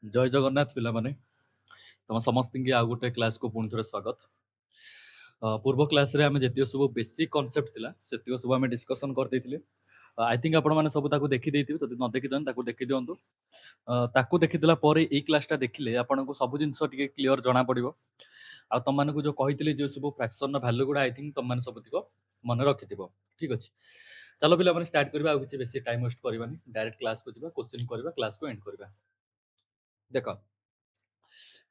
जय जगन्नाथ पिलामाने तम समस्त आ गोटे क्लास को पुणी थे स्वागत। पूर्व क्लास रे आमे जतियो सब बेसिक कांसेप्ट थिला सेतियो सब आमे डिस्कशन कर देथिले। आई थिंक आपण माने सब ताको देखि देथिबे जदि न देखि जन ताको देखि दियंतु। ताको देखि देला परे ए क्लास टा देखिले आपण को सब जिंस टिके क्लियर जणा पड़िबो। आ तम माने को जो कहितले जे सब फ्रैक्शन नो वैल्यू गुडा आई थिंक तम माने सब तिको मन रखिथिबो। ठीक अछि, चलो पिला माने स्टार्ट करबा। आ किछि बेसी टाइम वेस्ट करबानी, डायरेक्ट क्लास को जिबा, क्वेश्चन करबा, क्लास को एंड करबा। देखो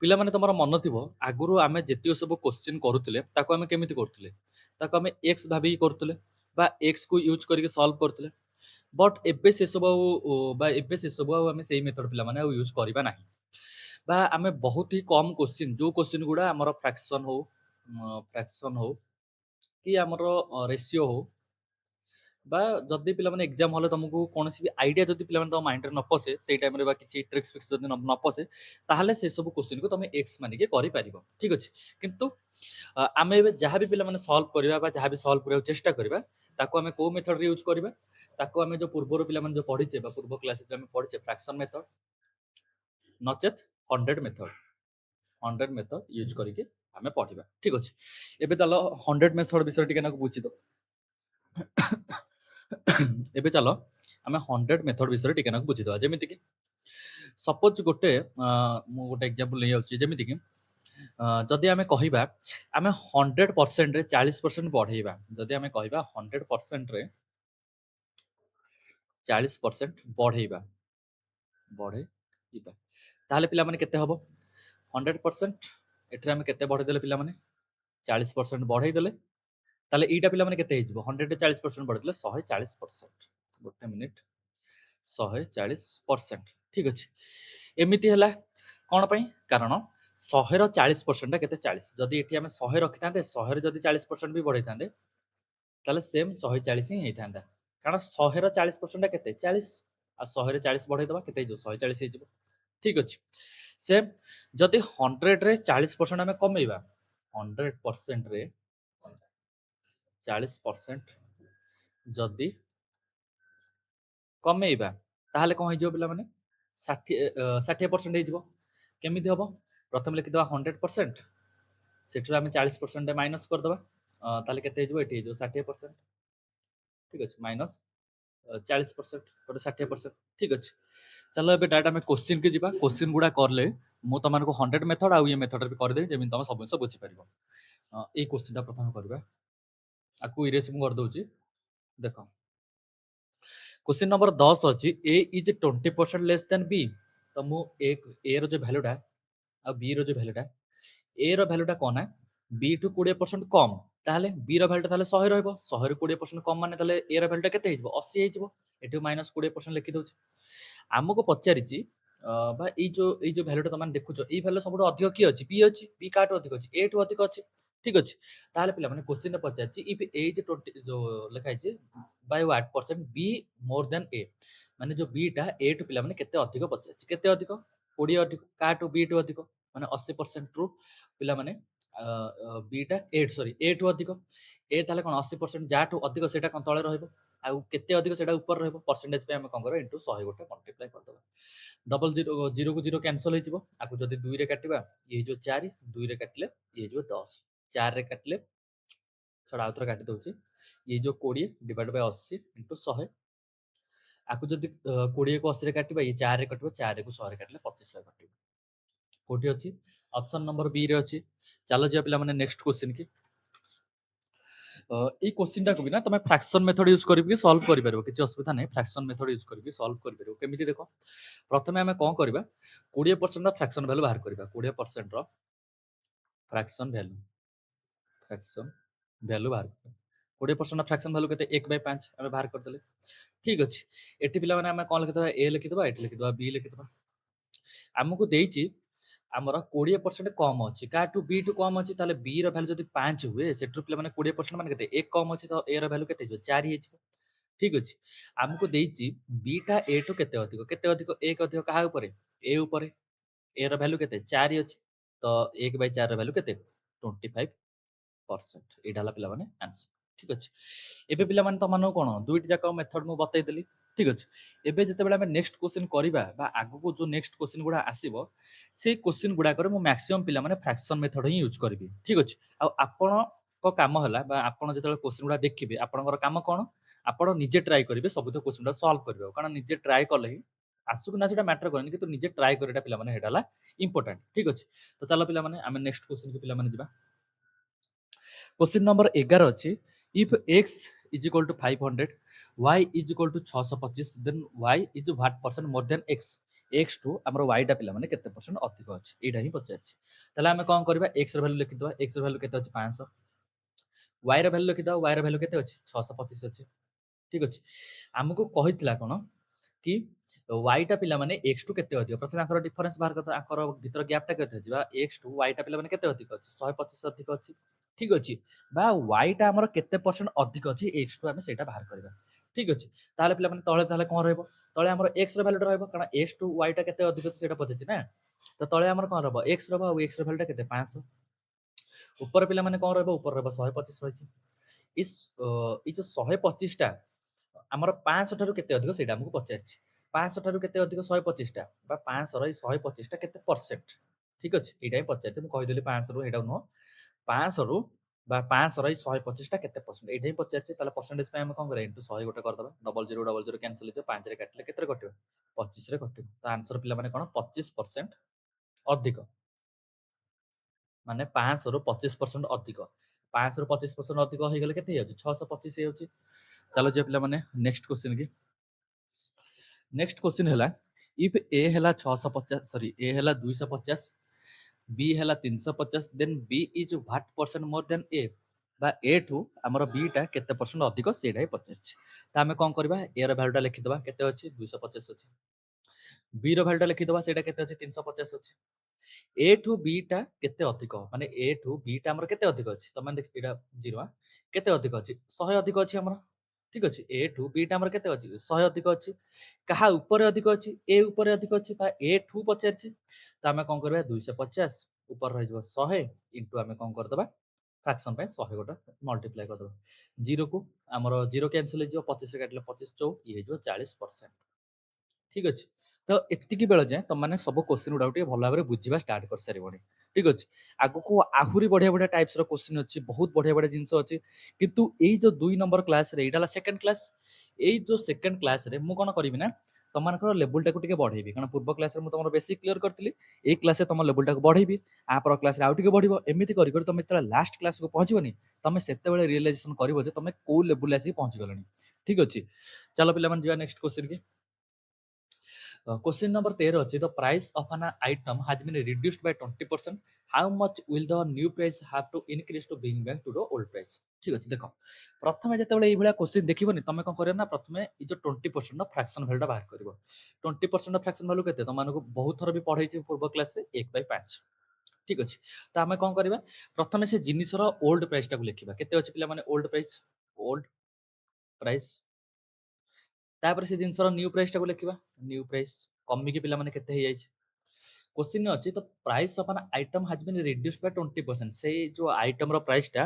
ପିଲାମାନେ ତମର ମନ ଥିବ ଆଗରୁ ଆମେ ଯେତିକ ସବୁ କ୍ୱେଶ୍ଚିନ୍ କରୁଥିଲେ ତାକୁ ଆମେ କେମିତି କରୁଥିଲେ, ତାକୁ ଆମେ ଏକ୍ସ ଭାବିକି କରୁଥିଲେ ବା ଏକ୍ସ କୁ ୟୁଜ୍ କରିକି ସଲ୍ଭ କରୁଥିଲେ। ବଟ୍ ଏବେ ସେସବୁ ଆଉ ଆମେ ସେଇ ମେଥଡ଼ ପିଲାମାନେ ଆଉ ୟୁଜ୍ କରିବା ନାହିଁ। ବା ଆମେ ବହୁତ ହି କମ୍ କ୍ୱେଶ୍ଚିନ୍, ଯୋଉ କ୍ୱେଶ୍ଚିନ୍ ଗୁଡ଼ା ଆମର ଫ୍ରାକ୍ସନ୍ ହଉ କି ଆମର ରେସିଓ ହଉ, বা ଯଦି ପିଲାମାନେ ଏକ୍ଜାମ୍ ହଲେ ତମକୁ କୌଣସି ବି ଆଇଡ଼ିଆ ଯଦି ପିଲାମାନେ ତମ ମାଇଣ୍ଡରେ ନ ପଶେ ସେଇ ଟାଇମ୍ରେ, ବା କିଛି ଟ୍ରିକ୍ସ ଫିକ୍ସ ଯଦି ନ ପଶେ, ତାହେଲେ ସେ ସବୁ କ୍ୱେଶ୍ଚିନ୍କୁ ତମେ ଏକ୍ସ ମାନିକି କରିପାରିବ। ଠିକ୍ ଅଛି, କିନ୍ତୁ ଆମେ ଏବେ ଯାହା ବି ପିଲାମାନେ ସଲ୍ଭ କରିବା ବା ଯାହା ବି ସଲ୍ଭ କରିବାକୁ ଚେଷ୍ଟା କରିବା, ତାକୁ ଆମେ କୋଉ ମେଥଡ଼ରେ ୟୁଜ୍ କରିବା, ତାକୁ ଆମେ ଯୋଉ ପୂର୍ବରୁ ପିଲାମାନେ ଯୋଉ ପଢିଛେ ବା ପୂର୍ବ କ୍ଲାସରେ ଯୋଉ ଆମେ ପଢିଛେ ଫ୍ରାକ୍ସନ୍ ମେଥଡ଼ ନଚେତ୍ 100 ମେଥଡ଼ ୟୁଜ୍ କରିକି ଆମେ ପଢିବା। ଠିକ୍ ଅଛି, ଏବେ ଚାଲ 100 ମେଥଡ଼ ବିଷୟରେ ଟିକେ ନାକୁ ବୁଝିଦ। ଏବେ ଚାଲ ଆମେ 100 ମେଥଡ଼ ବିଷୟରେ ଟିକେ ନାକୁ ବୁଝିଦେବା। ଯେମିତିକି ସପୋଜ ଗୋଟେ ମୁଁ ଗୋଟେ ଏକ୍ଜାମ୍ପଲ ନେଇ ଯାଉଛି। ଯେମିତିକି ଯଦି ଆମେ କହିବା ଆମେ 100%ରେ 40% ବଢେଇବା, ଯଦି ଆମେ କହିବା 100%ରେ 40% ବଢେଇବା, ତାହେଲେ ପିଲାମାନେ କେତେ ହବ? 100% ଏଠାରେ ଆମେ କେତେ ବଢେଇଦେଲେ ପିଲାମାନେ? 40% ବଢେଇ ଦେଲେ, ତାହେଲେ ଏଇଟା ପିଲାମାନେ କେତେ ହେଇଯିବ? 100 ରେ 40% ବଢେଇଦେଲେ 140%। ଗୋଟେ ମିନିଟ୍, 140%। ଠିକ୍ ଅଛି, ଏମିତି ହେଲା କ'ଣ ପାଇଁ? କାରଣ 100ର 40% ଟା କେତେ? 40। ଯଦି ଏଠି ଆମେ 100 ରଖିଥାନ୍ତେ, 100ରେ ଯଦି 40% ବି ବଢେଇଥାନ୍ତେ, ତାହେଲେ ସେମ୍ 140 ହିଁ ହେଇଥାନ୍ତା। କାରଣ 100ର 40% ଟା କେତେ? 40। ଆଉ 100ରେ 40 ବଢେଇଦବା, କେତେ ହେଇଯିବ? 140 ହେଇଯିବ। ଠିକ୍ ଅଛି, ସେମ୍ ଯଦି 100ରେ 40% ଆମେ କମେଇବା, 100%ରେ 40% ଯଦି କମେଇବା, ତାହେଲେ କ'ଣ ହେଇଯିବ ପିଲାମାନେ? 60% ହେଇଯିବ। କେମିତି ହବ? ପ୍ରଥମେ ଲେଖିଦେବା 100%, ସେଠାରୁ ଆମେ 40% ମାଇନସ୍ କରିଦେବା, ତାହେଲେ କେତେ ହେଇଯିବ? ଏଠି ହେଇଯିବ 60%। ଠିକ୍ ଅଛି, ମାଇନସ୍ 40% ଗୋଟେ 60%। ଠିକ୍ ଅଛି, ଚାଲ ଏବେ ଡାଇରେକ୍ଟ ଆମେ କ୍ୱେଶ୍ଚିନ୍ କି ଯିବା। କ୍ୱେଶ୍ଚିନ୍ ଗୁଡ଼ା କଲେ ମୁଁ ତମମାନଙ୍କୁ 100 ମେଥଡ଼ ଆଉ ଇଏ ମେଥଡ଼ରେ ବି କରିଦେବି, ଯେମିତି ତମେ ସବୁ ଜିନିଷ ବୁଝିପାରିବ। ଏଇ କ୍ୱେଶ୍ଚିନ୍ଟା ପ୍ରଥମେ କରିବା, ଆକୁ ଇରେଜ୍ ମୁଁ କରିଦେଉଛି। ଦେଖ, क्वेश्चन नंबर 10 अछि a is 20% less than b। तो मु a रो जो वैल्यूटा आ b रो जो वैल्यूटा, a रो वैल्यूटा कोन है b टू 20% कम, ताहले b रो वैल्यूटा ताहले 100 रहइबो। 100 रो 20% कम माने ताहले a रो वैल्यूटा केते हिजबो? 80 हिजबो। एठु माइनस 20% लिखि दउछि। हमको पचारिछि बा ई जो वैल्यूटा तमान देखुछो, ई वैल्यू सबटो अधिक की अछि? b अछि। b काटो अधिक अछि? a टु अधिक अछि। ठीक अछि, ताहले पिला माने क्वेश्चन रे पचारिछि इफ a इज 20 जो लिखा हिछि by what percent b more than a, माने जो b टा a टु पिला माने केते अधिक पचारिछि? केते अधिक? 20 अधिक। काटो b टु अधिक माने 80% ट्रू पिला माने b टा a टु अधिक। a ताले कोन 80% जा टु अधिक सेटा कोन तळे रहइबो, आ केते अधिक सेटा ऊपर रहइबो। परसेंटेज पे हम कोन करबा इनटू 100 गोटे मल्टीप्लाई कर दबा। डबल 0 0 को 0 कैंसिल हो जिवो। आकु जदी 2 रे काटिबा, ये जो 4 2 रे काटले ये जो 10, 4 रे काटले छोड़ा आउथरा काटि दउछि, ये जो 20 डिवाइड बाय 80 इनटू 100। आकु जदी 20 को 80 रे काटिबा, ये 4 रे कटबो, 4 को 100 रे काटले 25 रे कटिबो। कोठी अछि? ऑप्शन नंबर बी रे अछि। चलो जे पिला माने नेक्स्ट क्वेश्चन की এই কোশ্চিনটা কবি না তুমি ফ্রাকশন মেথড ইউজ করিকি সলভ করিপারিব, কিছু অসুবিধা নাই। ফ্রাকশন মেথড ইউজ করিকি সলভ করিপারিব। কেমিতি দেখো, প্রথমে আমি কোন করিবা? 20% র ফ্রাকশন ভ্যালু বাহার করিবা। 20% র ফ্রাকশন ভ্যালু বাহার করিবা। 20% ର ଫ୍ରାକ୍ସନ ଭ୍ୟାଲୁ କେତେ? 1/5 ଆମେ ବାହାର କରିଦେଲେ। ଠିକ ଅଛି, ଏଠି ପିଲାମାନେ ଆମେ କଣ ଲେଖିଦବା? a ଲେଖିଦବା, ଏଠି ଲେଖିଦବା b ଲେଖିଦବା। ଆମକୁ ଦେଇଛି ଆମର 20% କମ ଅଛି, କାଠୁ b ଟୁ କମ ଅଛି, ତାହେଲେ b ର ଭ୍ୟାଲୁ ଯଦି 5 ହୁଏ, ସେଠୁ ପିଲାମାନେ 20% ମାନେ କେତେ? 1 କମ ଅଛି, ତ a ର ଭ୍ୟାଲୁ କେତେ ହେଇଯିବ? 4 ହେଇଯିବ। ଠିକ ଅଛି, ଆମକୁ ଦେଇଛି b ଟା a ଟୁ କେତେ ଅଧିକ? କେତେ ଅଧିକ? 1 ଅଧିକ। କାହା ଉପରେ? a ଉପରେ। a ର ଭ୍ୟାଲୁ କେତେ? 4 ଅଛି, ତ 1/4 ର ଭ୍ୟାଲୁ କେତେ? 25%। ଏଇଟା ହେଲା ପିଲାମାନେ ଆନ୍ସର। ଠିକ ଅଛି, ଏବେ ପିଲାମାନେ ତମମାନଙ୍କୁ କଣ ଦୁଇଟି ଯାକ ମେଥଡ ମୁଁ ବତେଇଦେଲି। ଠିକ୍ ଅଛି। ଏବେ ଯେତେବେଳେ ଆମେ ନେକ୍ସଟ କ୍ୱେଶ୍ଚିନ୍ କରିବା ବା ଆଗକୁ ଯୋଉ ନେକ୍ସଟ କ୍ୱେଶ୍ଚିନ୍ ଗୁଡ଼ା ଆସିବ, ସେଇ କ୍ୱେଶ୍ଚିନ୍ ଗୁଡ଼ାକରେ ମୁଁ ମାକ୍ସିମମ୍ ପିଲାମାନେ ଫ୍ରାକ୍ସନ୍ ମେଥଡ଼ ହିଁ ୟୁଜ୍ କରିବି। ଠିକ୍ ଅଛି। ଆଉ ଆପଣଙ୍କ କାମ ହେଲା ବା ଆପଣ ଯେତେବେଳେ କ୍ୱେଶ୍ଚିନ୍ ଗୁଡ଼ା ଦେଖିବେ, ଆପଣଙ୍କର କାମ କ'ଣ? ଆପଣ ନିଜେ ଟ୍ରାଏ କରିବେ ସବୁତକ କ୍ୱେଶ୍ଚିନ୍ ଗୁଡ଼ା ସଲ୍ଭ କରିବାକୁ। କାରଣ ନିଜେ ଟ୍ରାଏ କଲେ ହିଁ ଆସୁ କି ନା ସେଟା ମ୍ୟାଟର କରେନି, କିନ୍ତୁ ନିଜେ ଟ୍ରାଏ କରିବାଟା ପିଲାମାନେ ହେଇଟା ହେଲା ଇମ୍ପୋର୍ଟାଣ୍ଟ। ଠିକ୍ ଅଛି। ତ ଚାଲ ପିଲାମାନେ ଆମେ ନେକ୍ସଟ କ୍ୱେଶ୍ଚିନ୍ କୁ ପିଲାମାନେ ଯିବା। क्वेश्चन नंबर 11 अच्छी if x is equal to 500 y is equal to 625 then y is what percent more than x x to हमर y टा पिला माने केते परसेंट अधिक अछि एटा ही पचारछि तले हम कोन करबा x र वैल्यू लिखि दबा x र वैल्यू केते अछि 500 y र वैल्यू लिखि दबा y र वैल्यू केते अछि 625 अछि ठीक अछि हमको कहितला कोन कि y टा पिला माने x टू केते अधिक प्रथम आकर डिफरेंस बाहर करता आकर भीतर गैप टा केते अछि बा x टू y टा पिला माने केते अधिक अछि 125 अधिक अछि ठीक अछि बा y टा हमर केते परसेंट अधिक अछि x टू हम सेटा बाहर करबा ठीक अछि ताले पिला माने तळे ताले कोन रहबो तळे हमर x र वैल्यू रहबो कारण x टू y टा केते अधिक अछि सेटा पछिछि ना तो तळे हमर कोन रहबो x रहबो और x र वैल्यू टा केते 500 ऊपर पिला माने कोन रहबो ऊपर रहबो 125 रहिछि इस इ जो 125 टा हमर 500 ठारू केते अधिक सेटा हमकु पछारछि 500 ठारू केते अधिक 125 टा बा 500 रे 125 टा केते परसेंट ठीक अछि एटा ही पछारछि मु कहि देली 500 रु एटा नो 500 रु बा 500 रे 125 टा केते परसेंट एटा ही पछारछि ताले परसेंटेज पे हम कोन करे इनटू 100 गोटे कर दबा डबल 0 कैंसिल हो 5 रे काटले केते रे कटिबो 25 रे कटिबो तो आंसर पिला माने कोन 25% अधिक माने 500 रु 25% अधिक 500 रु 25% अधिक हो गेले केते हो 625 हो चलो जे पिला माने नेक्स्ट क्वेश्चन की नेक्स्ट क्वेश्चन हैला इफ ए हैला 650 सॉरी ए हैला 250 बी हैला 350 then b is what percent more than a बा ए टू हमर बी टा केते परसेंट अधिक सेडा ही 50 त हमें कोन करबा ए र वैल्यू टा लिखि दबा केते अछि 250 अछि बी ର ଭ୍ୟାଲୁ ଟା ଲେଖିଦବା ସେଇଟା କେତେ ଅଛି 350 ଅଛି ए ठू बी टा केते अधिक माने ए ठू बी टा हमर केते अधिक अछि त माने एटा 0 केते अधिक अछि 100 अधिक अछि हमर ठीक अछि ए ठू बी टा हमर केते अछि 100 अधिक अछि कहा ऊपर अधिक अछि ए ऊपर अधिक अछि बा ए ठू पचारछि त हमें कोन करबा 250 ऊपर रहि जबो 100 इनटू हमें कोन कर दबा फ्रैक्शन पे 100 गोटा मल्टीप्लाई कर दबा 0 को हमर 0 कैंसिल हो 25 से काटले 25 चौ ये हो 40% ठीक अछि तो एतिकी बेल जाए तुम मैंने सब क्वेश्चन गुड़ा भल भाव बुझा स्टार्ट कर सारे ठीक अच्छे आग को आहरी बढ़िया बढ़िया टाइप्स क्वेश्चन अच्छी बहुत बढ़िया बढ़िया जिनस अच्छी किंतु यही जो 2 नंबर क्लास रे एटा सेकंड क्लास यही जो सेकंड क्लास रे मु कोन करिवि ना तुम लेवल टाक बढ़ेबी कारण पूर्व क्लास रे तुम बेसिक क्लियर करती ए क्लास तुम लेवल टाक बढ़ेबी आपर क्लास आउ टे बढ़ो एमती कर तुम जो लास्ट क्लास को पहुँचबनी तुम से रियलाइजेसन कर तुम कौ लेवल आसिक पहुँची गलनी ठीक अच्छे चलो पे जा नेक्स्ट क्वेश्चन की क्वेश्चन नंबर 13 अच्छी the price of an item has been reduced by 20% how much will the new price have to increase to bring back to the old price ठीक अछि देखो प्रथमे जेतेबेले एई भलिया क्वेश्चन देखिबोनी तमे कोन करियो ना प्रथमे इ जो 20% फ्रैक्शन वैल्यू बाहर करिवो 20% फ्रैक्शन वैल्यू केते तमानको बहुत थर भी पढाई छी पूर्व क्लास रे 1/5 ठीक अछि त हमें कोन करबा प्रथमे से जिनिसर ओल्ड प्राइस टाको लिखिबा केते अछि पिला माने ओल्ड प्राइस तापर से जिनसर न्यू प्राइस टाको लिखिबा न्यू प्राइस कमी के पिला माने केते हे जाय क्वेश्चन अच्छी तो price of an item has been reduced by 20% से जो आइटम रो प्राइस टा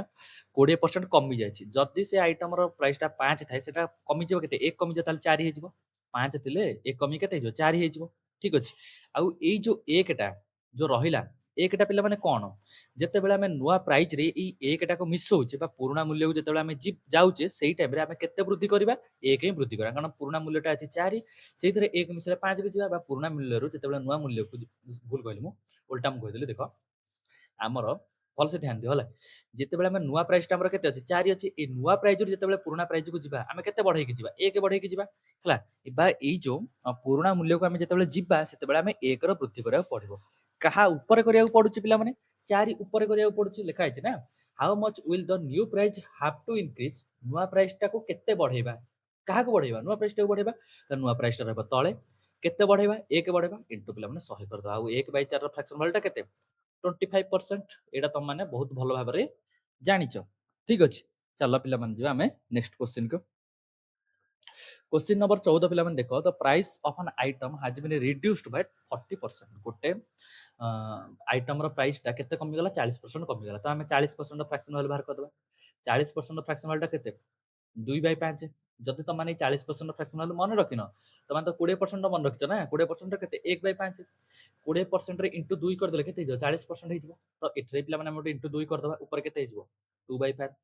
20% कमी जाय छी जदी से आइटम रो प्राइस टा 5 थाए सेटा कमी जेबो केते 1 कमी जे ताल 4 हे जिवो 5 थिले 1 कमी केते हे जो 4 हे जिवो ठीक अछि आउ एई जो 1 टा जो रहिला 1 टा पिला माने कोन जेतेबेले हमें नुआ प्राइस रे ई 1 टा को मिसौचे बा पुराना मूल्य को जेतेबेले हमें जाउचे सेही टाइम रे हमें केते वृद्धि करबा 1 ही वृद्धि करा कारण पुराना मूल्य टा अछि 4 ସେଇଥିରେ 1 ମିଶିଲେ 5 କୁ ଯିବା ବା ପୁରୁଣା ମୂଲ୍ୟରୁ ଯେତେବେଳେ ନୂଆ ମୂଲ୍ୟକୁ ଭୁଲ କହିଲି ମୁଁ ଓଲଟା ମୁଁ କହିଦେଲି ଦେଖ ଆମର ଭଲସେ ଧ୍ୟାନ ଦିଅ ହେଲା ଯେତେବେଳେ ଆମେ ନୂଆ ପ୍ରାଇସଟା ଆମର କେତେ ଅଛି 4 ଅଛି ଏ ନୂଆ ପ୍ରାଇସରୁ ଯେତେବେଳେ ପୁରୁଣା ପ୍ରାଇସକୁ ଯିବା ଆମେ କେତେ ବଢେଇକି ଯିବା 1 ବଢେଇକି ଯିବା ହେଲା ବା ଏଇ ଯୋଉ ପୁରୁଣା ମୂଲ୍ୟକୁ ଆମେ ଯେତେବେଳେ ଯିବା ସେତେବେଳେ ଆମେ 1 ର ବୃଦ୍ଧି କରିବାକୁ ପଡିବ କାହା ଉପରେ କରିବାକୁ ପଡୁଛି ପିଲାମାନେ 4 ଉପରେ କରିବାକୁ ପଡୁଛି ଲେଖା ହେଇଛି ନା how much will the new price have to increase ନୂଆ ପ୍ରାଇସଟାକୁ କେତେ ବଢେଇବା କାହାକୁ ବଢେଇବା ନୂଆ ପ୍ରାଇସଟାକୁ ବଢେଇବା ତ ନୂଆ ପ୍ରାଇସଟା ରହିବ ତଳେ କେତେ ବଢେଇବା 1 ବଢେଇବା इनटू पिला माने 100 कर दो आ 1/4 ର फ्रैक्शन वैल्यू टा केते 25% एटा तुम माने बहुत भलो भाबरे जानिचो ठीक अछि चलो पिला माने जिवा हमें नेक्स्ट क्वेश्चन को क्वेश्चन नंबर 14 पिला माने देखो the price of an item has been reduced by 40% गोटे आइटम रो प्राइस टा केते कमी गला 40% कमी गला तो हमें 40% फ्रैक्शन वैल्यू बाहर कर दबा 40% फ्रैक्शन वैल्यू टा केते 2/5 जदि तुम मैंने 40% फ्रैक्शन वैल्यू मन रखिन तुम तो 20% मन रखिच ना 20% के 1/5 20% इंटू 2 करदे के 40% तो ये पे मैंने इंटू 2 करदे ऊपर के 2/5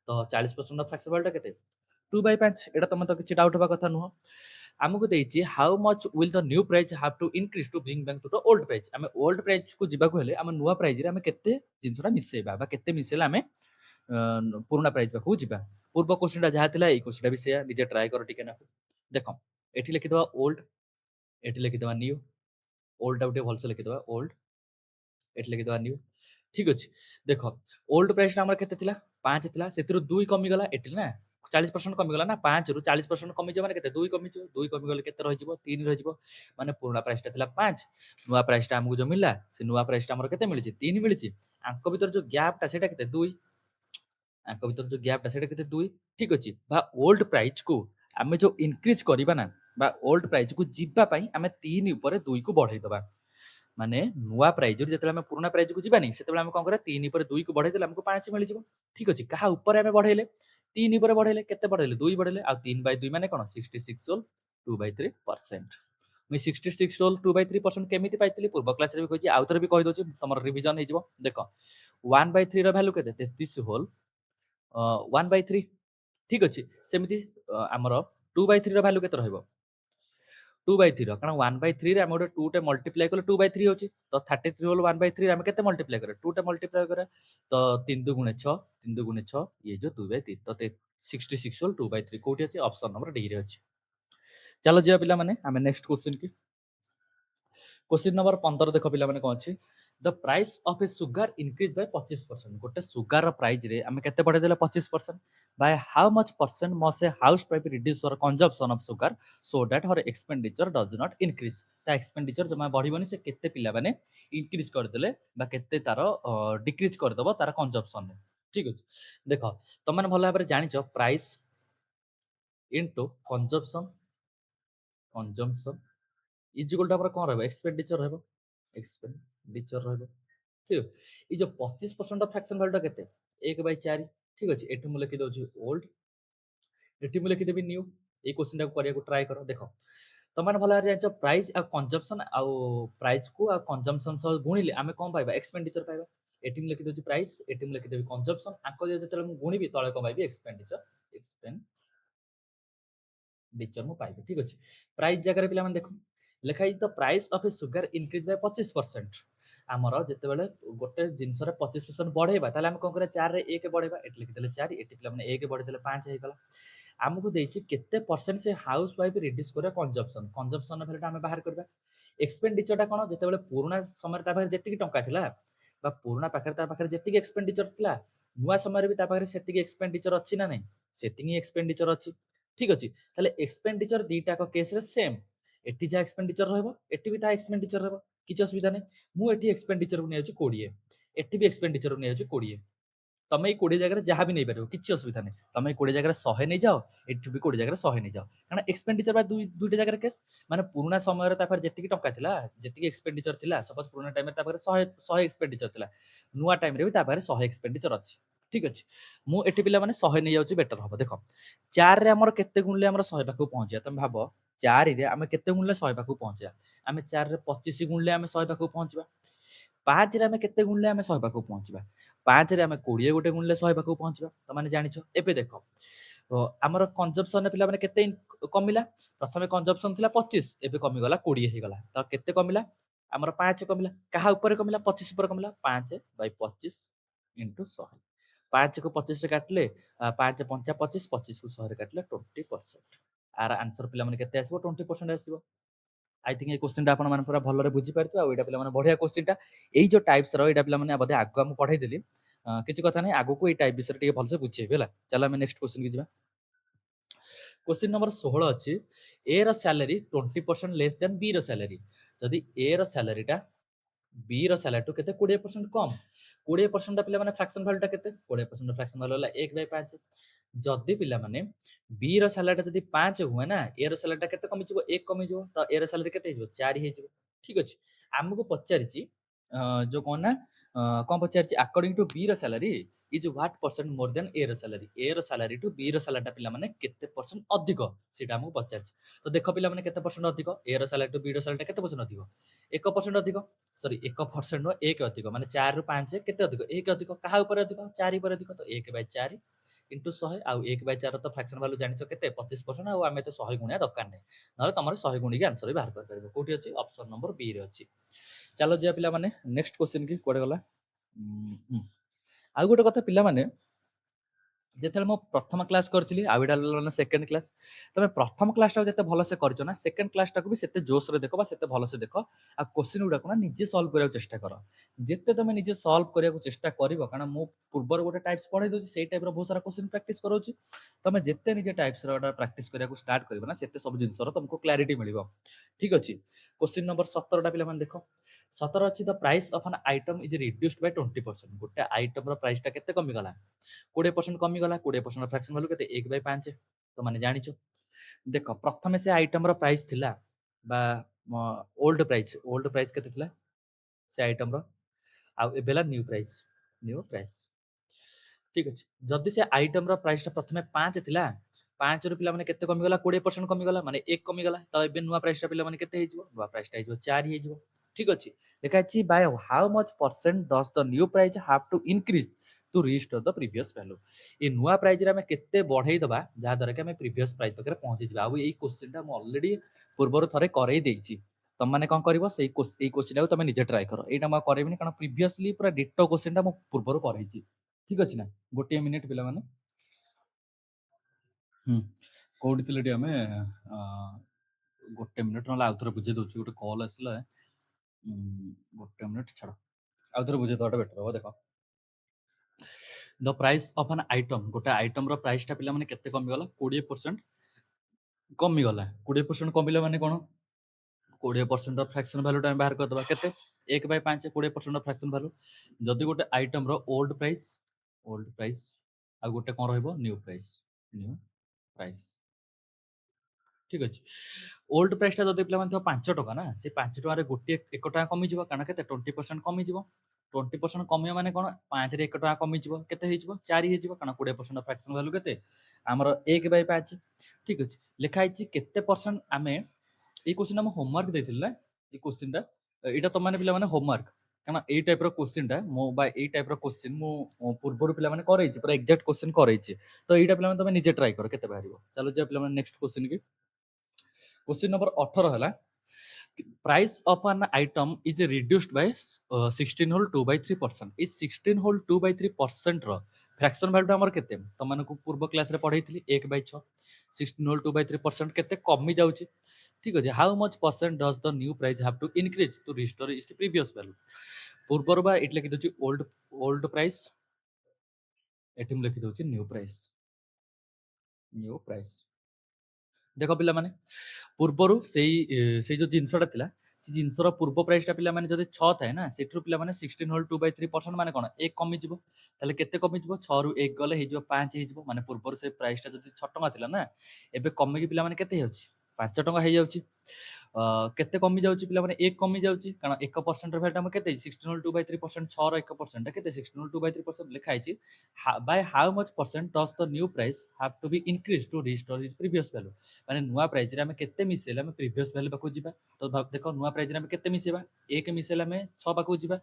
तो 40% फ्रैक्शन वैल्यू के 2/5 एटा तुम तो किसी डाउट हवा कथा नुह आमको देछि how much will the new price have to increase to bring back to the old price आम ओल्ड प्राइस को जीवा हेले आम नुआ प्राइस रे आम केते जिनसटा मिसेबा बा केते मिसेला आम पुराना प्राइस पाखु जीवा पूर्व क्वेश्चन जहाँ थिला ए क्वेश्चन भी से निजे ट्राई कर टिके ना देख एठी लिखिदवा ओल्ड एठी लिखिदवा न्यू ओल्ड आउटे भलसे लिखिदवा ओल्ड एठी लिखिदवा न्यू ठीक अछि देख ओल्ड प्राइस हमर केते थिला 5 थिला सेतिरु 2 कमी गला एठी ना 40% कमी गला ना 5 रु 40% कमी जे माने केते 2 कमी जे 2 कमी गले केते रहि जिवो 3 रहि जिवो माने पुराना प्राइस ता थिला 5 नुवा प्राइस ता हमकु जो मिलला से नुवा प्राइस ता हमर केते मिलिछि 3 मिलिछि आंक भीतर जो गैप ता सेटा केते 2 आंक भीतर जो गैप ता सेटा केते 2 ठीक अछि बा ओल्ड प्राइस को आमे जो इंक्रीज करिबा ना बा ओल्ड प्राइस को जिब्बा पई आमे 3 ऊपर 2 को बढ़ाई दबा माने नुआ प्राइस जो जेतले आमे पुराना प्राइस को जिबानी सेतबेले आमे कोन करे 3 ऊपर 2 को बढ़ाई देले हमको 5 मिलि जिवो ठीक अछि कहा ऊपर आमे बढ़ाइले 3 ऊपर बढ़ाइले केते बढ़ाइले 2 बढ़ाइले आ 3/2 माने कोन 66 होल 2/3% मैं 66 होल 2/3% केमिति पाइतली पूर्व क्लास रे भी कहि आउतर भी कहि दोछि तमर रिवीजन हे जिवो देखो 1/3 रो वैल्यू केते 33 होल 1/3 ठीक अछि सेमिति हमर 2/3 रो वैल्यू केते रहइबो 2/3 कारण 1/3 रे हम गोटे 2 टे मल्टीप्लाई कले 2/3 होची तो 33 होल 1/3 रे हम केते मल्टीप्लाई करे 2 टे मल्टीप्लाई करे तो 3 2 गुणे 6 3 2 गुणे 6 ये जो 2/3 तो 66 होल 2/3 कोठी अछि ऑप्शन नंबर डी रे अछि चलो जिया पिला माने हम नेक्स्ट क्वेश्चन की क्वेश्चन नंबर 15 देखो पिला माने कोन अछि the price of a sugar increase by 25% गोटे सुगर प्राइस रे हम केते बढ़े देले 25% bye how much percent must a house wife reduce her consumption of sugar so that her expenditure does not increase ता एक्सपेंडिचर जमा बढ़िबनी से केते पिला माने इंक्रीज कर देले बा केते तार डिक्रीज कर दबो तार कंजम्पशन ठीक अछि देखो त माने भलो भाबरे जानिचो price into consumption is equal to हमर कोन रहबो एक्सपेंडिचर रहबो एक्सपेंडिचर रहबो ठीक ई जो 25% फ्रैक्शन वैल्यू केते 1/4 ठीक अछि एठी मु लिखि दोछि ओल्ड एठी मु लिखि देबी न्यू ए क्वेश्चन टा करिया को ट्राई करो देखो तो माने भला जानिचो प्राइस आ कंजम्पशन आ प्राइस को आ कंजम्पशन सह गुणिले आमे कोन पाइबा एक्सपेंडिचर पाइबा एठी मु लिखि दोछि प्राइस एठी मु लिखि देबी कंजम्पशन आको जेतेले मु गुणिबी तळे को पाइबी एक्सपेंडिचर डिचर मु पाइबे ठीक अछि प्राइस जगह रे पिला माने देखो लेखा तो price of a sugar increase by 25% आमर जेते बेले गोटे जिंस रे 25% बढ़ेबा ताले हम कोन करे 4 रे 1 बढ़ेबा एट लिखि देले 4 एटी पिला माने 1 बढ़े देले 5 हे गला हमकु देछि केते परसेंट से हाउस वाइफ रिड्यूस करे कंजम्पशन कंजम्पशन वैल्यू हम बाहर करबा एक्सपेंडिचर टा कोन जेते बेले पुराना समय ता पाखरे जेतिकी टंका थिला बा पुराना पाखरे ता पाखरे जेतिकी एक्सपेंडिचर थिला नुआ समय रे भी ता पाखरे सेतिकी एक्सपेंडिचर अछि ना नै सेतिकी एक्सपेंडिचर अछि ठीक अछि ताले एक्सपेंडिचर दीटा को केस रे सेम एटी जा एक्सपेंडिचर रहबो एटी भी ता एक्सपेंडिचर रहबो किछ असुविधा नै मु एटी एक्सपेंडिचर को नै आछु 20 एटी भी एक्सपेंडिचर को नै आछु 20 तमे 20 जगह जहाँ भी नहीं पारो किसी असुविधा नहीं तमे 20 जगह 100 नहीं जाओ एठी भी 20 जगह 100 नहीं जाओ कारण एक्सपेंडिचर बा दुईटा जगह केस माने पुराना समय रे तापर जेतिकी टंका थिला जेतिकी एक्सपेंडिचर थिला सपोज पुराना टाइम रे तापर 100 100 एक्सपेंडिचर थिला नुआ टाइम रे भी तापर 100 एक्सपेंडिचर अछि ठीक अछि मु एठी पिला माने 100 नहीं जाउची बेटर हबो देखो 4 रे हमर केते गुणले हमर 100 पाखु पहुंचिया तमे भाबो 4 रे आमे केते गुणले 100 पाखु पहुंचिया आमे 4 रे 25 गुणले आमे 100 पाखु पहुंचबा 5 रे आमे केते गुणले आमे 100 पाखु पहुंचबा 5 रे आमे 20 गोटे गुणले 100 पाखु पहुंचबा त माने जानिछो एबे देखो हमर कंजम्पशन ने पिला माने केते कमिला प्रथमे कंजम्पशन थिला 25 एबे कमी गला 20 हे गला त केते कमिला हमर 5 कमिला कहा ऊपर कमिला 25 ऊपर कमिला 5/25 100 5 को 25 से काटले 5 5 25 25 को 100 रे काटले 20% आर आंसर पिला माने केते आसीबो 20% आसीबो आई थिंक ए क्वेश्चन आपण माने पूरा भलरे बुझी पारथि आ एटा पिला माने बढ़िया क्वेश्चन टा एई जो टाइप्स रो एटा पिला माने बधे आगु हम पढाई देली किछि कथा नै आगु को ए टाइप विषय टिके भलसे बुझेबे हला चला हम नेक्स्ट क्वेश्चन की जिबा क्वेश्चन नंबर 16 अछि ए रो सैलरी 20% लेस देन बी रो सैलरी जदी ए रो सैलरी टा बी रो सैलरी टू केते 20% कम 20% पिला माने फ्रैक्शन वैल्यू टा केते 20% फ्रैक्शन वैल्यू होला 1/5 जदी पिला माने बी रो सैलरी टा जदी 5 हुए ना ए रो सैलरी टा केते कमी जिवो 1 कमी जिवो त ए रो सैलरी केते जिवो 4 हे जिवो ठीक अछि हमको पचारिची जो कोन ना कौन पचार according to B salary is what percent more than A salary A salary to B salary पिला माने केते परसेंट अधिक सेटा हमको पचार। तो देख पिला माने केते परसेंट अधिक ए सैलरी टू बी सैलरी केते परसेंट अधिक 1% अधिक सॉरी 1% नो 1 अधिक माने 4 रु 5 केते अधिक 1 अधिक कहा ऊपर अधिक 4 ऊपर अधिक तो 1/4 इंटू 100 आउ 1/4 तो फ्रैक्शन वैल्यू जानितो केते 25% आउ आमे तो 100 गुणिया दरकार नै नले तमरे 100 गुणी के आंसर भी बाहर कर परबो कोठी अछि ऑप्शन नंबर बी रे अछि। चलो जे पिला माने नेक्स्ट क्वेश्चन की कोडे गला आउ गोटे कथा पिला माने जेते मो प्रथम क्लास करथिली आविडा माने सेकंड क्लास तमे प्रथम क्लास टा जते भलो से करजो ना सेकंड क्लास टा को भी सेते जोश रे देखो बा सेते भलो से देखो आ क्वेश्चन गुडा को ना निजे सॉल्व करिया चेष्टा करो जेते तमे निजे सॉल्व करिया को चेष्टा करिवो कारण मो पूर्वर गोटे टाइप्स पढाई दोची सेई टाइप रो बहुत सारा क्वेश्चन प्रैक्टिस करोची तमे जेते निजे टाइप्स रो प्रैक्टिस करिया को स्टार्ट करिवो ना सेते सब जिंस रो तुमको क्लैरिटी मिलिवो ठीक अछि। क्वेश्चन नंबर 17 टा पिला माने देखो 17 अछि the price of an item is reduced by 20% गोटे आइटम रो प्राइस टा केते कमी गला 20% कमी गला 20% फ्रैक्शन वैल्यू केते 1/5 तो माने जानिचो देखो प्रथमे से आइटम रो प्राइस थिला बा ओल्ड प्राइस केते थिला से आइटम रो आ एबेला न्यू प्राइस ठीक अछि जदि से आइटम रो प्राइस ता प्रथमे 5 थिला 5 रो पिला माने केते कमी गला 20% कमी गला माने 1 कमी गला तो एबे नुवा प्राइस ता पिला माने केते हेजिवो नुवा प्राइस ता हेजिवो 4 हेजिवो ठीक अछि लेखा अछि by how much percent does the new price have to increase to restore the previous value ए नुवा प्राइस रे हमें केते बढ़ाई दबा जहा द्वारा कि हमें प्रीवियस प्राइस पकरे पहुंची जिबा आ एई क्वेश्चन ता हम ऑलरेडी पूर्वर थरे करई देइची तुम माने कोन करबो सेई क्वेश्चन को तुम निजे ट्राई करो एटा म करबिनी कारण प्रीवियसली पूरा डिटो क्वेश्चन ता म पूर्वर करईची ठीक अछि ना गोटे मिनिट पिला माने कोड थिलेटी हमें गोटे मिनिट नला आउथरे बुझे दोची गोटे कॉल आसला गोटे मिनिट छाड़ आउथरे बुझे दटा बेटर हो देखो the price of an item गोटे आइटम रो प्राइस ता पिला माने केते कमी गला 20% कमी गला 20% कमिला माने कोन 20% ऑफ फ्रैक्शन वैल्यू टाइम बाहर कर दबा केते 1/5 20% ऑफ फ्रैक्शन वैल्यू जदि गोटे आइटम रो ओल्ड प्राइस आ गोटे कोन रहइबो न्यू प्राइस ठीक अछि ओल्ड प्राइस ता जदि पिला माने 5 टका ना से 5 टका रे गोटे 1 टका कमी जिवो कारण केते 20% कमी जिवो 20% कमिया माने कोन 5 रे 1 टका कमी जिवो केते हे जिवो 4 हे जिवो कारण 20% फ्रैक्शन वैल्यू केते हमर 1/5 ठीक अछि लिखा हिची केते परसेंट आमे ए क्वेश्चन हम होमवर्क देथिल ना ए क्वेश्चन टा एटा तो माने पिला माने होमवर्क कारण ए टाइप रो क्वेश्चन टा मो बा ए टाइप रो क्वेश्चन मो पूर्वर पिला माने करैछि पूरा एग्जैक्ट क्वेश्चन करैछि तो एटा पिला माने तमे निजे ट्राई करो केते बाहरिबो चलो जे पिला माने नेक्स्ट क्वेश्चन की क्वेश्चन नंबर 18 हला price of an item is reduced by 16 whole 2/3% इस 16 होल 2/3% रो फ्रैक्शन वैल्यू हमर केते त माने को पूर्व क्लास रे पढैथिली 1/6 16 होल 2/3% केते कमी जाउची ठीक अछि how much percent does the new price have to increase to restore is the previous value पूर्वर बा इट लिखि दोची ओल्ड प्राइस एठिम लिखि दोची न्यू प्राइस देख पिला माने पूर्वरु सेई जो जिनसटा थिला से जिनसर पूर्व प्राइस ता पिला माने जदि 6 थाए ना सेट्रु पिला माने 16 होल 2/3% माने कोन 1 कमी जिवो ताले केते कमी जिवो 6 रु 1 गले हे जिवो 5 हे जिवो माने पूर्वर से प्राइस ता जदि 6 टका थिला ना एबे कमी के पिला माने केते हेउची 5 टका हे जाउची केते कमी जाउची पिला माने 1 कमी जाउची कारण 1% ର भ्यालु हम केते 16 होल 2/3% 6 ର 1% ଟା केते 16 होल 2/3% लिखा हिची by how much percent does the new price have to be increase to restore his previous value माने नुआ प्राइस रे हम केते मिसेले हम प्रीवियस वैल्यू पाखु जिबा तो देखो नुआ प्राइस रे हम केते मिसेबा 1 मिसेले हम 6 पाखु जिबा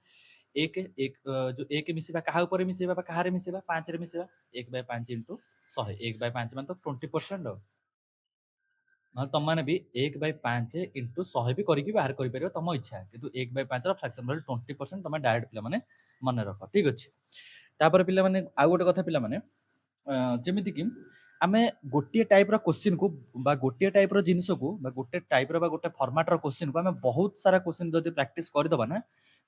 1 1 जो 1 मिसेबा कहा ऊपर मिसेबा कहा रे मिसेबा 5 रे मिसेबा 1/5 इनटू 100 1/5 माने तो 20% नହେଲେ तुम मैंने भी 1/5 इंटू 100 भी करके बाहर कर तुम इच्छा किंतु 1/5 फ्रैक्शन वैल्यू 20% तुम डायरेक्ट पिला माने मन रख ठीक अच्छे तापर पिला माने आउ गोटे कथा पिला माने जेमिति कि आमे गोटे टाइप रो क्वेश्चन को बा गोटे टाइप रो जिंस को बा गोटे टाइप रो बा गोटे फॉर्मेट रो क्वेश्चन को आमे बहुत सारा क्वेश्चन जदि प्रैक्टिस कर दबा ना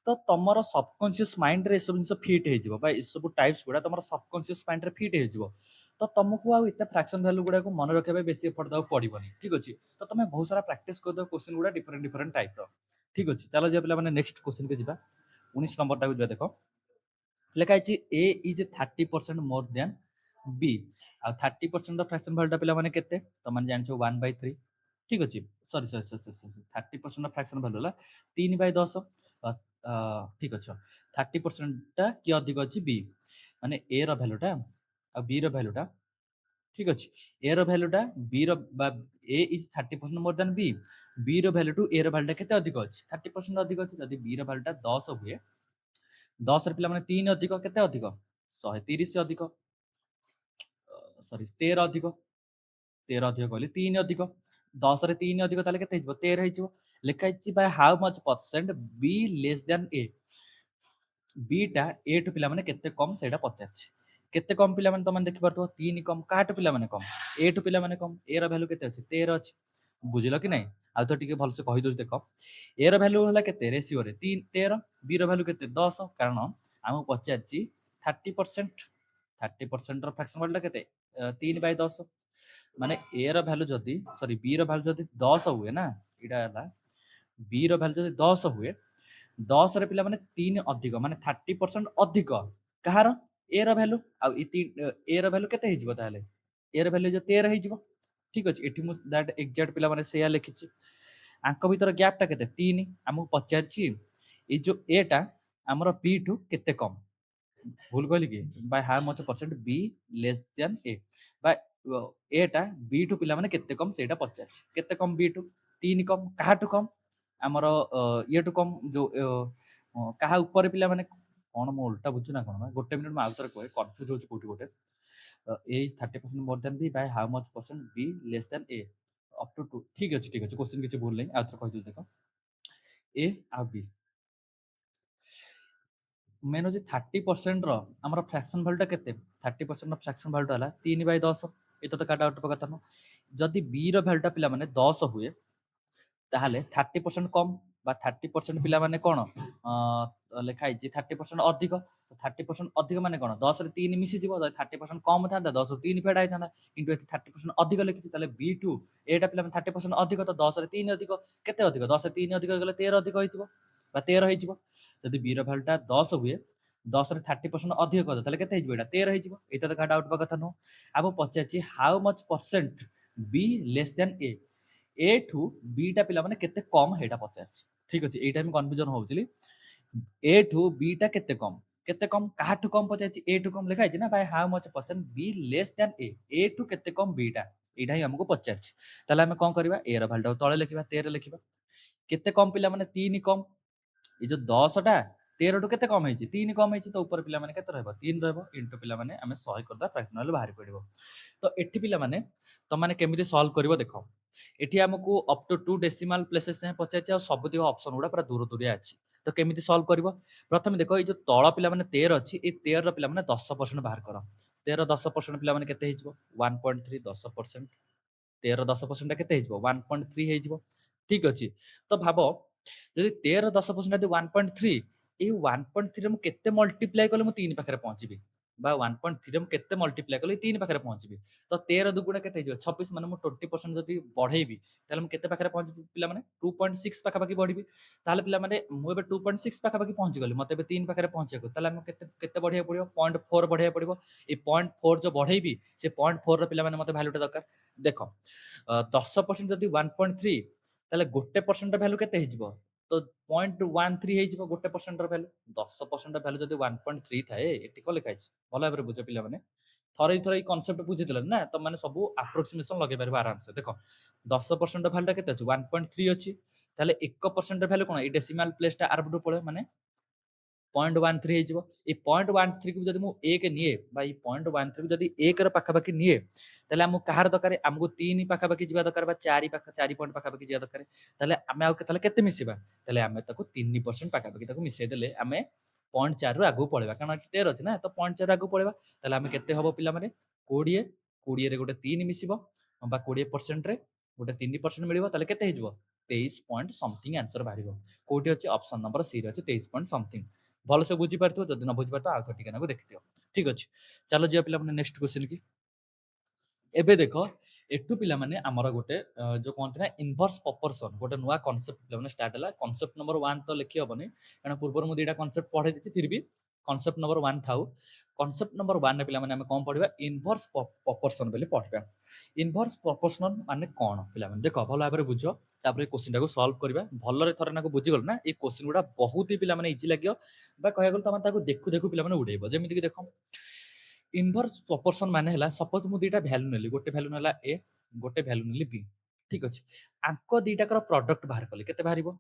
तो तमरो सबकॉन्शियस माइंड रे सब जिंस फिट हे जिवो बा इस सब टाइप्स गुडा तमरो सबकॉन्शियस माइंड रे फिट हे जिवो तो तुमको आ इते फ्रैक्शन वैल्यू गुडा को मन रखबे बेसी एफर्ट दाउ पड़िबनी ठीक अछि तो तुम बहुत सारा प्रैक्टिस कर दो क्वेश्चन गुडा डिफरेंट डिफरेंट टाइप रो ठीक अछि चलो जे पिला माने नेक्स्ट क्वेश्चन के जिबा 19 नंबर टा को देखो लेखा है A is 30% more than B आ 30% फ्रैक्शन वैल्यू पिला माने केते तो माने जान 1/3 ठीक अछि सॉरी 30% फ्रैक्शन वैल्यू ला 3/10 ठीक अच्छे 30% कि अधिक अच्छी बी माने ए भैल्यूटा आ बी भैल्यूटा ठीक अच्छे ए भैल्यूटा B A is 30% more than B value to A भैल्यूटा केते अधिक अच्छे 30% अधिक अच्छे जदि बी भैल्यूटा 10 हुए 10 पे मैंने 3 अधिक केते अधिक 130 अधिक सॉरी 13 अधिक 13 अधिक कहली 3 अधिक 10 रे 3 अधिक ताले केते हिजबो 13 हिजबो लिखा हिची by how much percent B less than A बीटा ए टू पिला माने केते कम सेटा पचारछि केते कम पिला माने तमन देखि परतो 3 कम काटो पिला माने कम ए टू पिला माने कम ए रो वैल्यू केते अछि 13 अछि बुझिलो कि नै आ तो टिके भल से कहि दोस देखो ए रो वैल्यू होला केते रेशियो रे 3 13 बी रो वैल्यू केते 10 कारण हम पचारछि 30% 30% रो फ्रैक्शन वैल्यू केते 3/10 माने ए रो वैल्यू जदी सॉरी बी रो वैल्यू जदी 10 हुए ना इडा हला बी रो वैल्यू जदी 10 हुए 10 रे पिला माने 3 अधिक माने 30% अधिक कहार ए रो वैल्यू आ ए रो वैल्यू केते हिजबो ताले ए रो वैल्यू जो 13 हिजबो ठीक अछि एठी मु दैट एग्जैक्ट पिला माने सेया लिखिछि आंक भीतर गैप टा केते 3 हमु पचारछि ए जो ए टा हमरो बी टू केते कम भूल कहली कि by how much percent B less than A by A टा बी टू पिला माने केते कम सेटा पचारछि केते कम बी टू 3 कम काहा टू कम हमरो ये टू कम जो काहा ऊपर पिला माने कोन मो उल्टा बुझु ना कोन गोटे मिनिट म आउतर कोए कंफ्यूज होछ कोठी गोटे A is 30% more than B by how much percent B less than A up to 2 ठीक अछि क्वेश्चन किछ भूल नै आउतर कहि दउ देखो ए आ बी मेन होची 30% रो हमर फ्रैक्शन वैल्यूटा केते 30% रो फ्रैक्शन वैल्यूटा हला 3/10 एतो तो काटा आउट पकता न जदि बी रो वैल्यूटा पिला माने 10 हुए ताहले 30% कम बा 30% पिला माने कोन लेखा हिची 30% अधिक तो 30% अधिक माने कोन 10 रे 3 मिसी जीवो 30% कम थांदा 10 रे 3 फेड आइ थांदा किंतु एति 30% अधिक लिखिछि ताले B2 एटा पिला माने 30% अधिक तो 10 रे 3 अधिक केते अधिक 10 रे 3 अधिक गले 13 अधिक होइतिबो बा 13 होइजिवो जदि B रो वैल्यूटा 10 हुए 10 रे 30% अधिक कर ताले केते हिजिवो एटा 13 हिजिवो एटा तो का डाउट पा कथा न अब पचाछि how much percent B less than A A to बीटा पिला माने केते कम हेटा पचारछि ठीक अछि एटा हम कन्फ्यूजन होउतिली ए ठू बीटा केते कम काहा ठू कम पचारछि ए ठू कम लिखा छि ना by how much percent B less than A to केते कम बीटा एटा ही हमको पचारछि ताले हम कोन करबा ए रो वैल्यू तळे लिखिबा 13 लिखिबा केते कम पिला माने 3 कम ए जो 10 टा 13 टू केते कम हेछि 3 कम हेछि तो ऊपर पिला माने केते रहबो 3 रहबो इनटू पिला माने हमें 100 करदा फ्रैक्शनल बाहर पड़िबो तो एठी पिला माने तो माने केमिति सॉल्व करबो देखो एठी हमकु अप टू 2 डेसिमल प्लेसेस से पचारछि आ सब दिगो ऑप्शन गुडा पूरा दूर दूरिया अछि तो केमिति सॉल्व करबो प्रथम देखो ए जो तळ पिला माने 13 अछि ए 13 रो पिला माने 10% बाहर करो 13 10% पिला माने केते हिजबो 1.3 10% 13 10% केते हिजबो 1.3 हिजबो ठीक अछि तो भाबो जदि 13 10% यदि 1.3 ए 1.3 रे मु केते मल्टीप्लाई कले मु 3 पाखरे पहुंचबी बा 1.3 रे मु केते मल्टीप्लाई कले 3 पाखरे पहुंचबी तो 13 दुगुणा केते हिजबो 26 माने मु 20% जदि बढ़ेबी ताले मु केते पाखरे पहुंचबी पिला माने 2.6 पाखा पाखी बढ़ीबी ताले पिला माने मु एबे 2.6 पाखा पाखी पहुंच गली मते एबे 3 पाखरे पहुंचे को ताले हम केते केते बढ़िया पड़िबो 0.4 बढ़िया पड़िबो ए 0.4 जो बढ़ेबी से 0.4 रो पिला माने मते वैल्यूटा दरकार देखो 10% जदि 1.3 ताले गोटे परसेंट वैल्यू केते हिजबो तो 0.13 ହେଇଯିବ 1% ର ଭ୍ୟାଲୁ 10% ର ଭ୍ୟାଲୁ ଯଦି 1.3 ଥାଏ ଏଠି କଣ ଲେଖା ହେଇଛି ଭଲ ଭାବରେ ବୁଝ ପିଲାମାନେ ଥରେ ଥରେ ଏଇ କନସେପ୍ଟ ବୁଝିଦେଲେ ନା ତ ମାନେ ସବୁ ଆପ୍ରୋକ୍ସିମେସନ ଲଗେଇ ପାରିବ ଆରାମସେ ଦେଖ 10% ର ଭ୍ୟାଲୁଟା କେତେ ଅଛି 1.3 ଅଛି ତାହେଲେ 1% ର ଭ୍ୟାଲୁ କଣ ଏଇ ଡେସିମାଲ ପ୍ଲେସଟା ଆରପଟୁ ପଳେଇବ ମାନେ 0.13 ହେଇଯିବ ଏଇ 0.13 କୁ ଯଦି ମୁଁ 1 ନିଏ ବା ଏଇ 0.13 କୁ ଯଦି 1 ର ପାଖାପାଖି ନିଏ ତାହେଲେ ଆମକୁ କାହାର ଦରକାର ଆମକୁ 3 ପାଖାପାଖି ଯିବା ଦରକାର ବା 4 ପଏଣ୍ଟ ପାଖାପାଖି ଯିବା ଦରକାର ତାହେଲେ ଆମେ ଆଉ ତାହେଲେ କେତେ ମିଶିବା ତାହେଲେ ଆମେ ତାକୁ 3% ପାଖାପାଖି ତାକୁ ମିଶେଇ ଦେଲେ ଆମେ 0.4 ରୁ ଆଗକୁ ପଳେଇବା କାରଣ ଏଠି 13 ଅଛି ନା ତ 0.4 ଆଗକୁ ପଳେଇବା ତାହେଲେ ଆମେ କେତେ ହବ ପିଲାମାନେ 20 20 ରେ ଗୋଟେ 3 ମିଶିବ ବା 20% ରେ ଗୋଟେ 3% ମିଳିବ ତାହେଲେ କେତେ ହେଇଯିବ 23 ପଏଣ୍ଟ ସମଥିଙ୍ଗ आंसर ବାହାରିବ କୋଉଠି ଅଛି ଅପସନ ନମ୍ବର ସି ରେ ଅଛି 23 ପଏଣ୍ଟ ସମଥିଙ୍ଗ भलसे बुझी पारथिबो जदि न बुझी पारतो आउ टिके नाको देखिदियो ठीक अछि चलो जिया पिला माने नेक्स्ट क्वेश्चन की एबे देखो एठु पिला माने हमर गोटे जो कोनते ना इनवर्स प्रोपोर्शन गोटे नुवा कांसेप्ट पिला माने स्टार्ट हला कांसेप्ट नंबर 1 तो लिखि हबनी कारण पूर्वर मु दीटा कांसेप्ट पढे दिति फिर भी कॉन्सेप्ट नंबर 1 थाउ कॉन्सेप्ट नंबर 1 पिला माने हम कोन पढिबा इनवर्स प्रोपोर्शन बेले पढिबा इनवर्स प्रोपोर्शनल माने कोन पिला माने देखो भलो भाबरे बुझो तापर क्वेश्चन टाको सॉल्व करबा भलो रे थरे नाको बुझी गल ना ए क्वेश्चन गुडा बहुत ही पिला माने इजी लागियो बा कहया गल तमा ताको देखु देखु पिला माने उड़ेइबो जेमिति कि देखो इनवर्स प्रोपोर्शन माने हला सपोज मु दीटा वैल्यू नेली गोटे वैल्यू नेला ए गोटे वैल्यू नेली बी ठीक अछि आंको दीटा कर प्रोडक्ट बाहर कले केते बाहरिबो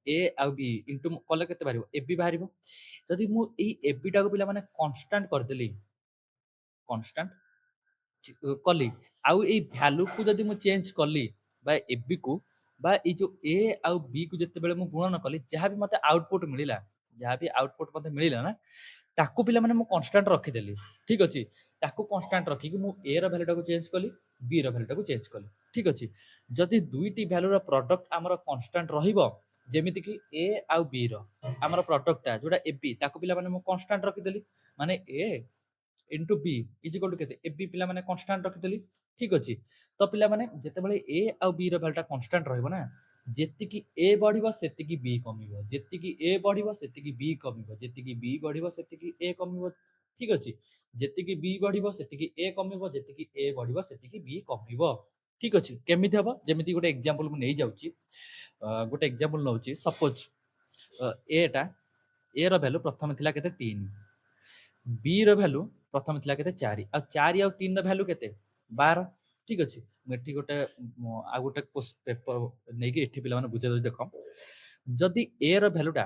ए आ बी इनटू कले केते बाहरिबो ए बी बाहरिबो जदि मु एई ए बी टाको पिला माने कांस्टेंट कर देली कांस्टेंट कली आउ एई वैल्यू को जदि मु चेंज कली बा ए बी को बा ए जो ए आउ बी को जते बेले मु गुणन कली जहा भी मते आउटपुट मिलिला जहा भी आउटपुट मते मिलिला ना ताकू पिला माने मु कांस्टेंट रखि देली ठीक अछि ताकू कांस्टेंट रखि कि मु ए रो वैल्यू टाको चेंज कली बी रो वैल्यू टाको चेंज कली ठीक अछि जदि दुईटी वैल्यू रो प्रोडक्ट हमर कांस्टेंट रहिबो जेमिति कि ए आउ बी रो हमर प्रोडक्ट ता जोटा ए बी ताकू पिला माने मु कांस्टेंट रखि देली माने A into B is equal to केते ए बी पिला माने कांस्टेंट रखि देली ठीक अछि तो पिला माने जते बेले ए आउ बी रो वैल्यू टा कांस्टेंट रहइबो ना जेतिकी ए बढ़िबो सेतिकी बी कमिबो जेतिकी ए बढ़िबो सेतिकी बी कमिबो जेतिकी बी बढ़िबो सेतिकी ए कमिबो ठीक अछि जेतिकी बी बढ़िबो सेतिकी ए कमिबो जेतिकी ए बढ़िबो सेतिकी बी कमिबो ठीक अछि केमिति हबो जेमिति गोटे एग्जांपल मु नै जाउची गोटे एग्जांपल नउची सपोज ए टा ए रो वैल्यू प्रथम थिला केते 3 बी रो वैल्यू प्रथम थिला केते 4 आ 4 आ 3 रो वैल्यू केते 12 ठीक अछि मेठी गोटे आ गोटे पेपर नै कि एठी पिला माने बुझे देखो जदि ए रो वैल्यू टा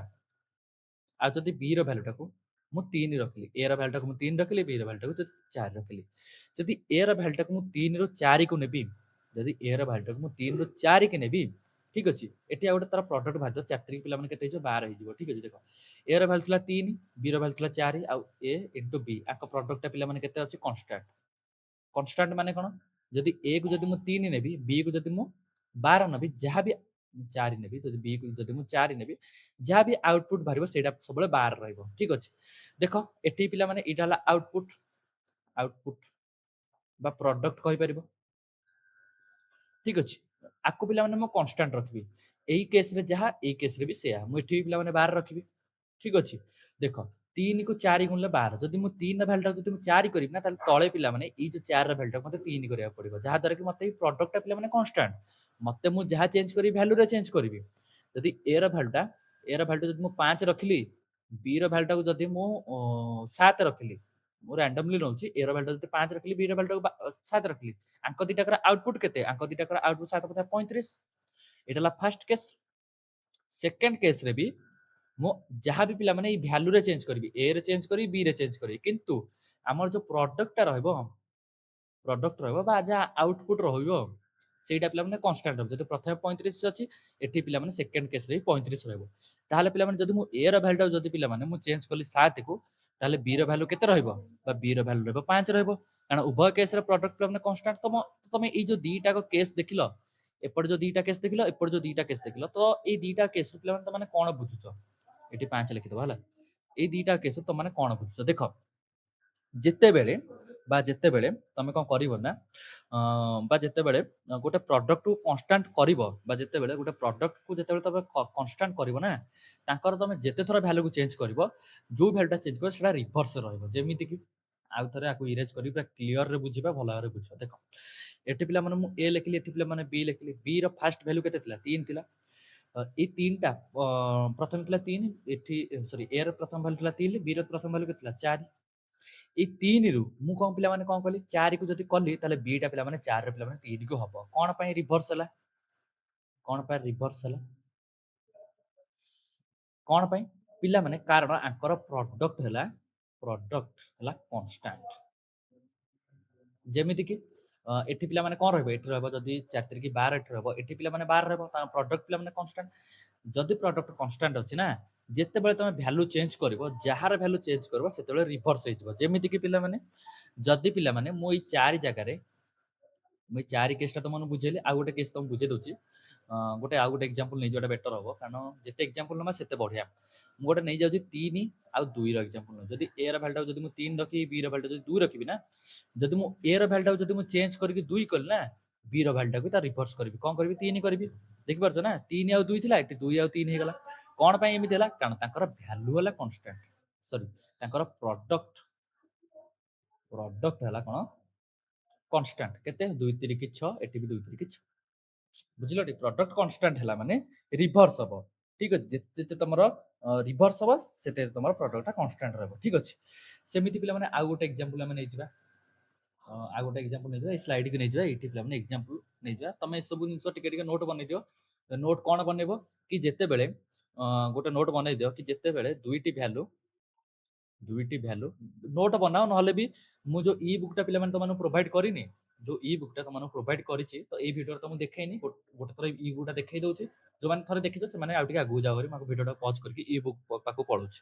आ जदि बी रो वैल्यू टाको मु 3 रखली ए रो वैल्यू टाको मु 3 रखली बी रो वैल्यू टाको 4 रखली जदि ए रो वैल्यू टाको मु 3 रो 4 को नेबी जदि ए रो वैल्यू टाको मु 3 रो 4 के नेबी ठीक अछि एठी आ गोटे तार प्रोडक्ट भाजो 4 3 पिला माने केते हिजो 12 हिजो ठीक अछि देखो ए रो वैल्यू थिला 3 बी रो वैल्यू थिला 4 आ ए इनटू बी आको प्रोडक्ट टा पिला माने केते अछि कांस्टेंट कांस्टेंट माने कोन जदि ए को जदि मु 3 नेबी बी को जदि मु 12 नेबी जहा भी 4 नेबी जदि बी को जदि मु 4 नेबी जहा भी आउटपुट भरिबो सेटा सबले 12 रहइबो ठीक अछि देखो एठी पिला माने इटा ला आउटपुट आउटपुट बा प्रोडक्ट कहि परिबो ठीक अछि आको पिला माने मु कांस्टेंट रखबी एई केस रे जहा एई केस रे भी सेया मु एठी पिला माने 12 रखबी ठीक अछि देखो 3 को 4 गुणले 12 जदि मु 3 रा वैल्यू जदि मु 4 करिब ना ताले तळे पिला माने ई जो 4 रा वैल्यू मते 3 करिया पड़िबो जहा द्वारा कि मते ई प्रोडक्ट टा पिला माने कांस्टेंट मते मु जहा चेंज करी वैल्यू रे चेंज करिवि जदि ए रा वैल्यू जदि मु 5 रखली बी रा वैल्यू टाको जदि मु 7 रखली मु रैंडमली नउची ए रा वैल्यू जदि 5 रखली बी रा वैल्यू टाको 7 रखली आंको दिटा कर आउटपुट केते आंको दिटा कर आउटपुट 7 पता 35 एटा ला फर्स्ट केस सेकंड केस रे भी मो जहा भी पिला माने ई वैल्यू रे चेंज करबी ए रे चेंज करी बी रे चेंज करी किंतु हमर जो प्रोडक्ट रहबो बा जा आउटपुट रहइबो सेटा पिला माने कांस्टेंट रहबो जदि प्रथम 35 अछि एठी पिला माने सेकंड केस रे 35 रहबो ताले पिला माने जदि मु ए रा वैल्यू जदि पिला माने मु चेंज करली 7 को ताले बी रा वैल्यू केते रहइबो बा बी रा वैल्यू रहबो 5 रहइबो कारण उभय केस रे प्रोडक्ट पिला माने कांस्टेंट तमे ई जो दीटा को केस देखिलो एपड़ जो दीटा केस देखिलो एपड़ जो दीटा केस देखिलो तो ई दीटा केस पिला माने त माने कोन बुझुचो एठी 5 लिखि दबो हला ए दीटा केस तो माने कोन बुझुचो देखो जेते बेले तमे कोन करिवो ना बा जेते बेले गोटे प्रोडक्ट को कांस्टेंट करिवो बा जेते बेले गोटे प्रोडक्ट को जेते बेले तमे कांस्टेंट करिवो ना तांकर तमे जेते थोरा वैल्यू को चेंज करिवो जो वैल्यू टा चेंज करिवो सेटा रिवर्स रहइबो जेमिति कि आउ थरे आकु इरेज करी पूरा क्लियर रे बुझिबा भला रे बुझो देखो एठी पिला माने मु ए लिखली एठी पिला माने बी लिखली बी रो फर्स्ट वैल्यू केते थिला 3 थिला ए 3 टा प्रथम थिला 3 एठी सॉरी ए रो प्रथम वैल्यू थिला 3 बी रो प्रथम वैल्यू केते थिला 4 ए 3 रु मु कोन पिला माने कोन कहली 4 को जदी कली ताले बी टा पिला माने 4 रे पिला माने 3 को हबो कोन पई रिवर्स हला कोन पई रिवर्स हला कोन पई पिला माने कारण आंकर प्रोडक्ट हला कांस्टेंट जेमिति कि एठी पिला माने कोन रहबो एठी रहबो जदी 4 3 की 12 एठी रहबो एठी पिला माने 12 रहबो ता प्रोडक्ट पिला माने कांस्टेंट जदी प्रोडक्ट कांस्टेंट अछि ना जेते बेले तमे वैल्यू चेंज करबो जहार वैल्यू चेंज करबो सेते बेले रिवर्स हे जबो जेमिति कि पिला माने जदी पिला माने मो ई 4 जगह रे मुई 4 केस ता तमन बुझेली आ गोटे केस तम बुझे दोची गोटे आ गोटे एग्जांपल नै जोटा बेटर हबो कारण जेते एग्जांपल नमा सेते बढ़िया मु गोटे नै जाउची 3 आ 2 रो एग्जांपल न जदी ए रो वैल्यू जदी मु 3 रखी बी रो वैल्यू जदी 2 रखिबी ना जदी मु ए रो वैल्यू जदी मु चेंज करके 2 कल ना बी रो वैल्यू को ता रिवर्स करबी कोन करबी 3 करबी देखि परछ ना 3 आ 2 थिला एटी 2 आ 3 हे गला कोन पई एमि देला कारण ताकर वैल्यू हला कांस्टेंट ସରି ତାଙ୍କର ପ୍ରଡକ୍ଟ ହେଲା କ'ଣ କନଷ୍ଟାଣ୍ଟ କେତେ 2 3 କି 6 ଏଠି ବି 2 3 କି 6 ବୁଝିଲ ଟି ପ୍ରଡକ୍ଟ କନଷ୍ଟାଣ୍ଟ ହେଲା ମାନେ ରିଭର୍ସ ହବ ଠିକ ଅଛି ଯେତେ ଯେତେ ତମର ରିଭର୍ସ ହବ ସେତେ ତମର ପ୍ରଡକ୍ଟଟା କନଷ୍ଟାଣ୍ଟ ରହିବ ଠିକ ଅଛି ସେମିତି ପିଲାମାନେ ଆଉ ଗୋଟେ ଏକ୍ସାମ୍ପଲ ଆମେ ନେଇଯିବା ଆଉ ଗୋଟେ ଏକ୍ସାମ୍ପଲ ନେଇଯିବା ଏଇ ସ୍ଲାଇଡକୁ ନେଇଯିବା ଏଇଠି ପିଲାମାନେ ଏକ୍ସାମ୍ପଲ ନେଇଯିବା ତମେ ଏସବୁ ଜିନିଷ ଟିକେ ଟିକେ ନୋଟ୍ ବନେଇ ଦିଅ ନୋଟ୍ କ'ଣ ବନେଇବ କି ଯେତେବେଳେ ଗୋଟେ ନୋଟ୍ ବନେଇ ଦିଅ କି ଯେତେବେଳେ ଦୁଇଟି ଭ୍ୟାଲୁ ନୋଟ୍ ବନାଅ ନହେଲେ ବି ମୁଁ ଯୋଉ ଇ ବୁକ୍ଟା ପିଲାମାନେ ତମମାନଙ୍କୁ ପ୍ରୋଭାଇଡ୍ କରିନି ଯୋଉ ଇ ବୁକ୍ଟା ତମମାନଙ୍କୁ ପ୍ରୋଭାଇଡ୍ କରିଛି ତ ଏଇ ଭିଡ଼ିଓରେ ତମକୁ ଦେଖେଇନି ଗୋଟେ ଥର ଇ ବୁକ୍ଟା ଦେଖେଇ ଦଉଛି ଯୋଉମାନେ ଥରେ ଦେଖିଛ ସେମାନେ ଆଉ ଟିକେ ଆଗକୁ ଯାଅ କରି ମୁଁ ଭିଡ଼ିଓଟା ପଜ୍ କରିକି ଇ ବୁକ୍ ପାଖକୁ ପଳଉଛି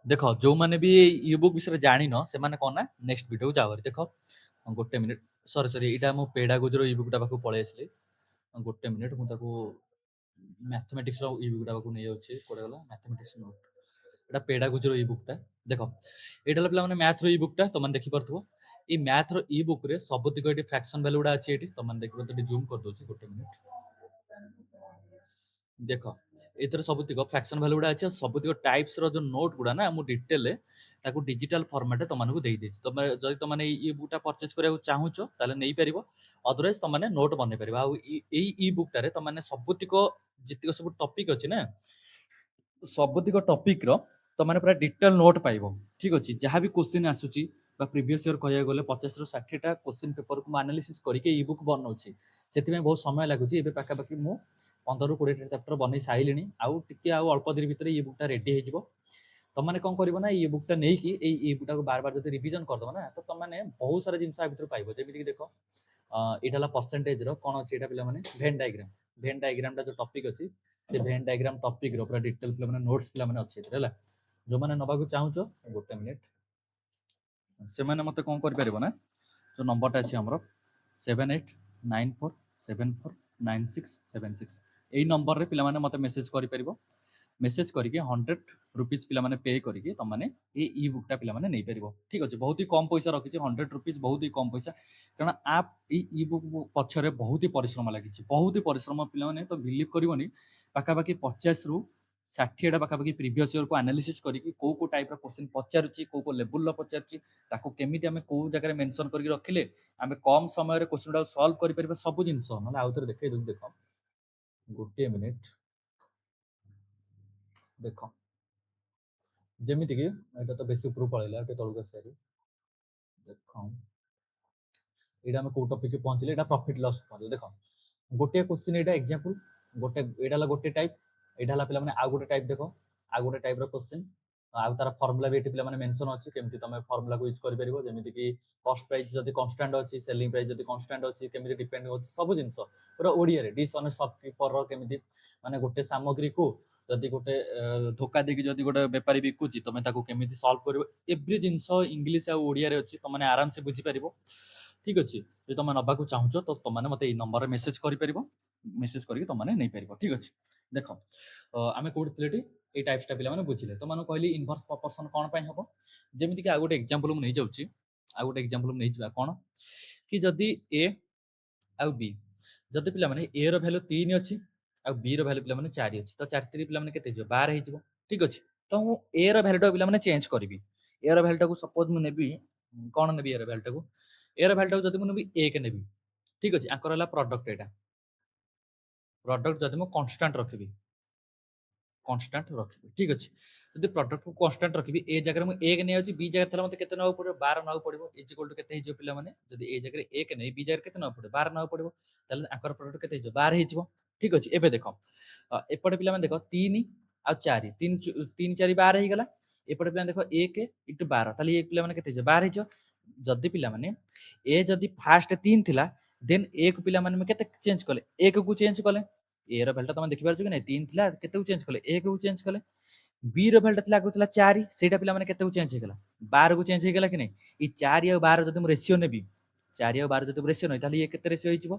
ଦେଖ ଯୋଉମାନେ ବି ଇ ବୁକ୍ ବିଷୟରେ ଜାଣିନ ସେମାନେ କ'ଣ ନା ନେକ୍ସଟ ଭିଡ଼ିଓକୁ ଯାଅ କରି ଦେଖ ଗୋଟେ ମିନିଟ୍ ସରି ଏଇଟା ମୁଁ ପେଡାଗୋଜିର ଇ ବୁକ୍ଟା ପାଖକୁ ପଳେଇ ଆସିଲି ଗୋଟେ ମିନିଟ୍ ମୁଁ ତାକୁ ମ୍ୟାଥମେଟିକ୍ସର ଇ ବୁକ୍ଟା ପାଖକୁ ନେଇଯାଉଛି କୁଆଡ଼େ ଗଲା ମ୍ୟାଥମେଟିକ୍ସ ନୋଟ୍ এটা পেডাগোজির ই বুকটা দেখ এটা হলো পিলাମାନେ ମ୍ୟାଥର ଇ ବୁକଟା ତମମାନେ ଦେଖିପାରୁଥିବ এই ମ୍ୟାଥର ଇ ବୁକରେ ସବୁତିକ ଏଠି ଫ୍ରାକ୍ସନ ଭ୍ୟାଲୁ ଗୁଡ଼ା ଅଛି ଏଠି ତମମାନେ ଦେଖିପାରୁଥିବ ଏଠି ଜୁମ୍ କରିଦଉଛି ଗୋଟେ ମିନିଟ୍ ଦେଖ ଏଥିରେ ସବୁତିକ ଫ୍ରାକ୍ସନ ଭ୍ୟାଲୁ ଗୁଡ଼ା ଅଛି ଆଉ ସବୁତିକ ଟାଇପ୍ସର ଯୋଉ ନୋଟ୍ ଗୁଡ଼ା ନା ମୁଁ ଡିଟେଲରେ ତାକୁ ଡିଜିଟାଲ ଫର୍ମାଟରେ ତମମାନଙ୍କୁ ଦେଇଦେଇଛି ତମେ ଯଦି ତମମାନେ ଇ ବୁକଟା ପରଚେଜ କରିବାକୁ ଚାହୁଁଛ ତାହେଲେ ନେଇପାରିବ ଅଦରୱାଇଜ ତମମାନେ ନୋଟ୍ ବନେଇ ପାରିବ ଆଉ ଏଇ ଇ ବୁକଟାରେ ତମମାନେ ସବୁତିକ ଯେତିକ ସବୁ ଟପିକ୍ ଅଛି ନା ସବୁତିକ ଟପିକ୍ର ତମମାନେ ପୁରା ଡିଟେଲ ନୋଟ୍ ପାଇବ ଠିକ୍ ଅଛି ଯାହା ବି କ୍ୱେଶ୍ଚିନ୍ ଆସୁଛି ବା ପ୍ରିଭିୟସ୍ ଇୟର କହିବାକୁ ଗଲେ 50ରୁ 60ଟା କ୍ୱେଶ୍ଚିନ୍ ପେପରକୁ ମୁଁ ଆନାଲିସିସ୍ କରିକି ଇ ବୁକ୍ ବନଉଛି ସେଥିପାଇଁ ବହୁତ ସମୟ ଲାଗୁଛି ଏବେ ପାଖାପାଖି ମୁଁ 15ରୁ 20ଟା ଚାପ୍ଟର ବନେଇ ସାରିଲିଣି ଆଉ ଟିକେ ଆଉ ଅଳ୍ପ ଦିନ ଭିତରେ ଇ ବୁକ୍ଟା ରେଡି ହେଇଯିବ ତମମାନେ କ'ଣ କରିବ ନା ଇ ବୁକ୍ଟା ନେଇକି ଏଇ ଇ ବୁକ୍ଟାକୁ ବାର ବାର ଯଦି ରିଭିଜନ କରିଦବ ନା ତ ତମମାନେ ବହୁତ ସାରା ଜିନିଷ ଆ ଭିତରୁ ପାଇବ ଯେମିତିକି ଦେଖ ଏଇଟା ହେଲା ପରସେଣ୍ଟେଜର କ'ଣ ଅଛି ଏଇଟା ପିଲାମାନେ ଭେନ୍ ଡାଇଗ୍ରାମଟା ଯୋଉ ଟପିକ୍ ଅଛି ସେ ଭେନ୍ ଡାଇଗ୍ରାମ ଟପିକ୍ର ପୁରା ଡିଟେଲ ପିଲାମାନେ ନୋଟ୍ସ ପିଲାମାନେ ଅଛି ଏଥିରେ ହେଲା ଯୋଉମାନେ ନେବାକୁ ଚାହୁଁଛ ଗୋଟେ ମିନିଟ୍ ସେମାନେ ମୋତେ କ'ଣ କରିପାରିବ ନା ଯୋଉ ନମ୍ବରଟା ଅଛି ଆମର 7894749676 ଏଇ ନମ୍ବରରେ ପିଲାମାନେ ମୋତେ ମେସେଜ କରିପାରିବ ମେସେଜ କରିକି 100 रुपीज पिलाମାନେ पे କରିକି ତମମାନେ ଏ ଇ ବୁକଟା ପିଲାମାନେ ନେଇପାରିବ ଠିକ୍ ଅଛି ବହୁତ ହି କମ୍ ପଇସା ରଖିଛି 100 रुपीज ବହୁତ ହି କମ୍ ପଇସା କାରଣ ଏଇ ଇ ବୁକ୍ ପଛରେ ବହୁତ ହି ପରିଶ୍ରମ ଲାଗିଛି ବହୁତ ହି ପରିଶ୍ରମ ପିଲାମାନେ ତ ବିଲିଭ କରିବନି ପାଖାପାଖି 50ରୁ 60ଟା ପାଖାପାଖି ପ୍ରିଭିୟସ୍ ଇୟରକୁ ଆନାଲିସିସ୍ କରିକି କୋଉ କୋଉ ଟାଇପ୍ର କ୍ୱେଶ୍ଚିନ୍ ପଚାରୁଛି କୋଉ କୋଉ ଲେବୁଲର ପଚାରୁଛି ତାକୁ କେମିତି ଆମେ କୋଉ ଜାଗାରେ ମେନସନ୍ କରିକି ରଖିଲେ ଆମେ କମ୍ ସମୟରେ କ୍ୱେଶ୍ଚିନ୍ଟାକୁ ସଲ୍ଭ କରିପାରିବା ସବୁ ଜିନିଷ ନହେଲେ ଆଉ ଥରେ ଦେଖେଇ ଦେଉଛି ଦେଖ ଗୋଟିଏ ମିନିଟ୍ ଦେଖ ଯେମିତିକି ଏଇଟା ତ ବେଶୀ ଉପରକୁ ପଳେଇଲା ଟିକେ ତଳକୁ ଆସିବାରି ଦେଖ ଏଇଟା ଆମେ କୋଉ ଟପିକ୍ ପହଞ୍ଚିଲେ ଏଇଟା ପ୍ରଫିଟ୍ ଲସ୍ ପହଞ୍ଚିଲେ ଦେଖ ଗୋଟିଏ କ୍ୱେଶ୍ଚିନ୍ ଏଇଟା ଏକ୍ସାମ୍ପଲ୍ ଗୋଟେ ଏଇଟା ହେଲା ଗୋଟେ ଟାଇପ୍ ଏଇଟା ହେଲା ପିଲାମାନେ ଆଉ ଗୋଟେ ଟାଇପ୍ ଦେଖ ଆଉ ଗୋଟେ ଟାଇପ୍ର କ୍ୱେଶ୍ଚିନ୍ ଆଉ ତାର ଫର୍ମୁଲା ବି ଏଠି ପିଲାମାନେ ମେନସନ୍ ଅଛି କେମିତି ତମେ ଫର୍ମୁଲାକୁ ୟୁଜ୍ କରିପାରିବ ଯେମିତିକି କଷ୍ଟ ପ୍ରାଇସ୍ ଯଦି କନଷ୍ଟାଣ୍ଟ ଅଛି ସେଲିଂ ପ୍ରାଇସ୍ ଯଦି କନଷ୍ଟାଣ୍ଟ ଅଛି କେମିତି ଡିପେଣ୍ଡ ଅଛି ସବୁ ଜିନିଷ ପୁରା ଓଡ଼ିଆରେ ଡିସ୍ଅନେଷ୍ଟ ସପକିପରର କେମିତି ମାନେ ଗୋଟେ ସାମଗ୍ରୀକୁ ଯଦି ଗୋଟେ ଧୋକା ଦେଇକି ଯଦି ଗୋଟେ ବେପାରୀ ବିକୁଛି ତମେ ତାକୁ କେମିତି ସଲ୍ଭ କରିବ ଏଭ୍ରି ଜିନିଷ ଇଂଲିଶ ଆଉ ଓଡ଼ିଆରେ ଅଛି ତମମାନେ ଆରାମସେ ବୁଝିପାରିବ ଠିକ୍ ଅଛି ଯଦି ତମେ ନେବାକୁ ଚାହୁଁଛ ତ ତମମାନେ ମୋତେ ଏଇ ନମ୍ବରରେ ମେସେଜ କରିପାରିବ ମେସେଜ କରିକି ତମମାନେ ନେଇପାରିବ ଠିକ୍ ଅଛି ଦେଖ ଆମେ କୋଉଠି ଥିଲେ ଏଠି ଏଇ ଟାଇପ୍ସଟା ପିଲାମାନେ ବୁଝିଲେ ତମାନଙ୍କୁ କହିଲି ଇନଭର୍ସ ପ୍ରପୋର୍ସନ କ'ଣ ପାଇଁ ହେବ ଯେମିତିକି ଆଉ ଗୋଟେ ଏକ୍ସାମ୍ପଲ୍ ମୁଁ ନେଇଯାଉଛି ଆଉ ଗୋଟେ ଏକ୍ସାମ୍ପଲ୍ ମୁଁ ନେଇଯିବା କ'ଣ କି ଯଦି ଏ ଆଉ ବି ଯଦି ପିଲାମାନେ ଏ ର ଭ୍ୟାଲୁ 3 ଅଛି ଆଉ ବି ର ଭ୍ୟାଲୁ ପିଲାମାନେ 4 ଅଛି ତ 4 3 ପିଲାମାନେ କେତେ ହେଇଯିବ 12 ହେଇଯିବ ଠିକ୍ ଅଛି ତ ମୁଁ ଏ ର ଭ୍ୟାଲୁଟାକୁ ପିଲାମାନେ ଚେଞ୍ଜ କରିବି ଏ ର ଭ୍ୟାଲୁଟାକୁ ସପୋଜ ମୁଁ ନେବି କ'ଣ ନେବି ଏ ର ଭ୍ୟାଲୁଟାକୁ ଯଦି ମୁଁ ନେବି 1 ନେବି ଠିକ୍ ଅଛି ଆଙ୍କର ହେଲା ପ୍ରଡକ୍ଟ ଏଇଟା ପ୍ରଡକ୍ଟ ଯଦି ମୁଁ କନଷ୍ଟାଣ୍ଟ ରଖିବି ଠିକ୍ ଅଛି ଯଦି ପ୍ରଡକ୍ଟକୁ କନଷ୍ଟାଣ୍ଟ ରଖିବି ଏ ଜାଗାରେ ମୁଁ 1 ନେଇଯାଉଛି ବି ଜାଗାରେ ତାହେଲେ ମୋତେ କେତେ ନେବାକୁ ପଡ଼ିବ 12 ନେବାକୁ ପଡ଼ିବ ଇଜ ଇକ୍ୱାଲ୍ ଟୁ କେତେ ହେଇଯିବ ପିଲାମାନେ ଯଦି ଏ ଜାଗାରେ 1 ନେଇ ବି ଜାଗାରେ କେତେ ନେବାକୁ ପଡ଼ିବ 12 ନେବାକୁ ପଡ଼ିବ ତାହେଲେ ଆଙ୍କର ପ୍ରଡକ୍ଟ କେତେ ହେଇଯିବ 12 ହେଇଯିବ ଠିକ୍ ଅଛି ଏବେ ଦେଖ ଏପଟେ ପିଲାମାନେ ଦେଖ 3 ଆଉ 4 3 4 12 ହେଇଗଲା ଏପଟେ ପିଲାମାନେ ଦେଖ 1 ଇଣ୍ଟୁ 12 ତାହେଲେ ଏ ପିଲାମାନେ କେତେ ହେଇଯିବ 12 ହେଇଯିବ ଯଦି ପିଲାମାନେ ଏ ଯଦି ଫାଷ୍ଟ 3 ଥିଲା ଦେନ୍ ଏ କୁ ପିଲାମାନେ କେତେ ଚେଞ୍ଜ କଲେ 1 କୁ ଚେଞ୍ଜ କଲେ ଏ ର ଭ୍ୟାଲୁଟା ତମେ ଦେଖିପାରୁଛ କି ନାଇଁ 3 ଥିଲା କେତେକୁ ଚେଞ୍ଜ କଲେ 1 କୁ ଚେଞ୍ଜ କଲେ ବି ର ଭ୍ୟାଲୁଟା ଥିଲା ଆଗରୁ ଥିଲା 4 ସେଇଟା ପିଲାମାନେ କେତେକୁ ଚେଞ୍ଜ ହେଇଗଲା 12 କୁ ଚେଞ୍ଜ ହେଇଗଲା କି ନାଇଁ ଏଇ 4 ଆଉ 12 ଯଦି ମୁଁ ରେସିଓ ନେବି 4 ଆଉ 12 ଯଦି ରେସିଓ ନେବି ତାହେଲେ ଇଏ କେତେ ରେସିଓ ହେଇଯିବ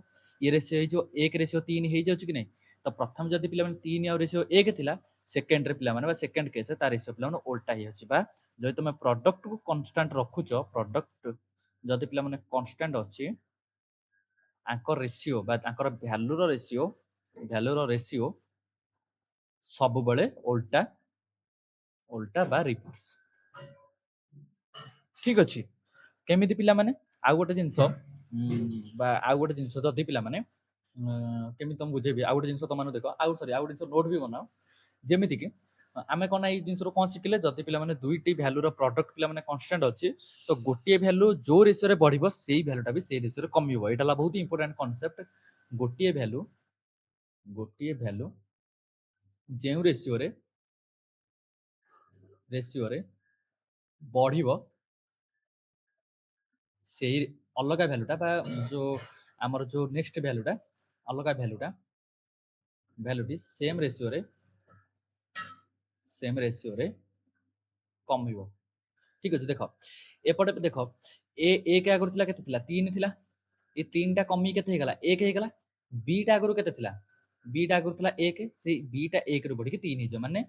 ଇଏ ରେସିଓ ହେଇଯିବ 1 ରେସିଓ 3 ହେଇଯାଉଛି କି ନାଇଁ ତ ପ୍ରଥମ ଯଦି ପିଲାମାନେ 3 ଆଉ ରେସିଓ 1 ଥିଲା ସେକେଣ୍ଡରେ ପିଲାମାନେ ବା ସେକେଣ୍ଡ କେସ୍ ତା ରେସିଓ ପିଲାମାନେ ଓଲ୍ଟା ହେଇଯାଉଛି ବା ଯଦି ତମେ ପ୍ରଡକ୍ଟକୁ କନଷ୍ଟାଣ୍ଟ ରଖୁଛ ପ୍ରଡକ୍ଟ ଯଦି ପିଲାମାନେ କନଷ୍ଟାଣ୍ଟ ଅଛି ଆଙ୍କର ରେସିଓ ବା ତାଙ୍କର ଭ୍ୟାଲୁର ରେସିଓ ସବୁବେଳେ ଓଲ୍ଟା उल्टा बा रिवर्स ठीक अच्छे केमी पिला माने आउ गोटे जिनस आउ गोटे जिनस जदि पिला माने केमी तुम बुझेबी आउ गोटे जिनस तुम देख आउ सरी आउ गोटे जिनस नोट भी बनाओ जेमिति कि आमे कौन ये जिनस कौन शिखिले जदि पिला माने दुईटी भ्यालुर प्रडक्ट पिला माने कांस्टेंट अच्छी तो गोटे भ्यालु जो रेशियो बढ़िबो सेही भ्यालुटा भी सेही रेशियो कमिबो एटा बहुत इंपोर्टेंट कांसेप्ट गोटे भ्यालु जो रेशियो बढ़िबो से अलग भ्यालुटा जो आमर जो नेक्स्ट भ्यालुटा अलग भ्यालुटी सेम रेशियो रे कम हो ठीक अच्छे देख एपटे देख ए एक आगुरी थिला केते थिला 3 थिला ये 3 टा कमी केते हेगला 1 हेगला बीटा आगुरी केते थिला बीटा आगुरी थिला 1 से बीटा 1 रो बढ़ी के 3 हो माने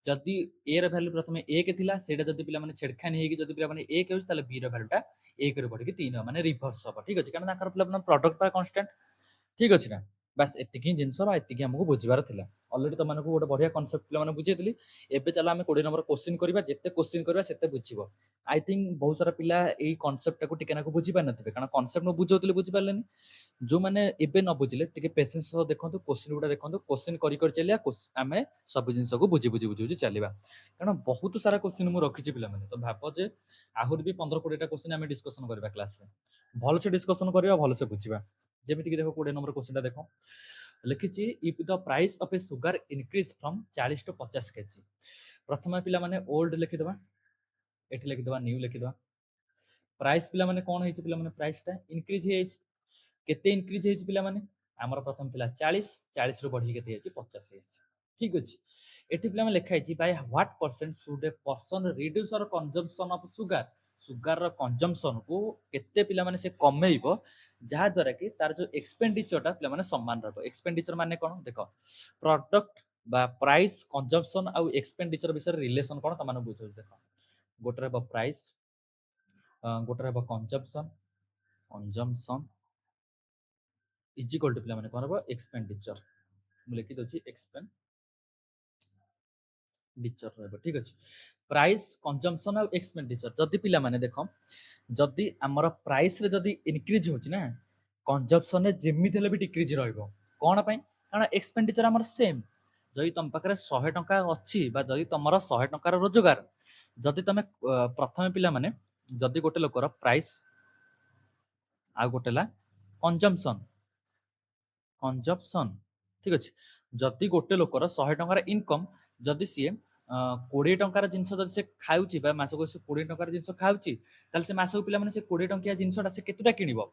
जदि ए रो वैल्यू प्रथमे 1 थिला सेटा जदि पिला माने छेड़खानी हेगी जदि पिला माने 1 होछ ताले बी रो वैल्यूटा 1 रो बढ़ी के 3 हो माने रिवर्स हो ठीक अछि कारण आकर पिला माने प्रोडक्ट पर कांस्टेंट ठीक अछि ना बस एतिकी जिंस बा एतिकी हमको बुझिबार थिला ऑलरेडी तो मानको गोटे बढ़िया कांसेप्ट पिला माने बुझेतली एबे चलो आमे 20 नंबर क्वेश्चन करबा जेते क्वेश्चन करबा सेते बुझिबो आई थिंक बहुत सारा पिला एई कांसेप्ट को टिके ना को बुझि पार नथिबे कारण कांसेप्ट न बुझौतले बुझि पारलेनी जो माने एबे न बुझिले टिके पेशेंस सह देखंतु क्वेश्चन गुडा देखंतु क्वेश्चन करी करी चलिया आमे सब जिंस को बुझि बुझि बुझि बुझि चलिबा कारण बहुत सारा क्वेश्चन मु रखिछि पिला माने तो भाबो जे आहुर भी 15 20 टा क्वेश्चन आमे डिस्कशन करबा क्लास रे भल से डिस्कशन करबा भल से बुझिबा जेमिति कि देखो 20 नंबर क्वेश्चन टा देखो लिखिछि if the price of a sugar increase from 40 to 50 KG प्रथम पिला माने ओल्ड लिखि दबा एठी लिखि दबा न्यू लिखि दबा प्राइस पिला माने कोन हेछि पिला माने प्राइस टा इंक्रीज हेछि केते इंक्रीज हेछि पिला माने हमर प्रथम थिला 40 40 रो बढ़ी केते हेछि 50 हेछि ठीक अछि एठी पिला माने लिखा हेछि by what percent should a person reduce our consumption of sugar sugar रो कंजम्पशन को केते पिला माने से कमेइबो जहा द्वारा कि तार जो एक्सपेंडिचर टा पिला माने समान रहबो एक्सपेंडिचर माने कोन देखो प्रोडक्ट बा प्राइस कंजम्पशन आ एक्सपेंडिचर विषय रिलेशन कोन त माने बुझौ देखो गोटे रहबो प्राइस गोटे रहबो कंजम्पशन इज इक्वल टू पिला माने कोन रहबो एक्सपेंडिचर मु लिखि दोछि एक्सपेंडिचर रहबो ठीक अछि प्राइस कंजम्पशन आ एक्सपेंडिचर जदि पिला माने देखो जदि हमर प्राइस रे जदि इंक्रीज होछि ना कंजम्पशन रे जेमिति ले भी डिक्रीज रहइबो कोन पय कारण एक्सपेंडिचर हमर सेम जदि तुम पाखरे 100 टंका अछि बा जदि तमरो 100 टंकार रोजगार जदि तमे प्रथमे पिला माने जदि गोटे लोकर प्राइस आ गोटे ला कंजम्पशन ठीक अछि जदि गोटे लोकर 100 टंकार इनकम जदि सी 20 टंकार जिनस जदि से खाउची बा मासको से 20 टंकार जिनस खाउची ताले से मासको पिला माने से 20 टंकिया जिनसटा से केतुटा किनिबो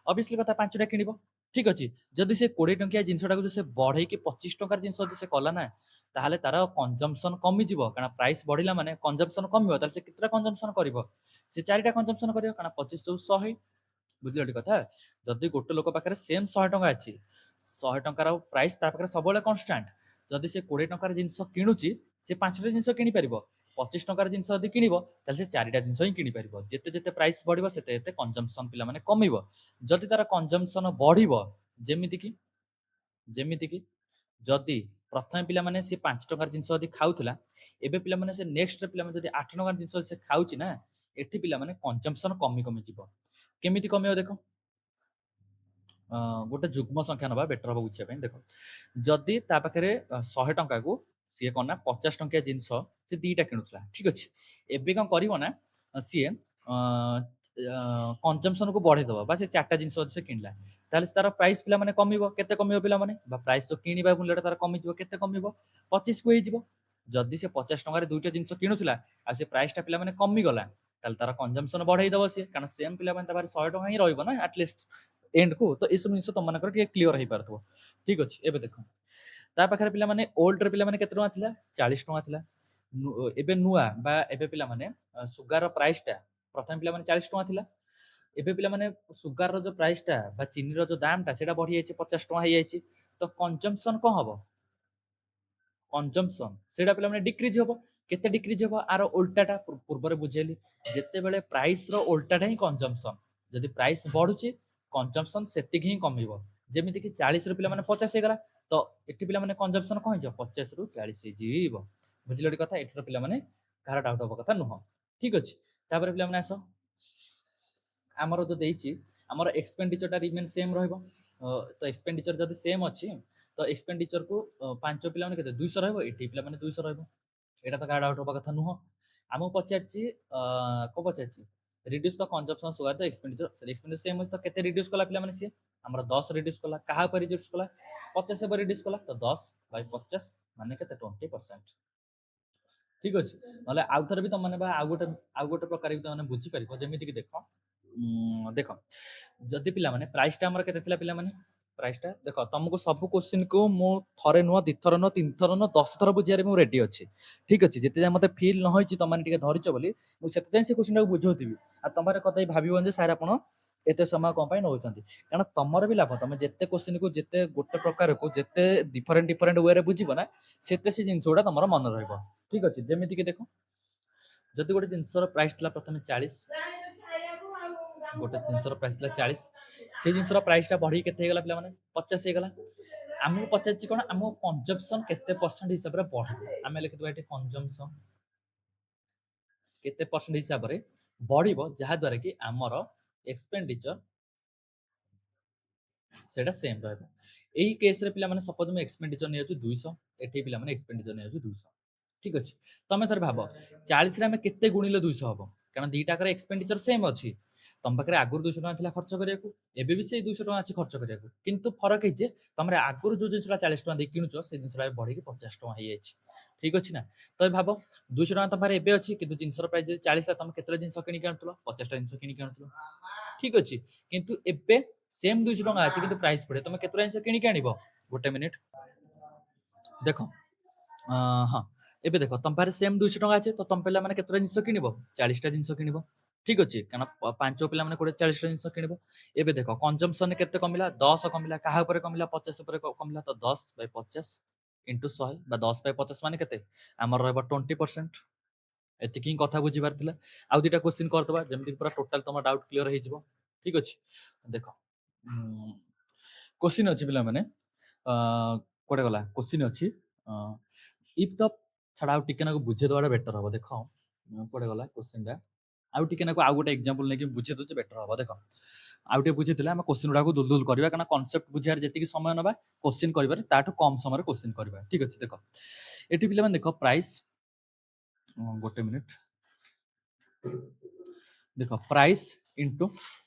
ऑब्वियसली कथा 5टा किनिबो ठीक अछि जदि से 20 टंकिया जिनसटा को से बढ़े कि 25 टंकार जिनस जदि से कला ना ताहले तार कंजम्पशन कमी जिवो कारण प्राइस बढ़िला माने कंजम्पशन कमिवो ताले से केतरा कंजम्पशन करिवो से 4टा कंजम्पशन करिवो कारण 25 + 100 बुझिलटी कथा जदि गोटे लोक पाखरे सेम 100 टंका अछि 100 टंकार प्राइस ता पाखरे सबले कांस्टेंट जदि से 20 टंकार जिंस किणुची से 5टा जिंस किनि परिबो 25 टंकार जिंस जदि किनिबो ताले से 4टा जिंस ही किनि परिबो जेते जेते प्राइस बढ़िबो सेते जेते कंजम्पशन पिला माने कमिबो जदि तार कंजम्पशन बढ़िबो जेमिति कि जदि प्रथम पिला माने से 5 टंकार जिंस जदि खाउथला एबे पिला माने से नेक्स्ट पिला माने जदि 8 टंकार जिंस से खाउची ना एठी पिला माने कंजम्पशन कमी कमी जिवो केमिति कमियो देखो गोटे जुग्म संख्या नबा बेटर हबो बुझिया पे देखो जदि ता पाखरे 100 टंका को सी कोना 50 टंकिया जिंस से दीटा किनुथला ठीक अछि एबे कोन करिवो ना सी कंजम्पशन को बढ़े दबा बा से 4टा जिंस से किनला ताले तार प्राइस पिला माने कमिवो केते कमिवो पिला माने बा प्राइस जो किनिबा मूल्यटा तार कमी जिवो केते कमिवो 25 को हे जिवो जदि से 50 टंका रे दुईटा जिंस किनुथला आ से प्राइस टा पिला माने कमी गला ताले तार कंजम्पशन बढ़ाई दबो से कारण सेम पिला माने तार 100 टंका ही रहइबो ना एटलीस्ट एंड को तो इस जिनिस तुम मानकर के क्लियर हो पारथबो ठीक अछि एबे देखो ता पाखरे पिला माने ओल्ड रे पिला माने केते टंका थिला 40 टंका थिला एबे नुआ बा एबे पिला माने सुगर रो प्राइस टा प्रथम पिला माने 40 टंका थिला एबे पिला माने सुगर रो जो प्राइस टा बा चीनी रो जो दाम टा सेटा बढ़ी जायछि 50 टंका हे जायछि तो कंजम्पशन को हबो कंजम्पशन सेटा पिला माने डिक्रीज हबो केते डिक्रीज हबो आरो उल्टाटा पूर्व रे बुझेली जेते बेले प्राइस रो उल्टाटा ही कंजम्पशन जदि प्राइस बढ़ुची कंजम्पशन सेतिक ही कमिबो जेमिति कि 40 रो पिला माने 50 हे गला तो एठी पिला माने कंजम्पशन कोन हिजो 50 रु 40 हे जीवो बुझिलोडी कथा एठी रो पिला माने କାହାର ଡାଉଟ୍ ହବା କଥା ନୁହଁ। ଠିକ୍ ଅଛି। ତାପରେ ପିଲାମାନେ ଆସ, ଆମର ଯୋଉ ଦେଇଛି ଆମର ଏକ୍ସପେଣ୍ଡିଚରଟା ରିମେନ୍ ସେମ୍ ରହିବ। ତ ଏକ୍ସପେଣ୍ଡିଚର ଯଦି ସେମ୍ ଅଛି ତ ଏକ୍ସପେଣ୍ଡିଚରକୁ 5 ପିଲାମାନେ କେତେ 200 ରହିବ, ଏଠି ପିଲାମାନେ 200 ରହିବ। ଏଇଟା ତ କାହା ଡାଉଟ୍ ହବା କଥା ନୁହଁ। ଆମକୁ ପଚାରିଛି କ'ଣ ପଚାରିଛି, ରିଡ୍ୟୁସ୍ ଦ କନଜମ୍ପସନ୍ ସୁଗାର ଦ ଏକ୍ସପେଣ୍ଡିଚର ସେମ୍ ଅଛି, ତ କେତେ ରିଡ୍ୟୁସ୍ କଲା ପିଲାମାନେ ସିଏ ଆମର 10 ରିଡ୍ୟୁସ୍ କଲା। କାହା ଉପରେ ରିଡ୍ୟୁସ୍ କଲା 50 ଉପରେ ରିଡ୍ୟୁସ୍ କଲା, ତ 10/50 ମାନେ କେତେ 20%। ଠିକ୍ ଅଛି। ନହେଲେ ଆଉ ଥରେ ବି ତମମାନେ ବା ଆଉ ଗୋଟେ ପ୍ରକାର ବି ତମମାନେ ବୁଝିପାରିବ, ଯେମିତିକି ଦେଖ ଯଦି ପିଲାମାନେ ପ୍ରାଇସ୍ଟା ଆମର କେତେ ଥିଲା ପିଲାମାନେ, ପ୍ରାଇସ୍ଟା ଦେଖ ତମକୁ ସବୁ କୋଶ୍ଚିନ୍କୁ ମୁଁ ଥରେ ନୁହଁ, 2 ଥର ନୁହଁ, 3 ଥର ନୁହଁ, 10 ଥର ବୁଝିବାରେ ମୁଁ ରେଡି ଅଛି। ଠିକ୍ ଅଛି। ଯେତେ ଯାଏଁ ମୋତେ ଫିଲ୍ ନ ହେଇଛି ତମମାନେ ଟିକେ ଧରିଛ ବୋଲି ମୁଁ ସେତେ ଯାଏଁ ସେ କୋଶ୍ଚିନ୍ଟାକୁ ବୁଝଉଥିବି। ଆଉ ତମର କଥା ଭାବିବନି ଯେ ସାର୍ ଆପଣ ଏତେ ସମୟ କ'ଣ ପାଇଁ ନେଉଛନ୍ତି, କାରଣ ତମର ବି ଲାଭ। ତମେ ଯେତେ କୋଶ୍ଚିନ୍କୁ ଯେତେ ଗୋଟେ ପ୍ରକାରକୁ ଯେତେ ଡିଫରେଣ୍ଟ ୱେରେ ବୁଝିବ ନା, ସେତେ ସେ ଜିନିଷ ଗୁଡ଼ା ତମର ମନେ ରହିବ। ଠିକ୍ ଅଛି। ଯେମିତିକି ଦେଖ, ଯଦି ଗୋଟେ ଜିନିଷର ପ୍ରାଇସ୍ ଥିଲା ପ୍ରଥମେ 40, ଗୋଟେ ଜିନିଷର ପ୍ରାଇସ୍ ଥିଲା 40, ସେ ଜିନିଷର ପ୍ରାଇସ୍ଟା ବଢ଼ିକି କେତେ ହେଇଗଲା ପିଲାମାନେ 50 ହେଇଗଲା। ଆମକୁ ପଚାରିଛି କ'ଣ, ଆମ କନଜମ୍ପସନ୍ କେତେ ପରସେଣ୍ଟ ହିସାବରେ ବଢ଼ିବ। ଆମେ ଲେଖିଦେବା ଏଠି କନଜମ୍ପସନ୍ କେତେ ପରସେଣ୍ଟ ହିସାବରେ ବଢ଼ିବ, ଯାହାଦ୍ୱାରା କି ଆମର ଏକ୍ସପେଣ୍ଡିଚର ସେଇଟା ସେମ୍ ରହିବ। ଏଇ କେସ୍ରେ ପିଲାମାନେ ସପୋଜ ମୁଁ ଏକ୍ସପେଣ୍ଡିଚର ନେଇଯାଉଛି 200, ଏଠି ପିଲାମାନେ ଏକ୍ସପେଣ୍ଡିଚର ନେଇଯାଉଛି 200। ଠିକ୍ ଅଛି। ତମେ ଥରେ ଭାବ 40ରେ ଆମେ କେତେ ଗୁଣିଲେ 200 ହବ, କାରଣ ଦିଟାକର ଏକ୍ସପେଣ୍ଡିଚର ସେମ୍ ଅଛି। ତମ ପାଖରେ ଆଗରୁ 200 ଟଙ୍କା ଥିଲା ଖର୍ଚ୍ଚ କରିବାକୁ, ଏବେ ବି ସେଇ 200 ଟଙ୍କା ଅଛି ଖର୍ଚ୍ଚ କରିବାକୁ, କିନ୍ତୁ ଫରକ ହେଇଛି ତମର ଆଗରୁ ଯୋଉ ଜିନିଷଟା 40 ଟଙ୍କା ଦେଇ କିଣୁଛ ସେ ଜିନିଷଟା ବଢ଼ିକି 50 ଟଙ୍କା ହେଇଯାଇଛି। ଠିକ୍ ଅଛି ନା। ତ ଭାବ 200 ଟଙ୍କା ତମ ପାଖରେ ଏବେ ଅଛି, କିନ୍ତୁ ଜିନିଷର ପ୍ରାଇସ୍ ଯଦି 40 ଥିଲା, ତମେ କେତେଟା ଜିନିଷ କିଣିକି ଆଣୁଥିଲ 50ଟା ଜିନିଷ କିଣିକି ଆଣୁଥିଲ। ଠିକ୍ ଅଛି। କିନ୍ତୁ ଏବେ ସେମ୍ 200 ଟଙ୍କା ଅଛି, କିନ୍ତୁ ପ୍ରାଇସ୍ ବଢ଼େ, ତମେ କେତେଟା ଜିନିଷ କିଣିକି ଆଣିବ। ଗୋଟେ ମିନିଟ୍ ଦେଖ, ହଁ ଏବେ ଦେଖ ତମ ପାଖରେ ସେମ୍ 200 ଟଙ୍କା ଅଛି, ତ ତମ ପିଲାମାନେ କେତେଟା ଜିନିଷ କିଣିବ 40ଟା ଜିନିଷ କିଣିବ। ଠିକ୍ ଅଛି। କାରଣ 5 ପିଲାମାନେ 40ଟା ଜିନିଷ କିଣିବ। ଏବେ ଦେଖ କନଜମ୍ପସନ୍ କେତେ କମିଲା 10 କମିଲା, କାହା ଉପରେ କମିଲା 50 ଉପରେ କମିଲା, ତ 10/50 ଇଣ୍ଟୁ 100 ବା 10/50 ମାନେ କେତେ ଆମର ରହିବ 20%। ଏତିକି ହିଁ କଥା ବୁଝିବାର ଥିଲା। ଆଉ ଦୁଇଟା କ୍ୱେଶ୍ଚିନ୍ କରିଦେବା, ଯେମିତି ପୁରା ଟୋଟାଲ ତମ ଡାଉଟ୍ କ୍ଲିୟର ହେଇଯିବ। ଠିକ୍ ଅଛି। ଦେଖ କ୍ୱେଶ୍ଚିନ୍ ଅଛି ପିଲାମାନେ, କୁଆଡ଼େ ଗଲା କ୍ୱେଶ୍ଚିନ୍ ଅଛି, ଇଫ୍ ଦ ଛାଡ଼ ଆଉ ଟିକେ ନାକୁ ବୁଝେଇ ଦେବାଟା ବେଟର ହବ। ଦେଖ କୁଆଡ଼େ ଗଲା କ୍ୱେଶ୍ଚିନ୍ଟା, ଆଉ ଟିକେ ନାକୁ ଆଉ ଗୋଟେ ଏକ୍ଜାମ୍ପଲ୍ ନେଇକି ବୁଝେଇ ଦେଉଛି ବେଟର ହବ। ଦେଖ ଆଉ ଟିକେ ବୁଝେଇଥିଲେ ଆମେ କ୍ୱେଶ୍ଚିନ୍ ଗୁଡ଼ାକୁ ଦୁଲ କରିବା, କାରଣ କନସେପ୍ଟ ବୁଝିବାରେ ଯେତିକି ସମୟ ନେବା କ୍ୱେଶ୍ଚିନ୍ କରିବାରେ ତାଠୁ କମ୍ ସମୟରେ କ୍ୱେଶ୍ଚିନ୍ କରିବା। ଠିକ୍ ଅଛି। ଦେଖ ଏଠି ପିଲାମାନେ ଦେଖ ପ୍ରାଇସ୍, ଗୋଟେ ମିନିଟ୍ ଦେଖ price into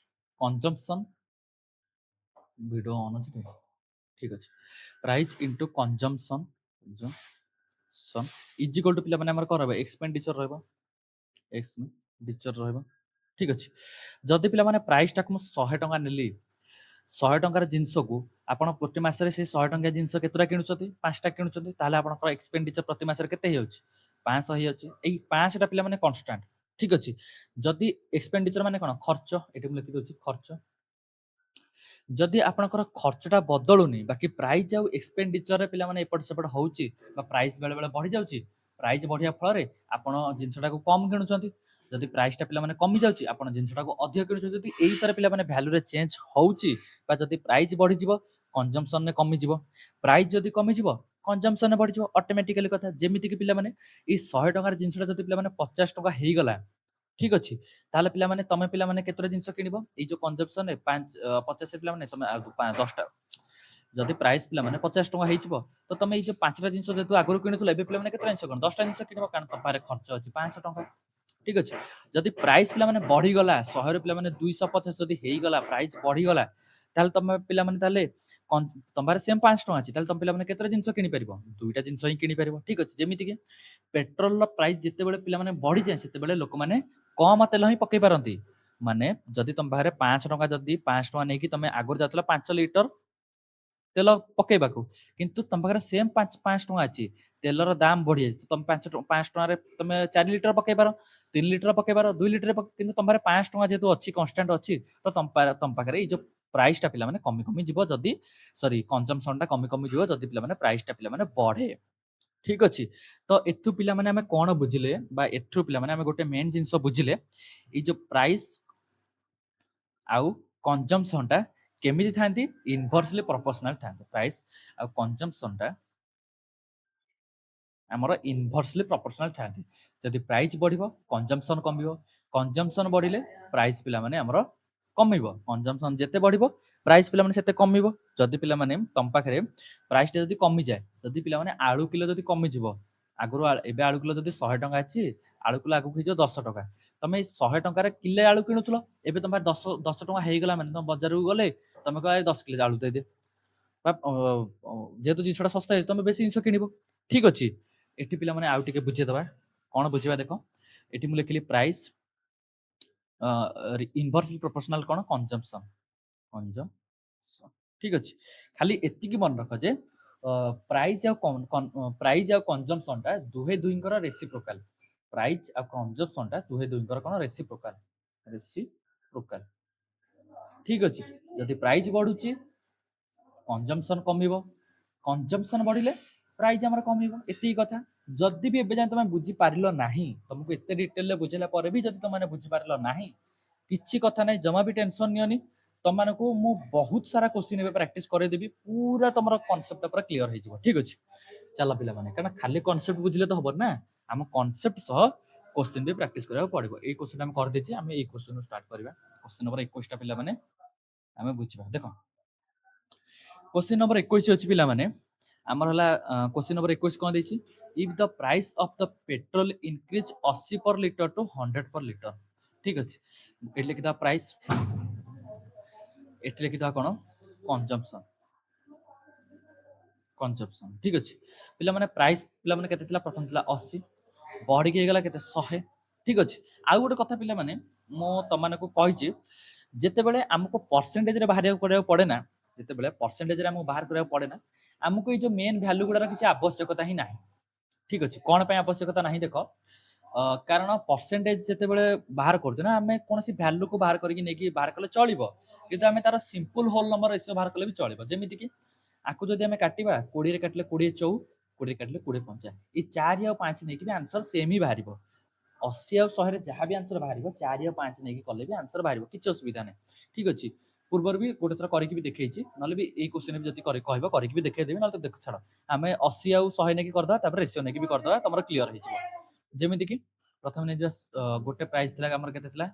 consumption, video on ଅଛି ଠିକ୍ ଅଛି। Price into consumption is equal to ପିଲାମାନେ ଆମର କ'ଣ ରହିବ ଏକ୍ସପେଣ୍ଡିଚର ରହିବ, ଏକ୍ସପେଣ୍ଡିଚର ରହିବ। ଠିକ୍ ଅଛି। ଯଦି ପିଲାମାନେ ପ୍ରାଇସ୍ଟାକୁ ମୁଁ 100 ଟଙ୍କା ନେଲି, 100 ଟଙ୍କାର ଜିନିଷକୁ ଆପଣ ପ୍ରତି ମାସରେ ସେଇ 100 ଟଙ୍କିଆ ଜିନିଷ କେତେଟା କିଣୁଛନ୍ତି 5ଟା କିଣୁଛନ୍ତି, ତାହେଲେ ଆପଣଙ୍କର ଏକ୍ସପେଣ୍ଡିଚର ପ୍ରତି ମାସରେ କେତେ ହେଇଯାଉଛି 500 ହେଇଯାଉଛି। ଏଇ 5ଟା ପିଲାମାନେ କନଷ୍ଟାଣ୍ଟ। ଠିକ୍ ଅଛି। ଯଦି ଏକ୍ସପେଣ୍ଡିଚର ମାନେ କ'ଣ ଖର୍ଚ୍ଚ, ଏଠି ମୁଁ ଲେଖିଦେଉଛି ଖର୍ଚ୍ଚ। ଯଦି ଆପଣଙ୍କର ଖର୍ଚ୍ଚଟା ବଦଳୁନି, ବାକି ପ୍ରାଇସ୍ ଆଉ ଏକ୍ସପେଣ୍ଡିଚରରେ ପିଲାମାନେ ଏପଟ ସେପଟ ହେଉଛି ବା ପ୍ରାଇସ୍ ବେଳେବେଳେ ବଢ଼ିଯାଉଛି, ପ୍ରାଇସ୍ ବଢ଼ିବା ଫଳରେ ଆପଣ ଜିନିଷଟାକୁ କମ୍ କିଣୁଛନ୍ତି। ଯଦି ପ୍ରାଇସ୍ଟା ପିଲାମାନେ କମିଯାଉଛି, ଆପଣ ଜିନିଷଟାକୁ ଅଧିକ କିଣୁଛନ୍ତି। ଯଦି ଏଇଥିରେ ପିଲାମାନେ ଭ୍ୟାଲୁରେ ଚେଞ୍ଜ ହେଉଛି ବା ଯଦି ପ୍ରାଇସ୍ ବଢ଼ିଯିବ କନଜମ୍ପସନରେ କମିଯିବ, ପ୍ରାଇସ୍ ଯଦି କମିଯିବ କନଜମ୍ପସନରେ ବଢ଼ିଯିବ ଅଟୋମେଟିକାଲି କଥା। ଯେମିତିକି ପିଲାମାନେ ଏଇ 100 ଟଙ୍କାର ଜିନିଷଟା ଯଦି ପିଲାମାନେ 50 ଟଙ୍କା ହେଇଗଲା, ଠିକ୍ ଅଛି, ତାହେଲେ ପିଲାମାନେ ତମେ ପିଲାମାନେ କେତେଟା ଜିନିଷ କିଣିବ ଏଇ ଯୋଉ କନଜମ୍ପସନରେ 50 ପିଲାମାନେ ତମେ 10ଟା, ଯଦି ପ୍ରାଇସ୍ ପିଲାମାନେ 50 ଟଙ୍କା ହେଇଯିବ, ତ ତମେ ଏଇ ଯୋଉ 5ଟା ଜିନିଷ ଯେହେତୁ ଆଗରୁ କିଣୁଥିଲ, ଏବେ ପିଲାମାନେ କେତେ ଜିନିଷ କିଣ 10ଟା ଜିନିଷ କିଣିବ, କାରଣ ତମ ପାଖରେ ଖର୍ଚ୍ଚ ଅଛି 500 ଟଙ୍କା। ଠିକ୍ ଅଛି। ଯଦି ପ୍ରାଇସ୍ ପିଲାମାନେ ବଢ଼ିଗଲା 100ରୁ ପିଲାମାନେ 250 ଯଦି ହେଇଗଲା, ପ୍ରାଇସ୍ ବଢ଼ିଗଲା, ତାହେଲେ ତମେ ପିଲାମାନେ ତାହେଲେ ତମ ପାଖରେ ସେମ୍ 500 ଟଙ୍କା ଅଛି, ତାହେଲେ ତମ ପିଲାମାନେ କେତେଟା ଜିନିଷ କିଣିପାରିବ 2ଟା ଜିନିଷ ହିଁ କିଣିପାରିବ। ଠିକ୍ ଅଛି। ଯେମିତିକି ପେଟ୍ରୋଲର ପ୍ରାଇସ୍ ଯେତେବେଳେ ପିଲାମାନେ ବଢ଼ିଯାଏ, ସେତେବେଳେ ଲୋକମାନେ କମ ତେଲ ହିଁ ପକେଇ ପାରନ୍ତି। ମାନେ ଯଦି ତମ ପାଖରେ 500 ଟଙ୍କା, ଯଦି 500 ଟଙ୍କା ନେଇକି ତମେ ଆଗରୁ ଯାଉଥିଲ 5 ଲିଟର ତେଲ ପକେଇବାକୁ, କିନ୍ତୁ ତମ ପାଖରେ ସେମ୍ 5 ଟଙ୍କା ଅଛି, ତେଲର ଦାମ ବଢ଼ିଯାଇଛି, ତମେ 5 ଟଙ୍କାରେ ତମେ 4 ଲିଟର ପକେଇ ପାର, 3 ଲିଟର ପକେଇ ପାର, 2 ଲିଟର, କିନ୍ତୁ ତମ ପାଖରେ 5 ଟଙ୍କା ଯେହେତୁ ଅଛି କନଷ୍ଟାଣ୍ଟ ଅଛି, ତ ତମ ପାଖରେ ଏଇ ଯୋଉ ପ୍ରାଇସ୍ଟା ପିଲାମାନେ କମି କମି ଯିବ, ଯଦି କନଜମ୍ପସନଟା କମି କମି ଯିବ ଯଦି ପିଲାମାନେ ପ୍ରାଇସ୍ଟା ପିଲାମାନେ ବଢ଼େ। ଠିକ୍ ଅଛି। ତ ଏଠୁ ପିଲାମାନେ ଆମେ କ'ଣ ବୁଝିଲେ, ବା ଏଠୁ ପିଲାମାନେ ଆମେ ଗୋଟେ ମେନ୍ ଜିନିଷ ବୁଝିଲେ, ଏଇ ଯୋଉ ପ୍ରାଇସ୍ ଆଉ କନଜମ୍ପସନଟା କେମିତି ଥାନ୍ତି ଇନଭର୍ସଲି ପ୍ରପୋର୍ସନାଲ ଥାନ୍ତି। ପ୍ରାଇସ୍ ଆଉ କନଜମ୍ପସନଟା ଆମର ଇନଭର୍ସଲି ପ୍ରପୋର୍ସନାଲ ଥାନ୍ତି। ଯଦି ପ୍ରାଇସ୍ ବଢ଼ିବ କନଜମ୍ପସନ୍ କମିବ, କନଜମ୍ପସନ୍ ବଢ଼ିଲେ ପ୍ରାଇସ୍ ପିଲାମାନେ ଆମର କମିବ। କନଜମ୍ପସନ୍ ଯେତେ ବଢ଼ିବ ପ୍ରାଇସ୍ ପିଲାମାନେ ସେତେ କମିବ। ଯଦି ପିଲାମାନେ ତମ ପାଖରେ ପ୍ରାଇସ୍ଟା ଯଦି କମିଯାଏ, ଯଦି ପିଲାମାନେ ଆଳୁ କିଲୋ ଯଦି କମିଯିବ, ଆଗରୁ ଏବେ ଆଳୁ କିଲୋ ଯଦି 100 ଟଙ୍କା ଅଛି, ଆଳୁ କିଲୋ ଆଗକୁ ହେଇଯିବ 10 ଟଙ୍କା। ତମେ ଏଇ 100 ଟଙ୍କାରେ କିଲେ ଆଳୁ କିଣୁଥିଲ, ଏବେ ତମ ପାଖରେ 10 ଟଙ୍କା ହେଇଗଲା ମାନେ ତମ ବଜାରକୁ ଗଲେ ତମେ କହିବ 10 କିଲୋ ଆଳୁ ଦେଇଦେ। ଯେହେତୁ ଜିନିଷଟା ଶସ୍ତା ହେଇଛି ତମେ ବେଶୀ ଜିନିଷ କିଣିବ। ଠିକ ଅଛି, ଏଠି ପିଲାମାନେ ଆଉ ଟିକେ ବୁଝେଇଦବା। କ'ଣ ବୁଝିବା ଦେଖ, ଏଠି ମୁଁ ଲେଖିଲି ପ୍ରାଇସ୍ ଇନଭର୍ସଲି ପ୍ରୋପୋର୍ସନାଲ କ'ଣ କନଜମ୍ପସନ୍। ଠିକ ଅଛି, ଖାଲି ଏତିକି ମନେ ରଖ ଯେ ପ୍ରାଇସ୍ ଆଉ କନଜମ୍ପସନଟା ଦୁହେଁ ଦୁହିଁଙ୍କର ରେସିପ୍ରୋକାଲ। ପ୍ରାଇସ୍ ଆଉ କନଜମ୍ପସନଟା ଦୁହେଁ ଦୁହିଁଙ୍କର କ'ଣ ରେସିପ୍ରୋକାଲ। ଠିକ ଅଛି, ଯଦି ପ୍ରାଇସ୍ ବଢୁଛି କନଜମ୍ପସନ୍ କମିବ, କନଜମ୍ପସନ୍ ବଢିଲେ ପ୍ରାଇସ୍ ଆମର କମିବ। ଏତିକି କଥା। ଯଦି ବି ଏବେ ଯାଏଁ ତମେ ବୁଝିପାରିଲ ନାହିଁ, ତମକୁ ଏତେ ଡିଟେଲରେ ବୁଝେଇଲା ପରେ ବି ଯଦି ତମେ ବୁଝିପାରିଲ ନାହିଁ, କିଛି କଥା ନାହିଁ, ଜମା ବି ଟେନସନ ନିଅନି। ତମମାନଙ୍କୁ ମୁଁ ବହୁତ ସାରା କ୍ୱେଶ୍ଚିନ୍ ଏବେ ପ୍ରାକ୍ଟିସ କରେଇଦେବି, ପୁରା ତମର କନସେପ୍ଟ ପୁରା କ୍ଲିୟର ହେଇଯିବ। ଠିକ ଅଛି, ଚାଲ ପିଲାମାନେ, କାରଣ ଖାଲି କନସେପ୍ଟ ବୁଝିଲେ ତ ହବନି ନା, ଆମ କନସେପ୍ଟ ସହ କ୍ୱେଶ୍ଚିନ୍ ବି ପ୍ରାକ୍ଟିସ କରିବାକୁ ପଡିବ। ଏଇ କ୍ୱେଶ୍ଚିନ୍ ଆମେ କରିଦେଇଛି, ଆମେ ଏଇ କ୍ୱେଶ୍ଚିନ୍ ଷ୍ଟାର୍ଟ କରିବା। କ୍ୱେଶ୍ଚିନ୍ ନମ୍ବର 21ଟା ପିଲାମାନେ ଆମେ ବୁଝିବା। ଦେଖ, क्वेश्चन नंबर 21 ଅଛି ପିଲାମାନେ, ଆମର ହେଲା क्वेश्चन नंबर 21 କ'ଣ ଦେଇଛି, if the price of the petrol increase 80 per litre two 100 पर ଲିଟର। ଠିକ ଅଛି, ଏଠି ଲେଖିଦବା ପ୍ରାଇସ୍, ଏଠି ଲେଖିଦବା କ'ଣ କନଜମ୍ପସନ୍। ଠିକ ଅଛି ପିଲାମାନେ, ପ୍ରାଇସ୍ ପିଲାମାନେ କେତେ ଥିଲା, ପ୍ରଥମ ଥିଲା 80, ବଢିକି ହେଇଗଲା କେତେ 100। ଠିକ ଅଛି, ଆଉ ଗୋଟେ କଥା ପିଲାମାନେ, ମୁଁ ତମମାନଙ୍କୁ କହିଛି, ଯେତେବେଳେ ଆମକୁ ପରସେଣ୍ଟେଜରେ ବାହାରିବାକୁ କରିବାକୁ ପଡେ ନା, ଯେତେବେଳେ ପରସେଣ୍ଟେଜରେ ଆମକୁ ବାହାର କରିବାକୁ ପଡେ ନା, ଆମକୁ ଏଇ ଯୋଉ ମେନ୍ ଭ୍ୟାଲୁ ଗୁଡାର କିଛି ଆବଶ୍ୟକତା ହିଁ ନାହିଁ। ଠିକ ଅଛି, କ'ଣ ପାଇଁ ଆବଶ୍ୟକତା ନାହିଁ ଦେଖ, କାରଣ ପରସେଣ୍ଟେଜ ଯେତେବେଳେ ବାହାର କରୁଛୁ ନା, ଆମେ କୌଣସି ଭ୍ୟାଲୁକୁ ବାହାର କରିକି ନେଇକି ବାହାର କଲେ ଚଳିବ, କିନ୍ତୁ ଆମେ ତାର ସିମ୍ପଲ ହୋଲ ନମ୍ବର ରେସିଓ ବାହାର କଲେ ବି ଚଳିବ। ଯେମିତିକି ଆକୁ ଯଦି ଆମେ କାଟିବା, 20ରେ କାଟିଲେ 20 ଚଉ, 20 କାଟିଲେ 20 ପଞ୍ଚା, ଏଇ 4 ଆଉ 5 ନେଇକି ବି ଆନ୍ସର ସେମ୍ ହିଁ ବାହାରିବ। 80 ଆଉ 100ରେ ଯାହା ବି ଆନ୍ସର ବାହାରିବ, 4 ଆଉ 5 ନେଇକି କଲେ ବି ଆନ୍ସର ବାହାରିବ, କିଛି ଅସୁବିଧା ନାହିଁ। ଠିକ ଅଛି, ପୂର୍ବରୁ ବି ଗୋଟେ ଥର କରିକି ବି ଦେଖେଇଛି, ନହେଲେ ବି ଏଇ କ୍ୱେଶ୍ଚିନ୍ ବି ଯଦି କହିବ କରିକି ବି ଦେଖେଇଦେବି, ନହେଲେ ତ ଦେଖ ଛାଡ଼, ଆମେ 80 ଆଉ 100 ନେଇକି କରିଦେବା, ତାପରେ ରେସିଓ ନେଇକି ବି କରିଦେବା, ତମର କ୍ଲିୟର ହେଇଯିବ। ଯେମିତିକି ପ୍ରଥମେ ନେଇଯିବା, ଗୋଟେ ପ୍ରାଇସ୍ ଥିଲା ଆମର କେତେ ଥିଲା,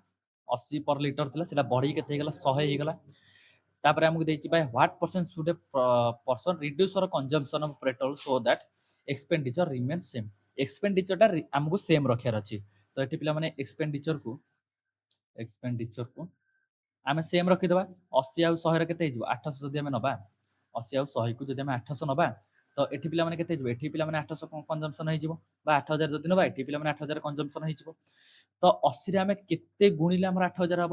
80 पर ଲିଟର ଥିଲା, ସେଟା ବଢିକି କେତେ ହେଇଗଲା, 100 ହେଇଗଲା। ତାପରେ ଆମକୁ ଦେଇଛି by what percent should a person reduce our consumption of petrol so that expenditure remains same. एक्सपेंडिचरଟା ଆମକୁ ସେମ୍ ରଖିବାର ଅଛି। ତ ଏଠି ପିଲାମାନେ ଏକ୍ସପେଣ୍ଡିଚରକୁ ଆମେ ସେମ୍ ରଖିଦେବା। 80 ଆଉ 100ରେ କେତେ ହେଇଯିବ, 800 ଯଦି ଆମେ ନବା, 80 ଆଉ 100କୁ ଯଦି ଆମେ 800 ନବା, ତ ଏଠି ପିଲାମାନେ କେତେ ହେଇଯିବ, ଏଠି ପିଲାମାନେ 800 କନଜମ୍ପସନ୍ ହେଇଯିବ, ବା 8000 ଯଦି ନବା, ଏଠି ପିଲାମାନେ 8000 କନଜମ୍ପସନ୍ ହେଇଯିବ। ତ 80ରେ ଆମେ କେତେ ଗୁଣିଲେ ଆମର 8000 ହବ,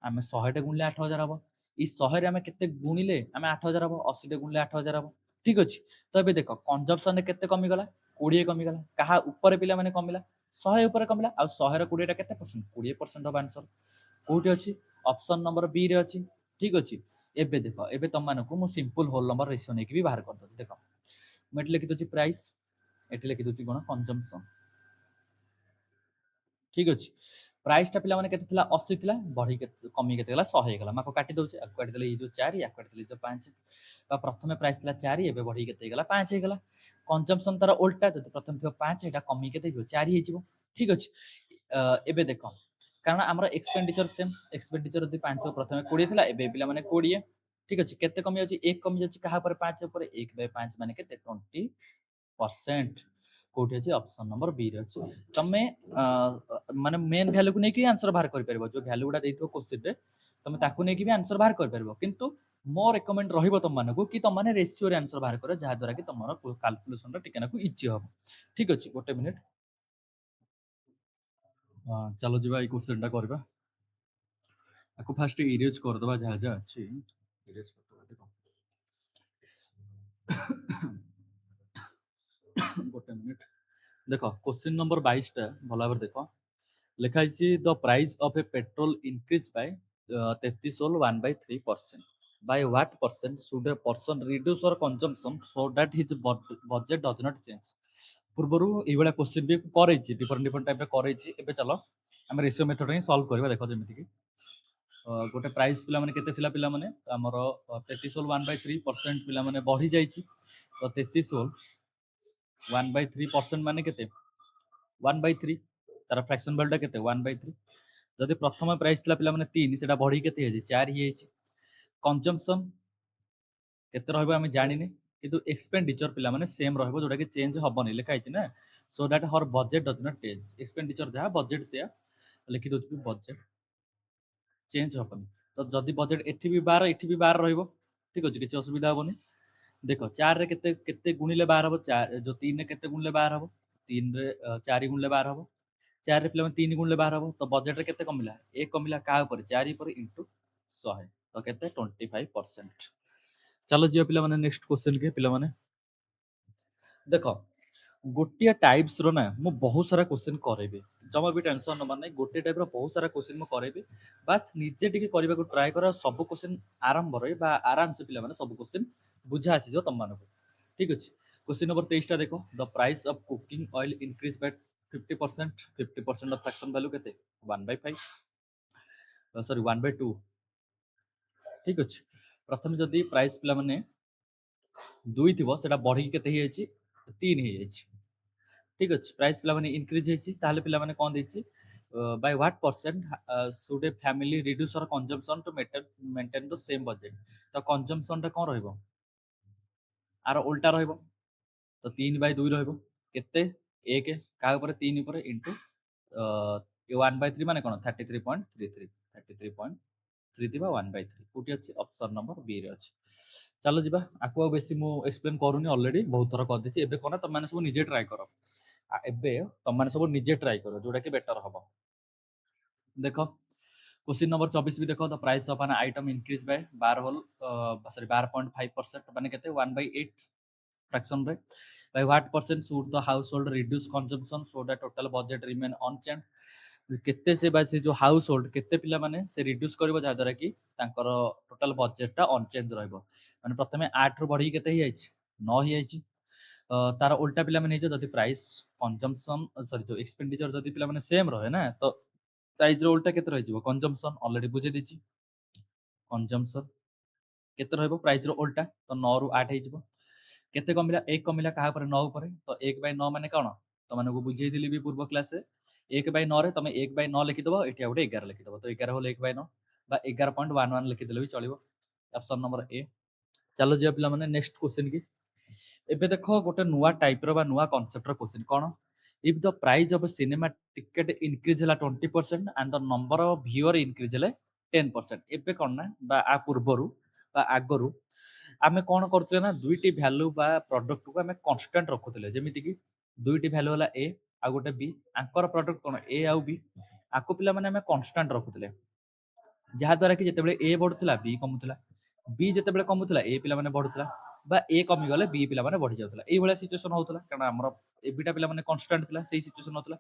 ଆମେ 100ଟେ ଗୁଣିଲେ 8000 ହବ। এই 100ରେ ଆମେ କେତେ ଗୁଣିଲେ ଆମେ 8000 ହବ, 80ଟେ ଗୁଣିଲେ 8000 ହବ। ଠିକ ଅଛି, ତ ଏବେ ଦେଖ କନଜମ୍ପସନରେ କେତେ କମିଗଲା, 20 କମିଗଲା। କାହା ଉପରେ ପିଲାମାନେ କମିଲା, 100 ଉପରେ କମିଲା। ଆଉ 100ର 20ଟା କେତେ ପରସେଣ୍ଟ, 20% ହବ ଆନ୍ସର। କୋଉଠି ଅଛି, ଅପସନ ନମ୍ବର ବି ରେ ଅଛି। ଠିକ ଅଛି, ଏବେ ଦେଖ, ଏବେ ତମମାନଙ୍କୁ ମୁଁ ସିମ୍ପଲ ହୋଲ ନମ୍ବର ରେସିଓ ନେଇକି ବି ବାହାର କରିଦେଉଛି। ଦେଖ, ମୁଁ ଏଠି ଲେଖିଦେଉଛି ପ୍ରାଇସ୍, ଏଠି ଲେଖିଦେଉଛି କ'ଣ କନଜମ୍ପସନ୍। ଠିକ ଅଛି, ପ୍ରାଇସଟା ପିଲାମାନେ କେତେ ଥିଲା, 80 ଥିଲା, ବଢି କମି କେତେ ଗଲା, 100 ହେଇଗଲା। ମୁଁ ଆକୁ କାଟି ଦଉଛି, ଆକୁ କାଟିଦେଲେ ଏଇ ଯୋଉ 4, ଆକୁ କାଟିଦେଲେ ଏଇ ଯୋଉ 5। ବା ପ୍ରଥମେ ପ୍ରାଇସ୍ ଥିଲା 4, ଏବେ ବଢି କେତେ ହେଇଗଲା, 5 ହେଇଗଲା। କନଜମ୍ପସନ୍ ତାର ଓଲଟା, ଯଦି ପ୍ରଥମେ ଥିବ 5, ଏଇଟା କମି କେତେ ହେଇଯିବ, 4 ହେଇଯିବ। ଠିକ ଅଛି, ଏବେ ଦେଖ, କାରଣ ଆମର ଏକ୍ସପେଣ୍ଡିଚର ସେମ୍, ଏକ୍ସପେଣ୍ଡିଚର ଯଦି 5 ପ୍ରଥମେ 20 ଥିଲା, ଏବେ ପିଲାମାନେ 20। ଠିକ ଅଛି, କେତେ କମି ଯାଉଛି, 1 କମି ଯାଉଛି, କାହା ଉପରେ, 5 ଉପରେ, 1/5 ମାନେ କେତେ, 20%। କୋଉଠି ଅଛି, ଅପସନ ନମ୍ବର ବି ରେ ଅଛି। ତମେ ମାନେ ମେନ୍ ଭ୍ୟାଲୁକୁ ନେଇକି ଆନ୍ସର ବାହାର କରିପାରିବ, ଯୋଉ ଭ୍ୟାଲୁ ଗୁଡା ଦେଇଥିବ କ୍ୱେଶ୍ଚିନରେ ତମେ ତାକୁ ନେଇକି ବି ଆନ୍ସର ବାହାର କରିପାରିବ, କିନ୍ତୁ ମୋ ରେକମେଣ୍ଡ ରହିବ ତମମାନଙ୍କୁ କି ତମମାନେ ରେସିଓରେ ଆନ୍ସର ବାହାର କର, ଯାହା ଦ୍ୱାରା କି ତମର କାଲକୁଲେସନଟା ଟିକେ ନାକୁ ଇଜି ହବ। ଠିକ ଅଛି, ଗୋଟେ ମିନିଟ୍, ଚାଲ ଯିବା ଏଇ କ୍ୱେଶ୍ଚିନଟା କରିବା। ଆକୁ ଫାଷ୍ଟ ଇରେଜ କରିଦେବା, ଯାହା ଯାହା ଅଛି ଇରେଜ କରିଦେବା। ଦେଖ, ଗୋଟେ ମିନିଟ୍, ଦେଖ क्वेश्चन नंबर 22ଟା ଭଲ ଭାବରେ ଦେଖ, ଲେଖା ହେଇଛି the price of a petrol increase by 33 whole 1/3%। by what percent should a person reduce or consumption so that his budget does not change। ପୂର୍ବରୁ ଏଇଭଳିଆ କ୍ୱେଶ୍ଚିନ୍ ବି କରେଇଛି, ଡିଫରେଣ୍ଟ ଟାଇପ୍ର କରେଇଛି। ଏବେ ଚାଲ ଆମେ ରେସିଓ ମେଥଡ ହିଁ ସଲ୍ଭ କରିବା। ଦେଖ, ଯେମିତିକି ଗୋଟେ ପ୍ରାଇସ୍ ପିଲାମାନେ କେତେ ଥିଲା, ପିଲାମାନେ ଆମର 33 ହୋଲ୍ 1/3% ପିଲାମାନେ ବଢି ଯାଇଛି। ତ 33 ହୋଲ୍ 1/3% माने केते 1/3 तार फ्रैक्शन वैल्यूटा केते 1/3 जदि प्रथम प्राइस थिला पिला माने 3 सेटा बढ़ी केते हे 4 ही हेछि कंजम्पशन केते रहबो आमे जानिने किंतु एक्सपेंडिचर पिला माने सेम रहबो जोटा कि चेंज हबनी लिखा हेछि ना so that her budget does not change expenditure जहा बजेट से लिखि दोछि बजेट चेंज हबनी तो जदि बजेट एठी भी 12 रहइबो ठीक अछि किछ असुविधा हबनी देखो 4 रे केते केते गुणिले 12 हबो 4 जो 3 रे केते गुणिले 12 हबो 3 रे 4 गुणिले 12 हबो 4 रे पिला 3 गुणिले 12 हबो तो बजेट रे केते कमिला 1 कमिला का ऊपर 4 पर इनटू 100 तो केते 25%। चलो जियो पिला माने नेक्स्ट क्वेश्चन के पिला माने देखो गोटिया टाइप्स रो ना मु बहुत सारा क्वेश्चन करेबे जमा भी टेंशन न माने गोटे टाइप रो बहुत सारा क्वेश्चन मु करेबे बस निजे टिके करबा को ट्राई करा सब क्वेश्चन आरंभ रे बा आराम से पिला माने सब क्वेश्चन बुझा आसी जो तम माने ठीक अछि क्वेश्चन नंबर 23 टा देखो the price of cooking oil increase by 50% 50% of fraction value केते 1/5 सॉरी 1/2 ठीक अछि प्रथम जदी प्राइस पिला माने 2 थिबो सेटा बढ़ी केते हे अछि 3 हे अछि ठीक अछि प्राइस पिला माने इंक्रीज हेछि ताले पिला माने कोन देछि by what percent should a family reduce our consumption to maintain the same budget तो कंजम्पशन टा कोन रहइबो आर उल्टा रहइबो तो 3/2 रहइबो केते 1 का ऊपर 3 ऊपर इनटू 1/3 माने कोन 33.33 33.3 थिबा 1/3 कोटी अछि ऑप्शन नंबर बी रे अछि चलो जिबा आकु बेसी मु एक्सप्लेन करूनी ऑलरेडी बहुत थर कर देछि एबे कोना तम माने सब निजे ट्राई करो एबे तम माने सब निजे ट्राई करो जोटा कि बेटर हबो देखो क्वेश्चन नंबर 24 भी देखो the price of an item increase by 12 whole sorry 12.5% माने केते 1/8 फ्रैक्शन रे by what percent should the household reduce consumption so that total budget remain unchanged केते से बा से जो हाउस होल्ड केते पिला माने से रिड्यूस करबो जा द्वारा कि तांकर टोटल बजेट टा अनचेंज रहइबो माने प्रथमे 8 रो बढ़ी केते hi आइछ 9 hi आइछ तार उल्टा पिला माने जदी प्राइस कंजम्पशन सॉरी जो एक्सपेंडिचर जदी पिला माने सेम रहे ना तो प्राइस रो उल्टा केते रहि जिवो कंजम्पशन ऑलरेडी बुझे दिछि कंजम्पशन केते रहइबो प्राइस रो उल्टा तो 9 रु 8 hi जिवो केते कमिला 1 कमिला कहा पर 9 ऊपर तो 1/9 माने कोन तो माने को बुझेइ दिली भी पूर्व क्लास रे 1/9 रे तमे 1/9 लिखि दबो एठी आउटे 11 लिखि दबो तो 11 होल 1/9 बा 11.11 लिखि देले भी चलिबो ऑप्शन नंबर ए चलो जे पिला माने नेक्स्ट क्वेश्चन की एबे देखो गोटे नुवा टाइप रो बा नुवा कांसेप्ट रो क्वेश्चन कोन if the price of a cinema ticket increase हला 20% and the number of viewer increase हले 10% एबे कोन ना बा आ पूर्वरु बा आगरु आमे कोन करथले ना दुईटी वैल्यू बा प्रोडक्ट को आमे कांस्टेंट रखुतले जेमिति कि दुईटी वैल्यू हला ए आ गोटे बी आंकर प्रोडक्ट कोन ए आ बी आको पिला माने आमे कांस्टेंट रखुतले जहा द्वारा कि जेतेबेले ए बढ़ुतला बी कमुतला बी जेतेबेले कमुतला ए पिला माने बढ़ुतला बा ए कमी गले बी पिला माने बढ़ी जाउतला एई भला सिचुएशन होतला कारण हमर ए बीटा पिला माने कांस्टेंट थिला सेही सिचुएशन होतला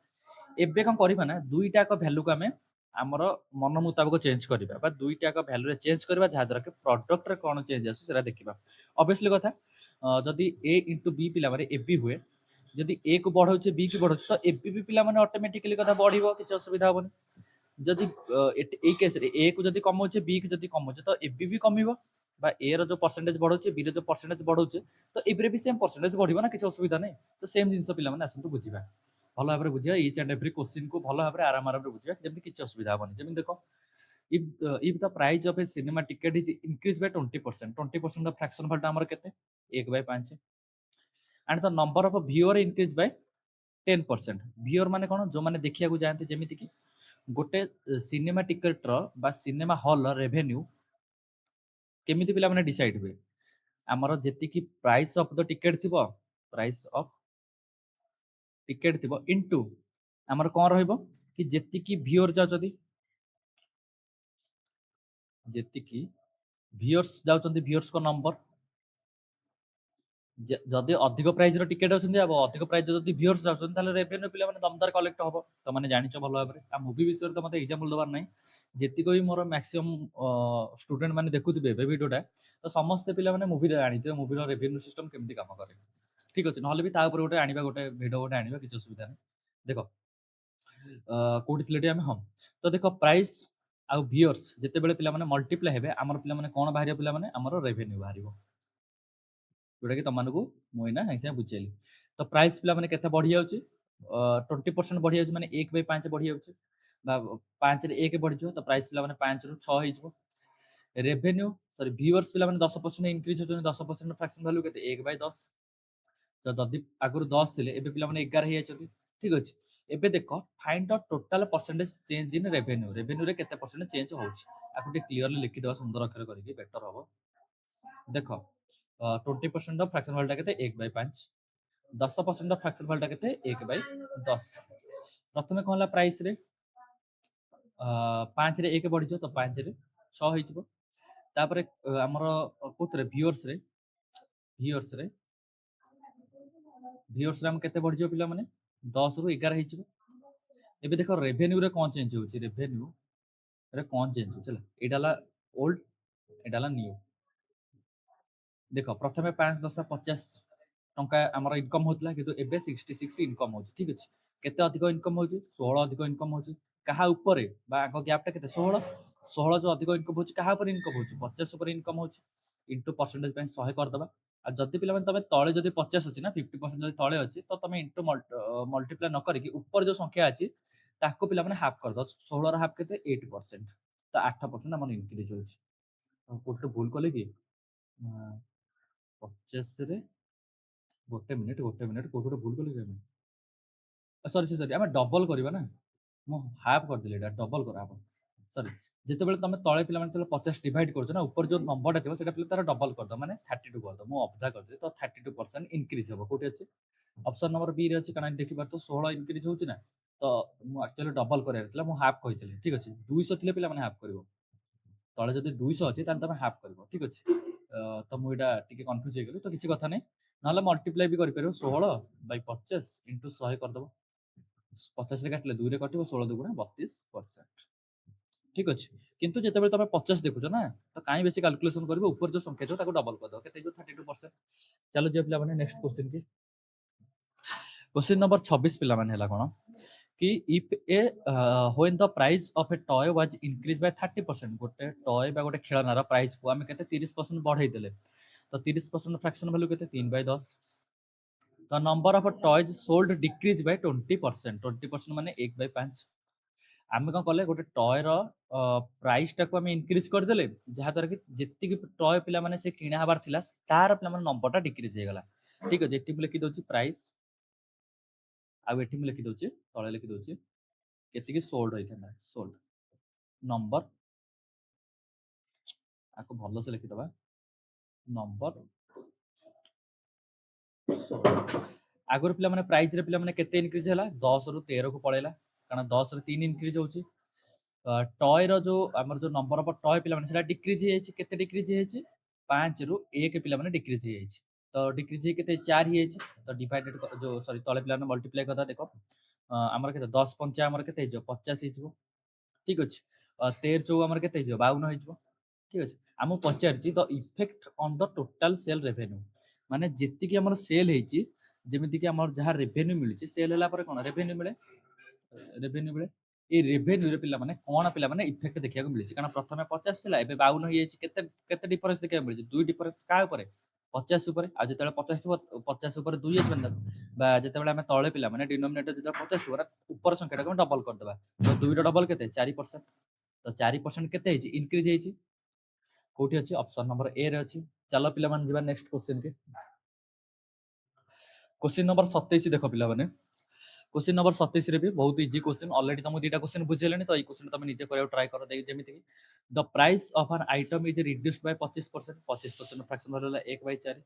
एबे कोन करबा ना दुईटा को वैल्यू को आमे हमर मन मुताबिक चेंज करिबा बा दुईटा को वैल्यू रे चेंज करिबा जहा द्वारा कि प्रोडक्ट रे कोन चेंज आसु सेरा देखिबा ऑब्वियसली कथा जदी ए इंटू बी पिला माने ए बी हुए जदी ए को बढ़ौचे बी को बढ़ौचे तो ए बी भी पिला माने ऑटोमेटिकली कथा बढ़िबो किछ असुविधा होबनी जदि ए केस रे ए को जदि कमौचे बी को जदि कमौचे तो ए बी भी कमिबो बा ए रो जो परसेंटेज बढ़ौचे बी रो जो परसेंटेज बढ़ौचे तो ए बी रे भी सेम परसेंटेज बढ़िबो ना किछ असुविधा नै तो सेम जिंस पिला माने आसंतु बुझिबा भलो भाबरे बुझिबा ईच एंड एवरी क्वेश्चन को भलो भाबरे आराम आराम रे बुझिबा जेमि किछ असुविधा होबनी जेमि देखो if the price of a cinema ticket is increased by 20% 20% of fraction value हमर केते 1/5 and the number of viewer increased by 10% viewer माने कोन जो माने देखिया को जानते जेमिति कि गोटे सिनेमा टिकट रो बा सिनेमा हॉल रेवेन्यू केमिति पिला माने डिसाइड हुए हमर जेति कि प्राइस ऑफ द टिकट थिबो प्राइस ऑफ टिकट थिबो इनटू हमर कोन रहइबो कि जेति कि व्यूअर जाउछथि जेति कि व्यूअर्स जाउछथि व्यूअर्स को नंबर जदि अधिक प्राइस रो टिकेट अछन अब अधिक प्राइस जदि व्यूअर्स जाउछन ताले रेवेन्यू पिला माने दमदार कलेक्ट हबो त माने जानिचो भलो भाबरे आ मूवी विषय त मते एग्जांपल दबार नै जेति कोइ मोर मैक्सिमम स्टूडेंट माने देखुथिबे बे वीडियोटा तो समस्त पिला माने मूवी जानिथिबे मूवी रो रेवेन्यू सिस्टम केमति काम करे ठीक अछि नहले भी ता ऊपर गोटे आनिबा गोटे वीडियो गोटे आनिबा किछ असुविधा नै देखो कोठी थिलेटी हम हम तो देखो प्राइस आ व्यूअर्स जेते बेले पिला माने मल्टीप्लाई हेबे हमर पिला माने कोन बाहरियो पिला माने हमर रेवेन्यू बाहरिबो जोटा कि तमनको ମୁଁ ଏଇନା ସାଙ୍ଗେ ସାଙ୍ଗେ ବୁଝେଇଲି। ତ ପ୍ରାଇସ୍ ପିଲାମାନେ କେତେ ବଢ଼ିଯାଉଛି 20% ବଢ଼ିଯାଉଛି ମାନେ 1/5 ବଢ଼ିଯାଉଛି ବା 5ରେ 1 ବଢ଼ିଯିବ ତ ପ୍ରାଇସ୍ ପିଲାମାନେ 5ରୁ 6 ହେଇଯିବ। ରେଭେନ୍ୟୁ ସରି ଭିଉଅର୍ସ ପିଲାମାନେ 10% ଇନକ୍ରିଜ୍ ହେଉଛନ୍ତି 10% ଫ୍ରାକ୍ସନ୍ ଭାଲ୍ୟୁ କେତେ 1/10 ତ ଯଦି ଆଗରୁ 10 ଥିଲେ ଏବେ ପିଲାମାନେ 11 ହେଇଯାଇଛନ୍ତି ଠିକ୍ ଅଛି। ଏବେ ଦେଖ find the total percentage change in revenue ରେଭେନ୍ୟୁରେ କେତେ ପରସେଣ୍ଟ ଚେଞ୍ଜ ହେଉଛି ଆକୁ ଟିକେ କ୍ଲିୟରଲି ଲେଖିଦେବା ସୁନ୍ଦର ଅକ୍ଷର କରିକି ବେଟର ହବ। ଦେଖ 20% ର ଫ୍ରାକ୍ସନ୍ ଭାଲ୍ୟୁଟା କେତେ 1/5 10% ର ଫ୍ରାକ୍ସନ୍ ଭାଲ୍ୟୁଟା କେତେ 1/10 ପ୍ରଥମେ କ'ଣ ହେଲା ପ୍ରାଇସ୍ରେ 5ରେ 1 ବଢ଼ିଯିବ ତ 5ରେ 6 ହେଇଯିବ। ତାପରେ ଆମର କୋଉଥିରେ ଭିଉଅର୍ସରେ ଭିଉଅର୍ସରେ ଭିଉଅର୍ସରେ ଆମ କେତେ ବଢ଼ିଯିବ ପିଲାମାନେ 10ରୁ 11 ହେଇଯିବ। ଏବେ ଦେଖ ରେଭେନ୍ୟୁରେ କ'ଣ ଚେଞ୍ଜ ହେଉଛି ରେଭେନ୍ୟୁରେ କ'ଣ ଚେଞ୍ଜ ହେଉଛି ହେଲା ଏଇଟା ହେଲା ଓଲ୍ଡ ଏଇଟା ହେଲା ନ୍ୟୁ। ଦେଖ ପ୍ରଥମେ 5 10 50 ଟଙ୍କା ଆମର ଇନକମ୍ ହେଉଥିଲା କିନ୍ତୁ ଏବେ 66 ଇନକମ୍ ହେଉଛି ଠିକ୍ ଅଛି। କେତେ ଅଧିକ ଇନକମ୍ ହେଉଛି 16 ଅଧିକ ଇନକମ୍ ହେଉଛି କାହା ଉପରେ ବା ଆଗ ଗ୍ୟାପ୍ଟା କେତେ 16 ଯେଉଁ ଅଧିକ ଇନକମ୍ ହେଉଛି କାହା ଉପରେ ଇନକମ୍ ହେଉଛି 50 ଉପରେ ଇନକମ୍ ହେଉଛି ଇଣ୍ଟୁ ପରସେଣ୍ଟେଜ ପାଇଁ 100 କରିଦେବା। ଆଉ ଯଦି ପିଲାମାନେ ତମେ ତଳେ ଯଦି 50 ଅଛି ନା 50% ଯଦି ତଳେ ଅଛି ତ ତମେ ଇଣ୍ଟୁ ମଲ୍ଟିପ୍ଲାଏ ନ କରିକି ଉପରେ ଯେଉଁ ସଂଖ୍ୟା ଅଛି ତାକୁ ପିଲାମାନେ ହାଫ୍ କରିଦେବ 16ର ହାଫ୍ କେତେ 8% ତ 8% ଆମର ଇନକ୍ରିଜ୍ ହେଉଛି। କୋଉଠି ଭୁଲ କଲେ କି 50ରେ ଗୋଟେ ମିନିଟ୍ କୋଉଠି ଗୋଟେ ଭୁଲ କଲେ କି ଆମେ ସରି ଆମେ ଡବଲ କରିବା ନା ମୁଁ ହାଫ୍ କରିଦେଲି ଏଇଟା ଡବଲ କରାହେବ ସରି ଯେତେବେଳେ ତମେ ତଳେ ପିଲାମାନେ ଯେତେବେଳେ 50 ଡିଭାଇଡ୍ କରୁଛ ନା ଉପରେ ଯେଉଁ ନମ୍ବରଟା ଥିବ ସେଇଟା ପିଲା ତାର ଡବଲ କରିଦେବ ମାନେ 32 କରିଦେବ ମୁଁ ଅବଧା କରିଦେଲି ତ 32% ଇନକ୍ରିଜ୍ ହେବ କୋଉଠି ଅଛି ଅପସନ୍ ନମ୍ବର ବିରେ ଅଛି କାରଣ ଦେଖିପାରୁଥିବ 16 ଇନକ୍ରିଜ୍ ହେଉଛି ନା ତ ମୁଁ ଆକ୍ଚୁଆଲି ଡବଲ କରିବାର ଥିଲା ମୁଁ ହାଫ୍ କହିଥିଲି ଠିକ୍ ଅଛି 200 ଥିଲେ ପିଲାମାନେ ହାଫ୍ କରିବ ତଳେ ଯଦି 200 ଅଛି ତାହେଲେ ତମେ ହାଫ୍ କରିବ ଠିକ୍ ଅଛି। ତ ମୁଁ ଏଇଟା ଟିକେ କନଫ୍ୟୁଜ୍ ହେଇଗଲି ତ କିଛି କଥା ନାହିଁ ନହେଲେ ମଲ୍ଟିପ୍ଲାଏ ବି କରିପାରିବ 16/50 ଇଣ୍ଟୁ 100 କରିଦେବ 50ରେ କାଟିଲେ 2ରେ କଟିବ 16 ଦୁଗୁଣା 32% ଠିକ୍ ଅଛି। କିନ୍ତୁ ଯେତେବେଳେ ତମେ 50 ଦେଖୁଛ ନା ତ କାହିଁ ବେଶୀ କାଲକୁଲେସନ୍ କରିବ ଉପରେ ଯେଉଁ ସଂଖ୍ୟା ଥିବ ତାକୁ ଡବଲ କରିଦେବ କେତେ ହେଇଯିବ 32%। ଚାଲ ଯିବା ପିଲାମାନେ ନେକ୍ସଟ କ୍ୱେଶ୍ଚିନ୍ କି क्वेश्चन नंबर 26 पिला माने हला कोन कि if A when the price of a toy was increase by 30% गोटे टॉय बा गोटे खेलनार प्राइस को आमे केते 30% बढ़ाई देले तो 30% फ्रैक्शन वैल्यू केते 3/10 the number of toys sold decrease by 20% 20% माने 1/5 आमे कोन कले गोटे टॉय रो प्राइस टाको आमे इंक्रीज कर देले जहा द्वारा कि जेति कि टॉय पिला माने से किना हबार थिला तार पिला माने नंबरटा डिक्रीज हे गला ठीक है जेति लिखि दोची प्राइस आउ एठी मैं लिखि दोची तळे लिखि दोची केतिकी सोल्ड होइथाना सोल्ड नंबर आको भलो से लिखि दबा नंबर आगर पिला माने प्राइस रे पिला माने केते इनक्रीज होला 10 रु 13 को पळेला कारण 10 रे 3 इनक्रीज होउची टॉय रो जो हमर जो नंबर ऑफ टॉय पिला माने सेला डिक्रीज हेछि केते डिक्रीज हेछि 5 रु 1 पिला माने डिक्रीज हेछि तो डिक्रीज हे केते 4 हेछि तो डिवाइडेड जो सॉरी तळे पिला माने मल्टीप्लाई करदा देखो हमर केते 10 पंचा हमर केते हेजो 50 हेजो ठीक अछि 13 चौ हमर केते हेजो 52 हेजो ठीक अछि हमु पचारछि the effect on the total sale revenue माने जेति कि हमर सेल हेछि जेमिति कि हमर जहा रेवेन्यू मिलछि सेल होला पर कोन रेवेन्यू मिले ए रेवेन्यू रे पिला माने कोन पिला माने इफेक्ट देखिया को मिलछि कारण प्रथमे 50 थिला एबे 52 होई जायछि केते केते डिफरेंस देखिया मिलछि दुई डिफरेंस का ऊपर 50 ऊपर आ जेतेले 50 थिबो 50 ऊपर 2 अछि बंदा बा जेतेबेले हमें तळे पिला माने डिनोमिनेटर जेतेबेले 50 थिबो ऊपर संख्याटा को डबल कर देबा तो 2 रो डबल केते 4% तो 4% केते हेछि इंक्रीज हेछि कोठी अछि ऑप्शन नंबर ए रे अछि चलो पिला मान जिबा नेक्स्ट क्वेश्चन के क्वेश्चन नंबर 27 देखो पिला माने क्वेश्चन नंबर 27 रे भी बहुत इजी क्वेश्चन ऑलरेडी तुम दुटा क्वेश्चन बुझेलेनी तो ई क्वेश्चन तुम निजे करियो ट्राई करो दे जेमिति कि the price of an item is reduced by 25% 25% fraction value 1/4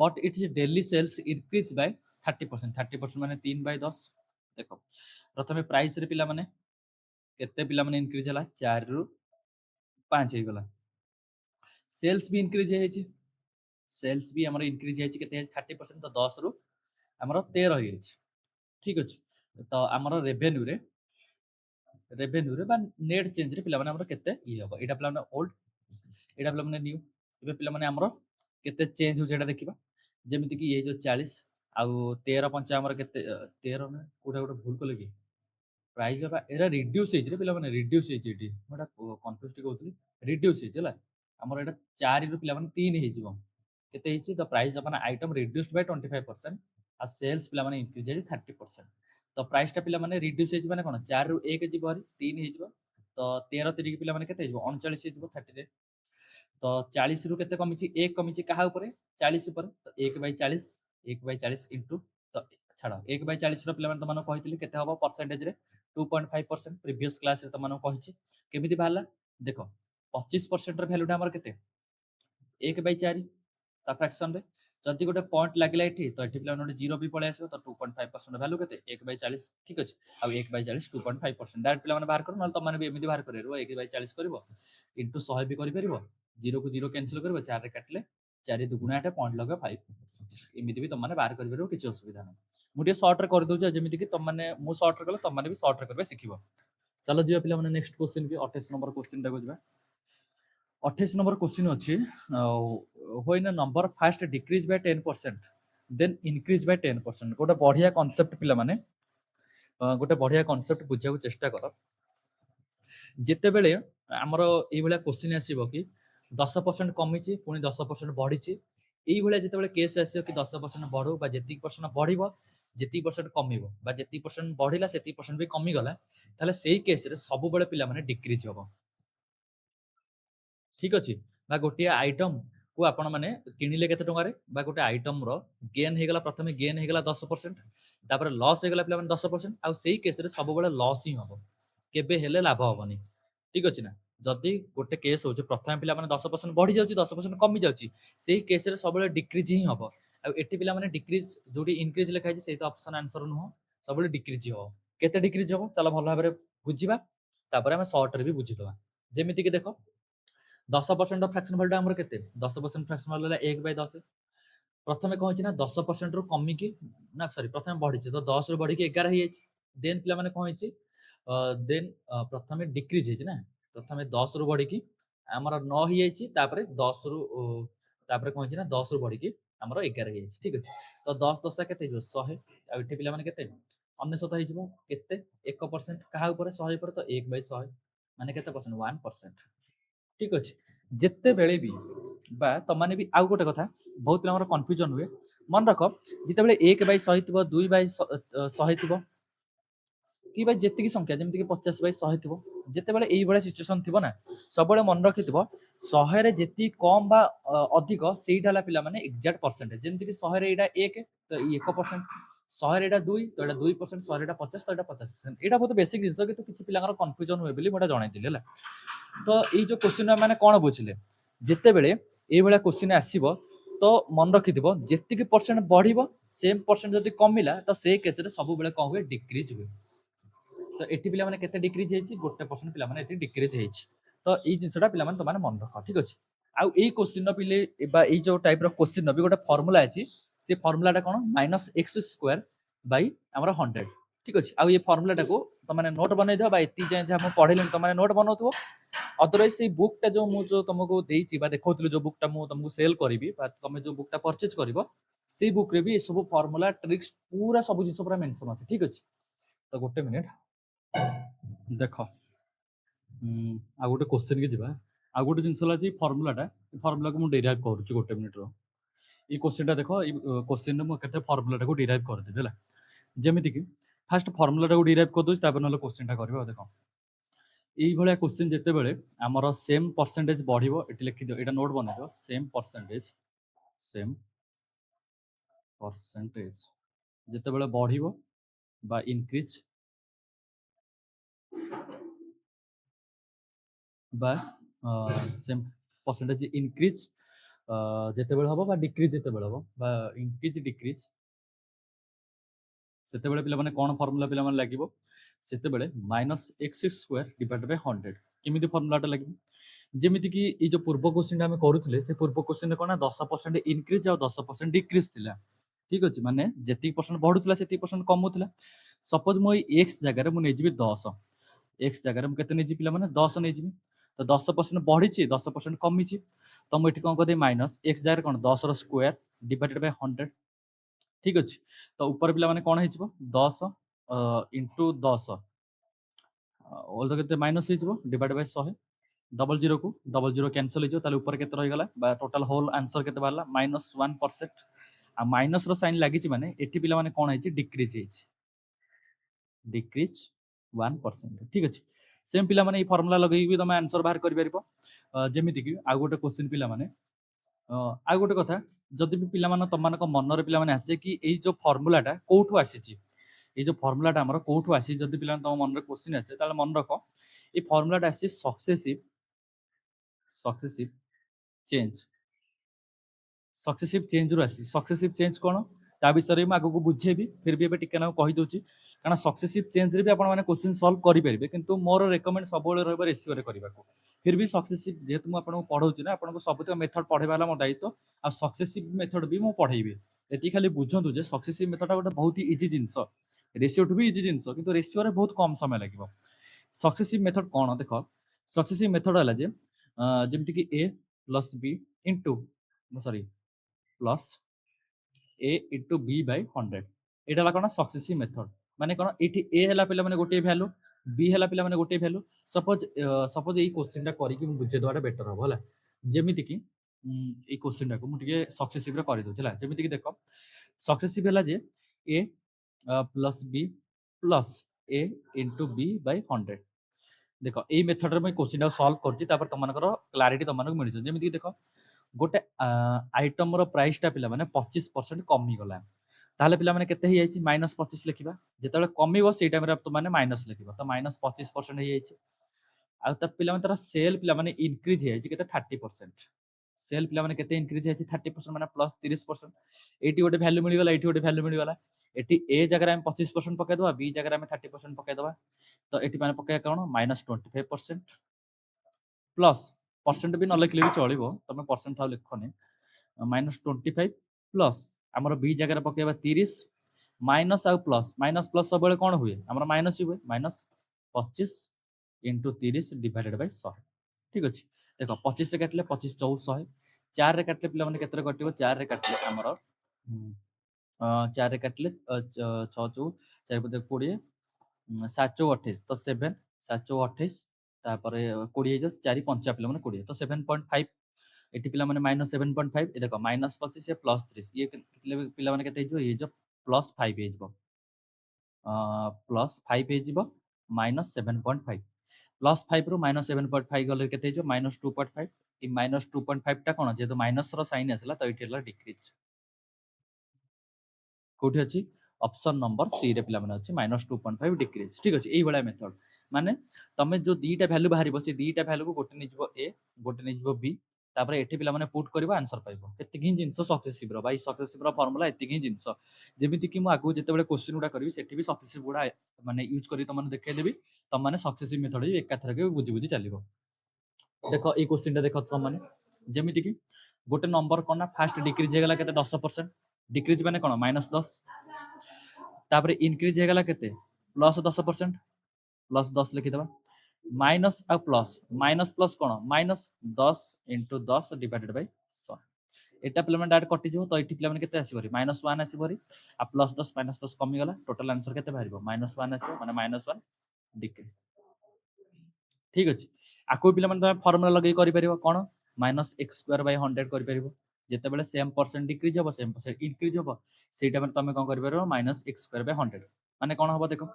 but it's daily sales increase by 30% 30% माने 3/10 देखो प्रथमे प्राइस रे पिला माने केते पिला माने इंक्रीज हला 4 रु 5 हे गला सेल्स भी इंक्रीज हे छि सेल्स भी हमर इंक्रीज हे छि केते 30% तो 10 रु हमर 13 हे छि ठीक अछि तो हमर रेवेन्यू रे बा नेट चेंज रे पिला माने हमर केते ई हबो एटा पिला माने ओल्ड एटा पिला माने न्यू एबे पिला माने हमर केते चेंज हो जेटा देखिबा जेमिति कि ये जो 40 आउ 13 पंचा हमर केते 13 ना कोठा कोठा भूल कले कि प्राइस बा एरा रिड्यूस हेज रे पिला माने रिड्यूस हेज एटी मोटा कंफ्यूज टी कहउतली रिड्यूस हेज हला हमर एटा 4 रु पिला माने 3 हे जिवो केते हिची the price of an item reduced by 25% आ सेल्स पिला माने इंक्रीज है 30%। तो प्राइस टा पिला माने रिड्यूस हेची माने कोन 4 रु 1 जीव हरी 3 हेजिवो। तो 13 3 पिला माने केते हेजिवो 39 हेजिवो 30 रे। तो 40 रु केते कमिची 1 कमिची काहा ऊपर 40 ऊपर। तो 1/40 इनटू तो छाड़ 1/40 रो पिला माने त माने कहितली केते हबो परसेंटेज रे 2.5% प्रीवियस क्लास रे त माने कहिची केमिति बाहला देखो 25% रो वैल्यू टा हमर केते 1/4 ता फ्रैक्शन रे जदि गोटे पॉइंट लागिला एठी तो एठी पिला गोटे 0 भी पळे आसीबो तो 2.5% वैल्यू केते 1/40 ठीक अछि। आ 1/40 2.5% डायरेक्ट पिला माने बाहर करो न त माने भी एमिति बाहर करिवो 1/40 करबो इनटू 100 भी करि परिबो 0 को 0 कैंसिल करबो 4 रे काटले 4 दुगुना 8 पॉइंट लगा 5% एमिति भी तुम माने बाहर करि परिबो किछि असुविधा नै। मु टे शॉर्ट रे कर दउ जेमिति कि तुम माने मु शॉर्ट रे कले तुम माने भी शॉर्ट रे करबे सिखिबो। चलो जियो पिला माने नेक्स्ट क्वेश्चन की 28 नंबर क्वेश्चन टाको जिबा। 28 नंबर क्वेश्चन अछि when a number first decrease by 10% then increase by 10% गोटे बढ़िया कांसेप्ट पिला माने गोटे बढ़िया कांसेप्ट बुझिया चेष्टा कर। जेते बेले हमरो एई भलिया क्वेश्चन आसीबो कि 10% कमिची पुनी 10% बढ़ीची एई भलिया जेते बेले केस आसीबो कि 10% बढ़ो बा जेति परसेंट बढ़िबो जेति परसेंट कमिबो बा जेति परसेंट बढ़िला सेति परसेंट भी कमी गला ताले सेई केस रे सब बेले पिला माने डिक्रीज होबो ठीक अछि। बा गोटे आइटम को आपण माने किनिले केते टंका रे बा गोटे आइटम रो गेन हे गला प्रथमे गेन हे गला 10% तापर लॉस हे गला पिला माने 10% आ सेई केस रे सब बेले लॉस ही होबो केबे हेले लाभ होबनी ठीक अछि ना। जदि गोटे केस हो प्रथम पिला माने 10% बढ़ी जाउची 10% कमी जाउची सेई केस रे सब बेले डिक्रीज ही होबो। आ एठी पिला माने डिक्रीज जोडी इंक्रीज लिखा है सेई तो ऑप्शन आंसर नुहो सब बेले डिक्रीज हो केते डिक्रीज हो चलो भलो भाबरे बुझिबा तापर हम शॉर्ट रे भी बुझी दवा। जेमिति कि देखो 10% फ्रैक्शन वैल्यू हमर केते 10% फ्रैक्शन वैल्यू 1/10 प्रथमे कहै छी ना 10% रो कमी की ना सॉरी प्रथमे बढ़ी छी तो 10 रो बढ़ी के 11 हे छी देन पिला माने कहै छी देन प्रथमे डिक्रीज हे छी ना प्रथमे 10 रो बढ़ी की हमर 9 हे छी तापर 10 रो तापर कहै छी ना 10 रो बढ़ी की हमर 11 हे छी ठीक अछि। तो 10 10 केते जो 100 आ एठी पिला माने केते 99 हे जिवो केते 1% काहा ऊपर 100 ऊपर तो 1/100 माने केते परसेंट 1% ठीक अछि। जेते बेले भी बा त माने भी आउ गोटे कथा बहुत पिला कन्फ्यूजन हुए मन रख जिते बेले 1/100 थिबो 2/100 थिबो कि भाई जेतिकी संख्या जेमति कि 50/100 थिबो जेते बेले एई बळे सिचुएशन थिबो ना सब बळे मन रखिथिबो 100 रे जेति कम बा अधिक सेइटा ला पिला माने एक्जेक्ट परसेंटेज जेमति कि 100 रे एटा 1 तो ई 1% 100 रे एटा 2 तो एटा 2% 100 रे एटा 50 तो एटा 50% एटा बहुत बेसिक जिंस कि किछि पिलांगर कन्फ्यूजन हुए बोली मोटा जणाई दिले हला। तो एई जो क्वेश्चन माने कोन बुझिले जेते बेले एई भलिया क्वेश्चन आसीबो तो मन रखिथिबो जेतिकी परसेंट बढ़िबो सेम परसेंट जदि कमिला तो से केस रे सब बेले कोन हुए डिक्रीज हुए। तो एठी पिला माने केते डिक्रीज हेछि 1% पिला माने एठी डिक्रीज हेछि। तो एई जिंसटा पिला माने त माने मन रख ठीक अछि। आ एई क्वेश्चन न पिले एबा एई जो टाइप रो क्वेश्चन न भी गोटे फार्मूला अछि से फार्मूला टा कोन -x² बाय हमर 100 ठीक अछि। आ ये फार्मूला टा को त माने नोट बनै दियो बा एति जे हम पढिलेन त माने नोट बनौथबो अदरवाइज से बुक टा जो मु जो तुमको देइछि बा देखौतले जो बुक टा मु तुमको सेल करबी बा तुम जो बुक टा परचेज करबो से बुक रे भी ए सब फार्मूला ट्रिक्स पूरा सब जिंस पूरा मेंशन अछि ठीक अछि। तो गोटे मिनिट देख आ गोटे क्वेश्चन के जिबा आ गोटे जिंस ला फार्मूला टा फार्मूला को मु डेराइव करूछु गोटे मिनिट रो ई क्वेश्चन टा देखो ई क्वेश्चन ने मु केते फार्मूला टा को डेराइव कर देबे हला जेमिति कि फर्स्ट फार्मूला टा को डेराइव कर दोछ तापर नले क्वेश्चन टा करबे देखो एई भलिया क्वेश्चन जेते बेले हमर सेम परसेंटेज बढ़िबो एटी लिखि दियो एटा नोट बनै दियो सेम परसेंटेज जेते बेले बढ़िबो बा इंक्रीज बा सेम परसेंटेज इंक्रीज जेते बेले हबो बा डिक्रीज जेते बेले हबो बा इंक्रीज डिक्रीज सेते बेले पिला माने कोन फार्मूला पिला माने लागिवो सेते बेले -x² डिवाइडेड बाय 100 केमिति फार्मूला टा लागिवो जेमिति कि ई जो पूर्व क्वेश्चन हम करूथले से पूर्व क्वेश्चन रे कोना 10% इंक्रीज और 10% डिक्रीज थिला ठीक अछि। माने जेति परसेंट बढ़ुतला सेति परसेंट कम होतला सपोज मो x जगह रे मु नै जिबी 10 x जगह रे मु केते नै जिबी पिला माने 10 नै जिबी तो 10% बढ़ी 10% कमी तो मुझे कौन कर माइनस एक्स जगह कौन 10 स्क्वायर डिवाइडेड बाय 100 ठीक अच्छे। तो ऊपर पिला माने कौन हो 10 into 10 minus divide by 100 double zero को डबल जीरो कैंसल हो ताले ऊपर केते रही गला टोटल होल आंसर केते बाहरला -1%। आ माइनस रो साइन लागिची माने एठी पिला माने कोन हैची डिक्रीज हैची, डिक्रीज 1%। ठीक अछि। सेम पिला माने ई फार्मूला लगेई भी तमे आंसर बाहर करि परिबो। जेमिति कि आ गोटे क्वेश्चन पिला माने आ गोटे कथा जदि भी पिला माने तमानक मनरे पिला माने आसे कि एई जो फार्मूलाटा कोठु आसीची, ये जो फार्मूलाटा हमर कोठु आसी जदि पिला तम मन रे क्वेश्चन आछे ताले मन रख ए फार्मूलाटा आसी सक्सेसिव चेंज, सक्सेसिव चेंज रो आसी। सक्सेसिव चेंज कोन ता विषय में आगु बुझेबी, फिर भी एबे टिके ना कहि दोची कारण सक्सेसिव चेंज रे भी आपण माने क्वेश्चन सॉल्व करि परिबे, किंतु मोर रेकमेंड सब बेले रहबो रेशियो रे करबा को। फिर भी सक्सेसिव जेतु म आपण को पढौची ना आपण को सब मेथड पढेबा वाला मो दायित्व आ सक्सेसिव मेथड भी मो पढेबी। एति खाली बुझंतु जे सक्सेसिव मेथड गोटे बहुत ही इजी जिंस, रेशियो टू भी इजी जिंस, किंतु रेशियो रे बहुत कम समय लागिवो। सक्सेसिव मेथड कोन देखो, सक्सेसिव मेथड हला जे जेमति कि a plus b into sorry plus a into b by 100 एटा कोन सक्सेसिव मेथड। माने कोन एठी a हला पिला माने गोटे वैल्यू, b हला पिला माने गोटे वैल्यू। सपोज एई क्वेश्चन टा करी कि मु बुझे दवाटा बेटर हो हला। जेमिति कि एई क्वेश्चन टा को मु टिके सक्सेसिव रे करि दोछि हला। जेमिति कि देखो सक्सेसिव हला जे a plus b plus a into b by 100। देखो एई मेथड रे मैं क्वेश्चन टा सॉल्व करछि तापर तुम मानकर क्लैरिटी तुम मानक मिल जेमिति कि देखो गोटे आइटम रो प्राइस टा पिला माने 25% कमी गला ताहले पिला माने केते हे जायछि -25 लिखिबा। जेतेबेले कमिबो सेई टाइम रे तो माने माइनस लिखिबा, तो -25% हे जायछि। आ त पिला माने तार सेल पिला माने इंक्रीज हे जायछि केते 30%। सेल पिला माने केते इंक्रीज हे जायछि 30% माने प्लस 30%। एटी गोटे वैल्यू मिल गला, एटी गोटे वैल्यू मिल गला। एटी ए जगह रे हम 25% पकै दबा, बी जगह रे हम 30% पकै दबा। तो एटी माने पकै कोन -25% प्लस परसेंट भी न लिखले भी चलिबो, तमे परसेंट थाउ लिखनी -25 प्लस हमर बी जगह रे पकेबा 30 माइनस आउ प्लस, माइनस प्लस सब बेले कोन हुए हमर माइनस ही हुए, -25 इंटू 30 डिवाइडेड बाय 100। ठीक अछि। देखो 25 रे काटले 25 4 100, 4 रे काटले पिला माने केते रे कटिबो, 4 रे काटले हमर 4 रे काटले 6 4 4 पते 20 7 चौ 28 तो 7 7 चौ 28 तापरे 20 जो 4 5 पिला माने 20 तो 7.5 एटी पिला माने -7.5 ए देखो -25 से +30 ये पिला माने केते हिजो ये जो +5 हिजबो +5 हिजबो -7.5 +5 रु -7.5 गले केते हिजो -2.5 ई -2.5 टा कोन जेतो माइनस रो साइन आसला तो एठी हला डिक्रीज कोठी अछि ऑप्शन नंबर सी रे पिला माने अछि -2.5 डिक्रीज। ठीक अछि एई बडा मेथड माने तमे जो दीटा वैल्यू बाहरिबो से दीटा वैल्यू को गोटे निजबो ए गोटे निजबो बी तापर एठी पिला माने पुट करबो आंसर पाइबो एतिक ही जिंस सक्सेसिव रो बाई सक्सेसिव रो फार्मूला एतिक ही जिंस। जेमिति कि मु आगु जते बेले क्वेश्चन गुडा करबी सेठी भी सक्सेसिव गुडा माने यूज करी त माने देखाइ देबी त माने सक्सेसिव मेथड भी एकाथर के बुझी बुझी चलिबो। देखो ए क्वेश्चन टा देखो त माने जेमिति कि गोटे नंबर कोना फास्ट डिक्रीज हेगला केते 10%, डिक्रीज माने कोन -10 तापर इंक्रीज हेगला केते +10%, +10 लिखि दबा माइनस आ प्लस माइनस प्लस कोन -10 इंटू 10 डिवाइडेड बाय 100 एटा पिला माने डायरेक्ट कटि जो तो एठी पिला माने केते आसीबरी -1 आसीबरी आ +10 -10 कमी गला टोटल आंसर केते बाहरिबो -1 आसीबो माने -1 डिक्रीज। ठीक अछि। आको पिला माने तमे फार्मूला लगै करि परिबो कोन -x²/100 करि परिबो जेते बेले सेम परसेंट डिक्रीज हो सेम परसेंट इंक्रीज हो सेटा माने तमे कोन करि परिबो -x²/100 माने कोन होबो देखो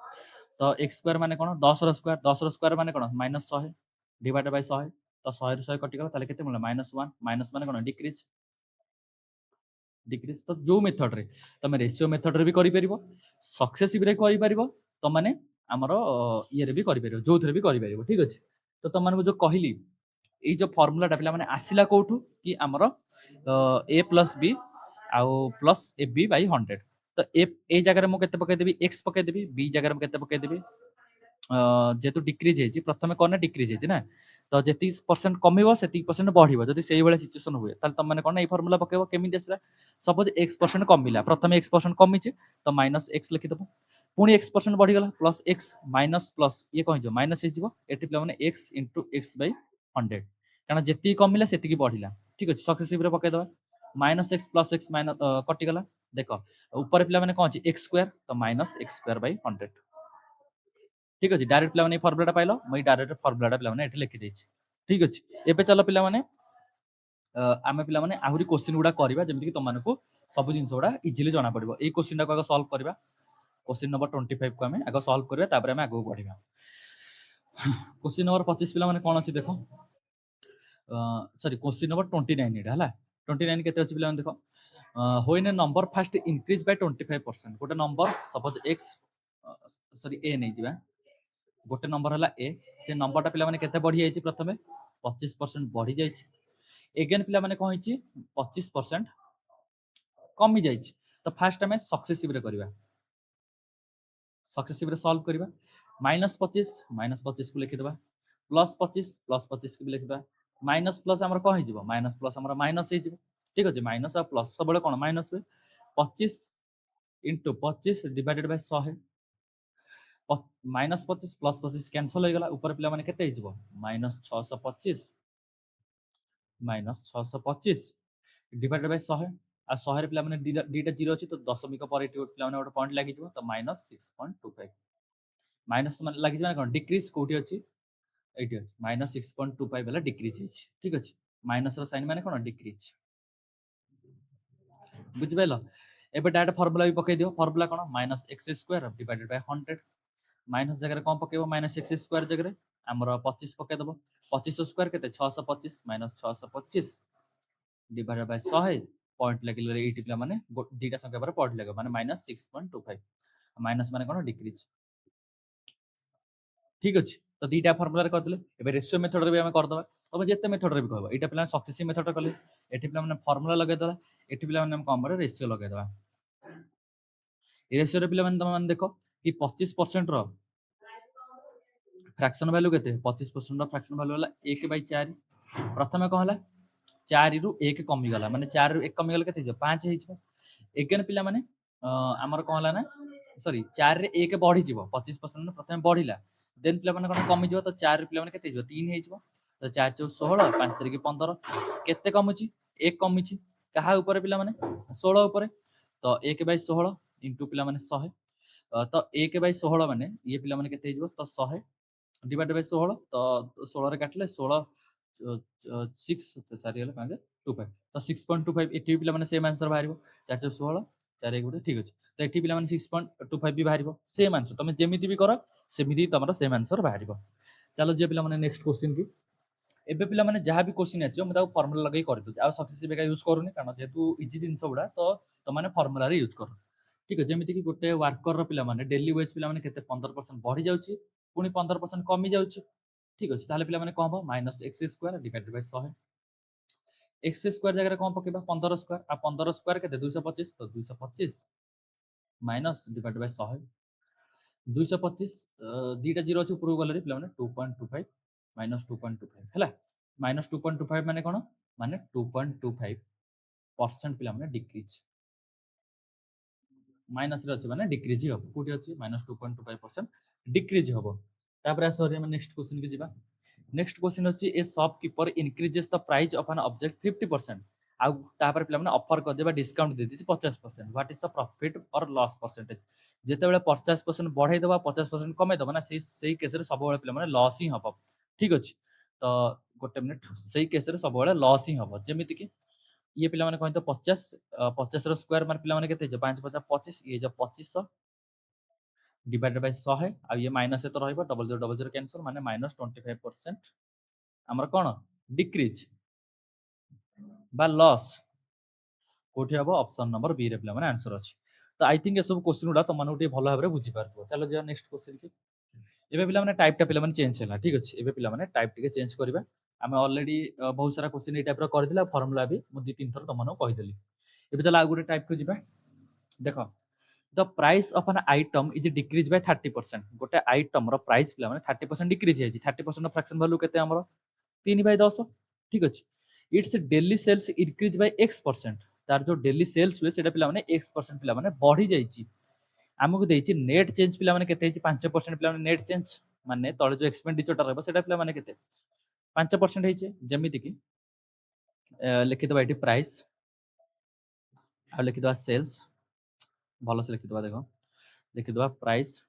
तो x² माने कोन 10 रो स्क्वायर, 10 रो स्क्वायर माने कोन -100 डिवाइडेड बाय 100 तो 100 रो 100 कटि गला ताले केते मिला -1 माइनस माने कोन डिक्रीज डिक्रीज। तो जो मेथड रे तमे रेशियो मेथड रे भी करि परिबो सक्सेसिव रे करि परिबो तो माने हमरो ये रे भी करि परिबो जोथरे भी करि परिबो। ठीक अछि। तो तम मानको जो कहिली एई जो फार्मूला टा पिला माने आसिला कोठु कि हमरो a प्लस b आउ प्लस ab बाय 100 तो ए जगह रे मु केते पकै देबी x पकै देबी b जगह रे मु केते पकै देबी जेतु डिक्रीज हेछि प्रथमे कोन डिक्रीज हेछि ना तो जेति परसेंट कमिबो सेति परसेंट बढ़िबो जदि सेही बेले सिचुएशन हुए ताल तम माने कोन ए फार्मूला पकेबो केमि देसला सपोज x% कमिला प्रथमे x% कमिछि तो माइनस x लिखि दबो पुनी x% बढ़ी गला प्लस x माइनस प्लस ये कहि जो माइनस हे जिवो एटी पिला माने x x/100 कारण जेति कमिला सेति की बढ़िला। ठीक अछि सक्सेसिव रे पकै दबा -x प्लस x माइनस कटि गला देखो ऊपर पिला माने कोन अछि x² तो -x²/100। ठीक अछि डायरेक्ट पिला माने फार्मूला पाइलो मई डायरेक्ट फार्मूला पिला माने एठी लिखि दैछि। ठीक अछि एबे चलो पिला माने आमे पिला माने आहुरी क्वेश्चन गुडा करबा जेमति कि तुमनको सब जिंस गुडा इजीली जाना पड़िबो ए क्वेश्चन को आगे सॉल्व करबा क्वेश्चन नंबर 25 को आमे आगे सॉल्व करबा तापर आमे आगो बढ़िबा क्वेश्चन नंबर 25 पिला माने कोन अछि देखो सॉरी क्वेश्चन नंबर 29 एटा हला 29 केते अछि पिला माने देखो when A number first increase by 25% गोटे number suppose x sorry a नै जिबा गोटे नंबर हला a से नंबरटा पिला माने केते बढ़ी जायछि प्रथमे 25% बढ़ी जायछि एगेन पिला माने कोन हिछि 25% कमी जायछि तो फास्ट हमें सक्सेसिव रे करबा सक्सेसिव रे सॉल्व करबा -25 को लिखि देबा +25 को भी लिखिबा माइनस प्लस हमर कोन हिजिबो माइनस प्लस हमर माइनस हिजिबो ठीक अछि माइनस आ प्लस सबले कोन माइनस हुए 25 into 25 divided by 100 -25 plus 25 cancel हो गला ऊपर पिला माने केते हिजिबो -625 -625 डिवाइडेड बाय 100 आ 100 रे पिला माने दीटा जीरो अछि तो दशमिक पर एटी पिला माने गोटे पॉइंट लागि जिवो तो -6.25 माइनस माने लागि जिवो कोन डिक्रीज कोठी अछि एटी अछि -6.25 वाला डिक्रीज हिछि ठीक अछि माइनस रो साइन माने कोन डिक्रीज बुझि पाइलो एबे डायरेक्ट फार्मूला भी पकै दियो formula cone -x² divided by 100 minus जगह कोन पकेबो -x² जगह हमर 25 पके दबो 25 स्क्वायर केते 625 -625 डिवाइडेड बाय 100 पॉइंट लगिले 80 पिला माने दीटा संख्या पर पॉइंट लगो माने -6.25 माइनस माने कोन डिक्रीज ठीक अछि तो दीटा फार्मूला रे कर देले एबे रेशियो मेथड रे भी हम कर दबा तबे जेते मेथड रे भी कहबो एटा पिला सक्सेसिव मेथड कले एठी पिला माने फार्मूला लगे दला एठी पिला माने हम कम रे रेशियो लगे दबा रेशियो रे पिला माने तुम माने देखो कि 25% रो फ्रैक्शन वैल्यू केते 25% रो फ्रैक्शन वैल्यू होला 1/4 प्रथमे कहला 4 रु 1 कमी गला माने 4 रु 1 कमी गला केते 5 हेइ छ एगेन पिला माने हमर कहला ना सॉरी 4 रे 1 बढ़ी जिवो 25% प्रथमे बढ़िला देन पिला माने कोन कमी जिवो तो 4 पिला माने केते जिवो 3 हेइ जिवो तो 4 चौ 16 5 3 15 केते कमुची 1 कमिची कहा ऊपर पिला माने 16 ऊपर तो 1/16 इनटू पिला माने 100 तो 1/16 माने ये पिला माने केते जिवो तो 100 डिवाइड बाय 16 तो 16 रे काटले 16 6 4 गेले 5 25 तो 6.25 एटी पिला माने सेम आंसर बाहरिबो 4 16 4 1 गुटे ठीक अछि तो एटी पिला माने 6.25 भी बाहरिबो सेम आंसर तमे जेमिति भी करो सेमिति तमरो सेम आंसर बाहरिबो चलो जे पिला माने नेक्स्ट क्वेश्चन की एबे पिला माने जहा भी क्वेश्चन आसीयो म ताको फार्मूला लगाई कर दउ आ सक्सेसिव का यूज करूनी कारण जेतु इजी जिंस गुडा तो त माने फार्मूला रे यूज करो ठीक है जेमिति कि गोटे वर्कर रो पिला माने डेली वेज पिला माने केते 15% बढ़ी जाउची पुनी 15% कमी जाउची ठीक अछि ताले पिला माने कोन हो -x² डिवाइडेड बाय 100 x² जगह रे कोन पकेबा 15² आ 15² केते 225 तो 225 माइनस डिवाइडेड बाय 100 225 दीटा जीरो अछि ऊपर गले पिला माने 2.25 -2.25 हैला -2.25 माने कोन माने 2.25% पिला माने डिक्रीज माइनस रे अछि माने डिक्रीज ही हो कोठी अछि -2.25% डिक्रीज हो तापर सॉरी हम नेक्स्ट क्वेश्चन के जिबा नेक्स्ट क्वेश्चन अछि ए shopkeeper increases the price of an object 50% आ तापर पिला माने ऑफर कर देबा discount they this 50% what is the profit और लॉस परसेंटेज जेते बेले 50% बढ़ाई देबा 50% कमे देबा ना सेही केस रे सब बेले पिला माने लॉस ही हबो ठीक अछि तो गोटे मिनिट सेही केस रे सब बेले लॉस ही हबो जेमिति कि ये पिला माने कहन तो 50 50 रो स्क्वायर माने पिला माने केते 5 50 25 ये जो 2500 डिवाइडेड बाय 100 है आ ये माइनस से तो रहइबो डबल 0 कैंसिल माने -25% हमर कोन डिक्रीज बा लॉस कोठी हबो ऑप्शन नंबर बी रे पिला माने आंसर अछि तो आई थिंक ए सब क्वेश्चन उडा तमन उठी भलो भाबरे बुझी पारथो चलो जे नेक्स्ट क्वेश्चन की एबे पिला माने टाइप टा पिला माने चेंज हैला ठीक अछि एबे पिला माने टाइप टिके चेंज करबा आमे ऑलरेडी बहुत सारा क्वेश्चन ए टाइप रो कर दिला फार्मूला भी मु 2 3 थर तमन कहि देली एबे चला आ गुटे टाइप को जिबा देखो the price of an item is decrease by 30% गोटे आइटम रो प्राइस पिला माने 30% डिक्रीज है 30% फ्रैक्शन वैल्यू केते हमरो 3/10 ठीक अछि it's daily sales increase by x% तार जो डेली सेल्स हुए सेटा पिला माने x% पिला माने बढ़ी जाईची हमकु देइची नेट चेंज पिला माने केते हिची 5% पिला माने नेट चेंज माने तळे जो एक्सपेंडिचर टा रहबो सेटा पिला माने केते 5% हिची जेमिति कि लिखि दबा एठी प्राइस आ लिखि दबा सेल्स भलो से लिखि दबा देखो लिखि दबा प्राइस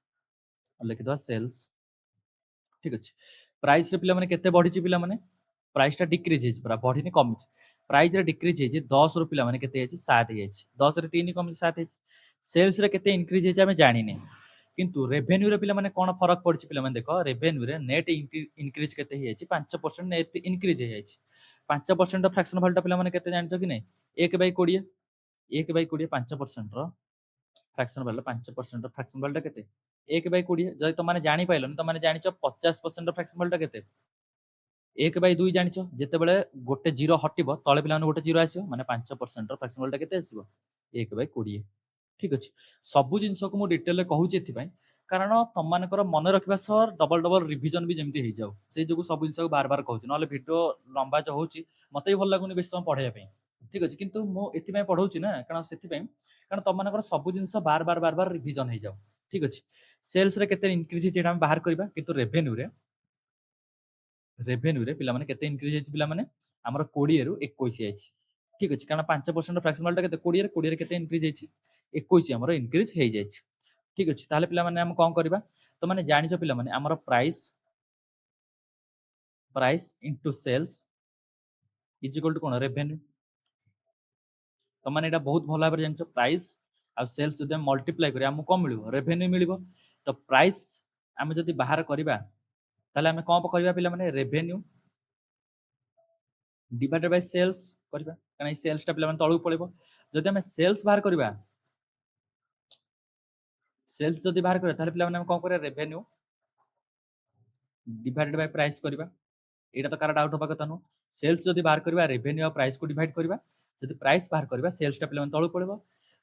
आ लिखि दबा सेल्स ठीक अछि प्राइस रे पिला माने केते बढ़ीची पिला माने प्राइसटा डिक्रिज होइछ पूरा बढ़िनी कमिछ प्राइस रे डिक्रिज होइछ 10 रु पिला माने केते होइछ 7 होइछ 10 रे 3 कमिछ 7 होइछ सेल्स रे केते इंक्रीज होइछ हमें जानि नै किंतु रेवेन्यू रे पिला माने कोन फरक पड़छ पिला माने देखो रेवेन्यू रे नेट इंक्रीज केते होइछ 5% नेट इंक्रीज होइछ 5% फ्रैक्शन वैल्यू पिला माने केते जानछो कि नै 1/20 1/20 5% रो फ्रैक्शन वैल्यू 5% रो फ्रैक्शन वैल्यू केते 1/20 जदि तुम माने जानि पाइलो तुम माने जानिछो 50% रो फ्रैक्शन वैल्यू केते 1/2 जानिछो जेतेबेले गोटे जीरो हटिबो तळे पिला माने गोटे जीरो आसीबो माने 5% रो फ्रैक्शन वैल्यू केते आसीबो 1/20 ठीक अछि सब जिंस को मु डिटेल रे कहूची एथि पई कारण तुम मानकर मन रखिबा सर डबल डबल रिवीजन भी जेमती हे जाऊ से जोगु सब जिंस को बार बार कहूची नले वीडियो लंबा जो होची मते भी भल लागुनी बेस समय पढाया पई ठीक अछि किंतु मु एथि पई पढौची ना कारण सेथि पई कारण तुम मानकर सब जिंस बार बार रिवीजन हे जाऊ ठीक अछि सेल्स रे केते इंक्रीज जेटा हम बाहर करबा किंतु रेवेन्यू रे पिला माने केते इंक्रीज हेछि पिला माने हमर 20 रु 21 आइछि ठीक अछि कारण 5% फ्रैक्शन वैल्यू केते 20 रे केते इंक्रीज हेछि 21 हमर इंक्रीज हे जाइछि ठीक अछि ताले पिला माने हम कोन करबा तो माने जानिछो पिला माने हमर price into sales is equal to कोन रेवेन्यू तो माने एटा बहुत भलो भाबरे जानिछो प्राइस आ सेल्स जदि हम मल्टीप्लाई करिया हमको कोन मिलिबो रेवेन्यू मिलिबो तो प्राइस हम जदि बाहर करबा ताले हम कोन करबा पिला माने रेवेन्यू डिवाइडेड बाय सेल्स करबा कारण सेल्स टा पिला माने तळु पळेबो जदि हम सेल्स बाहर करबा सेल्स जदि बाहर करबा ताले पिला माने हम कोन करबा रेवेन्यू डिवाइडेड बाय प्राइस करबा एटा तो कार डाउट होबा कथा नो सेल्स जदि बाहर करबा रेवेन्यू और प्राइस को डिवाइड करबा जदि प्राइस बाहर करबा सेल्स टा पिला माने तळु पळेबो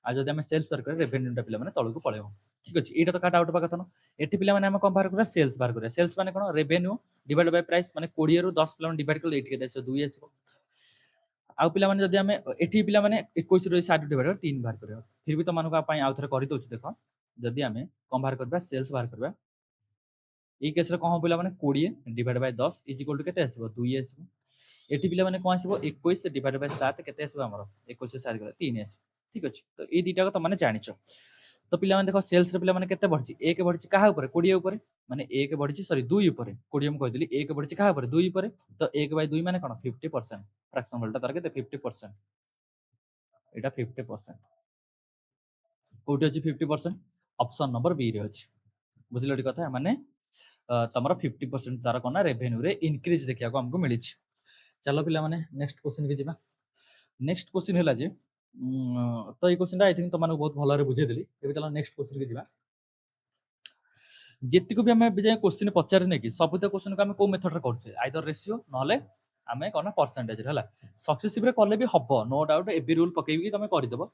आ जदि हम सेल्स बाहर करबा रेवेन्यू टा पिला माने तळु को पळेबो ठीक अछि एटा तो कार डाउट होबा कथा नो एठी पिला माने हम कोन बाहर करबा सेल्स बाहर करबा सेल्स माने कोन रेवेन्यू डिवाइडेड बाय प्राइस माने 20 रु 10 पिला माने डिवाइड करले एठी केते 2 आसीबो आउ पिला माने जदि हमें एठी पिला माने 21 रु 60 डिवाइड 3 बाहर करबा फिर भी तो मानको पई आउ थरे करि दोछ देखो जदि हमें कोन बाहर करबा सेल्स बाहर करबा ए केस रे कोन पिला माने 20 divide by 10 is equal to केते आसीबो 2 आसीबो एठी पिला माने कोन आसीबो 21 डिवाइड बाय 7 केते आसीबो हमरो 21 से 7 गला 3 आसीबो ठीक अछि तो ए दीटा को त माने जानिछो तो पिला माने देखो सेल्स रे पिला माने केते बढ़छि 1 बढ़छि काहा ऊपर 20 ऊपर माने 1 बढ़छि सॉरी 2 ऊपर 20 हम कहदिली 1 बढ़छि काहा ऊपर 2 ऊपर तो 1/2 माने कोन 50% फ्रैक्शन वैल्यू तार केते 50% एटा 50% कोठी अछि 50% ऑप्शन नंबर बी रे अछि बुझिलटी कथा माने तमरा 50% तार कोना रेवेन्यू रे इंक्रीज देखिया को हमको मिलिछ चलो पिला माने नेक्स्ट क्वेश्चन के जिबा नेक्स्ट क्वेश्चन हैला जे तो ए क्वेश्चन आई थिंक तो माने बहुत भलो रे बुझे देली एबे चलो नेक्स्ट क्वेश्चन के जिबा जेतिको भी हमें जे क्वेश्चन पचारे नै कि सब तो क्वेश्चन को हमें को मेथड रे करछे आइदर रेशियो नहले हमें कोना परसेंटेज रे हला सक्सेसिव रे करले भी हबो नो डाउट एबी रूल पकेबी तमे करि देबो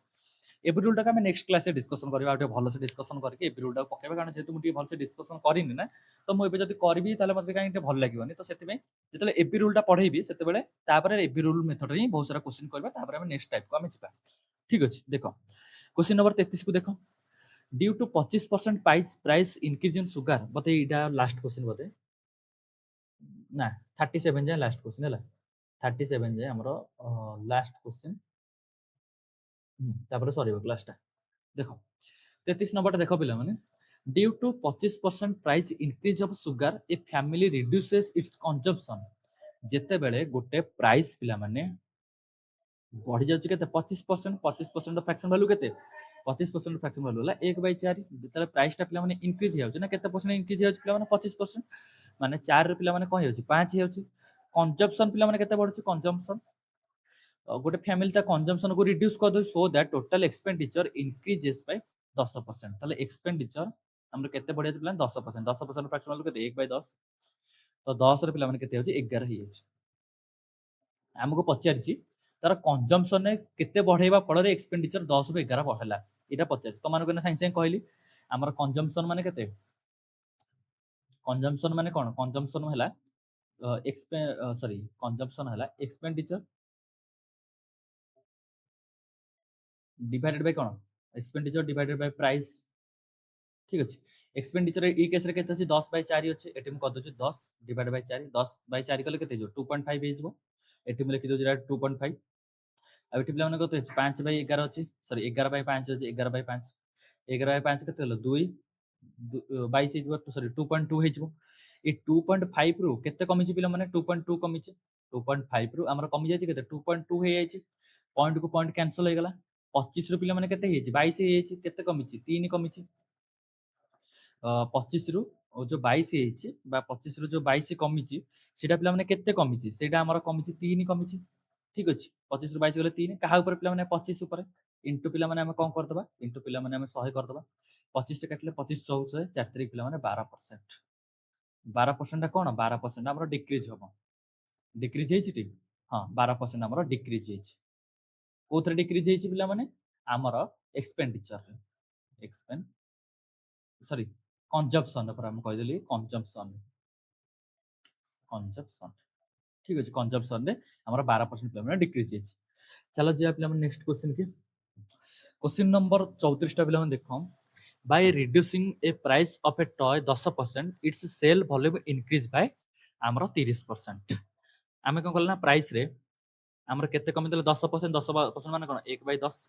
एबी रूल टा हमें नेक्स्ट क्लास रे डिस्कशन करबा आटे भलो से डिस्कशन करके एबी रूल टा पकेबा कारण जेतु मुटी भलो से डिस्कशन करिनि ना तो मु एबे जदी करबी ताले मते काई भलो लागिबोनी तो सेति में जेतले एबी रूल टा पढेबी सेते बेले तापरे एबी रूल मेथड रे बहुत सारा क्वेश्चन करबा तापरे हम नेक्स्ट टाइप को हम जिबा ठीक अछि देखो क्वेश्चन नंबर 33 को देखो due to 25% price increase in sugar बते इडा लास्ट क्वेश्चन बते ना 37 जाय लास्ट क्वेश्चन हला 37 जाय हमरो लास्ट क्वेश्चन तापर सरीबो क्लासटा देखो 33 नंबर देखो पिला माने due to 25% price increase of sugar a family reduces its consumption जेते बेले गोटे प्राइस पिला माने बढ़ी जाउछ केते 25% फ्रैक्शन वैल्यू केते 25% फ्रैक्शन वैल्यू होला 1/4 जेते प्राइस टा पिला माने इंक्रीज हो ना केते परसेंट इंक्रीज हो पिला माने 25% माने 4 रे पिला माने कहि होछि 5 हे होछि कंजम्पशन पिला माने केते बढ़छ कंजम्पशन गोटे फैमिली ता कंजम्पशन को रिड्यूस कर दो so that total expenditure increases by 10% ताले एक्सपेंडिचर हमर केते बढ़िया प्लान 10% 10% फ्रैक्शन वैल्यू केते 1/10 तो 10 रे पिला माने केते होछि 11 हे होछि हमको पचारछि तार कंजम्पशन ने केते बढ़ेबा फल रे एक्सपेंडिचर 10 रु 11 बढ़ला एटा पचारछि त मानको ना साइंस कहली हमर कंजम्पशन माने केते कंजम्पशन माने कोन कंजम्पशन हला सॉरी कंजम्पशन हला expenditure divided by cone expenditure divided by price ठीक अछि एक्सपेंडिचर ई केस रे केते अछि 10/4 अछि एटी हम क दोछि 10 डिवाइड बाय 4 10/4 कले केते जो 2.5 हे जबो एटी हम लिखि दोछि 2.5 आ एटी पिला माने कते अछि 5/11 अछि सॉरी 11/5 अछि 11/5 11/5 केते हलो 2 22 हे जबो सॉरी 2.2 हे जबो ए 2.5 रु केते कमी छि पिला माने 2.2 कमी छि 2.5 रु आमर कमी जाइए केते 2.2 हो जाइए पॉइंट को पॉइंट कैंसल हो गला 25 रु पिला माने केते हो 22 हो जाइए केते कमी 3 कमी 25 रु जो 22 ହେଇଛି ବା 25 ରୁ ଯୋଉ 22 କମିଛି ସେଟା ପିଲାମାନେ କେତେ କମିଛି ସେଇଟା ଆମର କମିଛି 3 କମିଛି ଠିକ ଅଛି 25 ରୁ 22 ଗଲେ 3 କାହା ଉପରେ ପିଲାମାନେ 25 ଉପରେ ଇଣ୍ଟୁ ପିଲାମାନେ ଆମେ କଣ କରିଦବା ଇଣ୍ଟୁ ପିଲାମାନେ ଆମେ 100 କରିଦବା 25 ରେ କାଟିଲେ 25 14 4 ତାରିଖ ପିଲାମାନେ 12% 12% ଟା କଣ 12% ଆମର ଡିକ୍ରିଜ ହବ ଡିକ୍ରିଜ ହେଇଛି ଟି ହଁ 12% ଆମର ଡିକ୍ରିଜ ହେଇଛି କୋଉଥିରେ ଡିକ୍ରିଜ ହେଇଛି ପିଲାମାନେ ଆମର ଏକ୍ସପେଣ୍ଡିଚର ଏକ୍ସପେଣ୍ଡ ସରି कंजम्पशन पर हम कहदेली कंजम्पशन कंजम्पशन ठीक अच्छे कंजम्पशन रे हमर 12% पे डिक्रीज होइछ चलो जे पे नेक्स्ट क्वेश्चन के क्वेश्चन नंबर 34 टा पे देखो by reducing a price of a toy 10% its sale volume increase by हमर 30% आमे कोन करला प्राइस रे हमर केते कमी देले 10% 10% माने कोन 1/10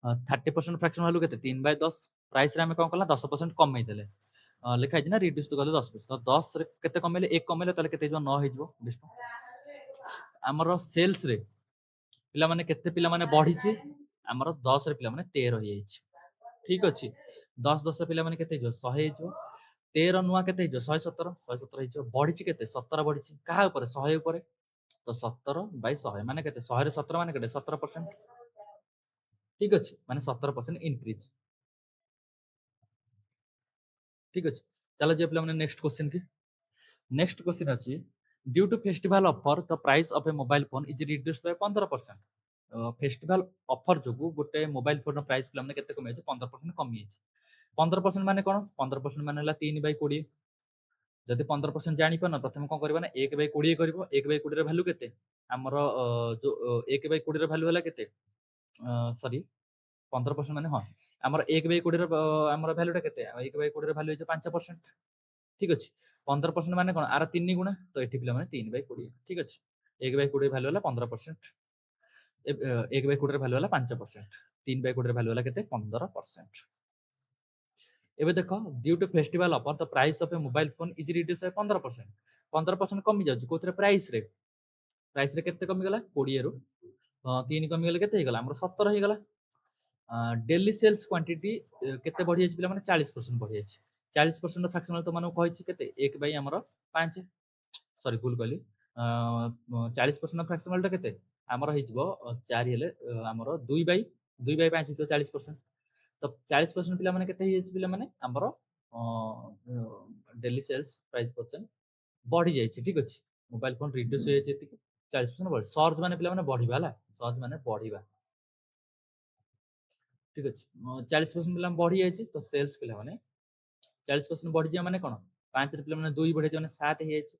30% फ्रैक्शन वैल्यू केते 3/10 प्राइस रे आमे कोन करला 10% कमै देले लिखा है ना रिड्यूस तो कले 10% तो 10 रे केते कमेले 1 कमेले तले केते जो 9 हे जो हमर सेल्स रे पिला माने केते पिला माने बढ़ी छि हमर 10 रे पिला माने 13 हे छि ठीक अछि 10 10 पिला माने केते जो 100 हे जो 13 नुआ केते जो 117 117 हे जो बढ़ी छि केते 17 बढ़ी छि काहा ऊपर 100 ऊपर तो 17 बाय 100 माने केते 100 रे 17 माने केते 17% ठीक अछि माने 17% इंक्रीज ठीक अछि चलो जे पिला माने नेक्स्ट क्वेश्चन की नेक्स्ट क्वेश्चन अच्छी due to festival offer the price of a mobile phone is reduced by 15% festival offer जो गोटे मोबाइल फोन प्राइस पे केते कमी 15% कमी 15% माने कौन 15% माने 3/20 जदि 15% जापर ना प्रथम कौन करना 1/20 कर 1/20 भैल्यू के आमर जो 1/20 भैल्यू है के सरी 15% माने हाँ आमर 1/20 आमर भैल्यूटा के 1/20 भैल्यू 5% ठीक अच्छे 15% माने कौन आर 3 गुणा तो ये पे 3/20 ठीक अच्छे 1/20 भैल्यू है 15% 1/20 भैल्यू है 5% 3/20 भैल्यू है के 15% एबे देखो due to festival offer the price of a mobile phone is reduce by 15% कमी जाउछ कोथरे प्राइस रे केते कमी गला 20 रु 3 कमी गले केते हे गला हमर 17 हे गला डेली सेल्स क्वांटिटी केते बढ़ी जाय पिला माने 40% बढ़ी जाय 40% फ्रैक्शनल तो माने कहै छी केते 1 बाय हमर 5 सॉरी भूल कहली 40% फ्रैक्शनल टा केते हमर हे जबो 4 हेले हमर 2/5 जो 40% तो 40% पिला माने केते हे पिला माने हमर डेली सेल्स प्राइस परसेंट बढ़ी जाय ठीक अछि मोबाइल फोन रिड्यूस हो जाय 40% बढ़ सर्च माने पिला माने बढ़िबा हला सर्च माने बढ़िबा ठीक अछि 40% पिला बढ़ी जाय तो सेल्स पिला माने 40% बढ़ी जाय माने कोन 5 रे पिला माने 2 बढ़े माने 7 हे जाय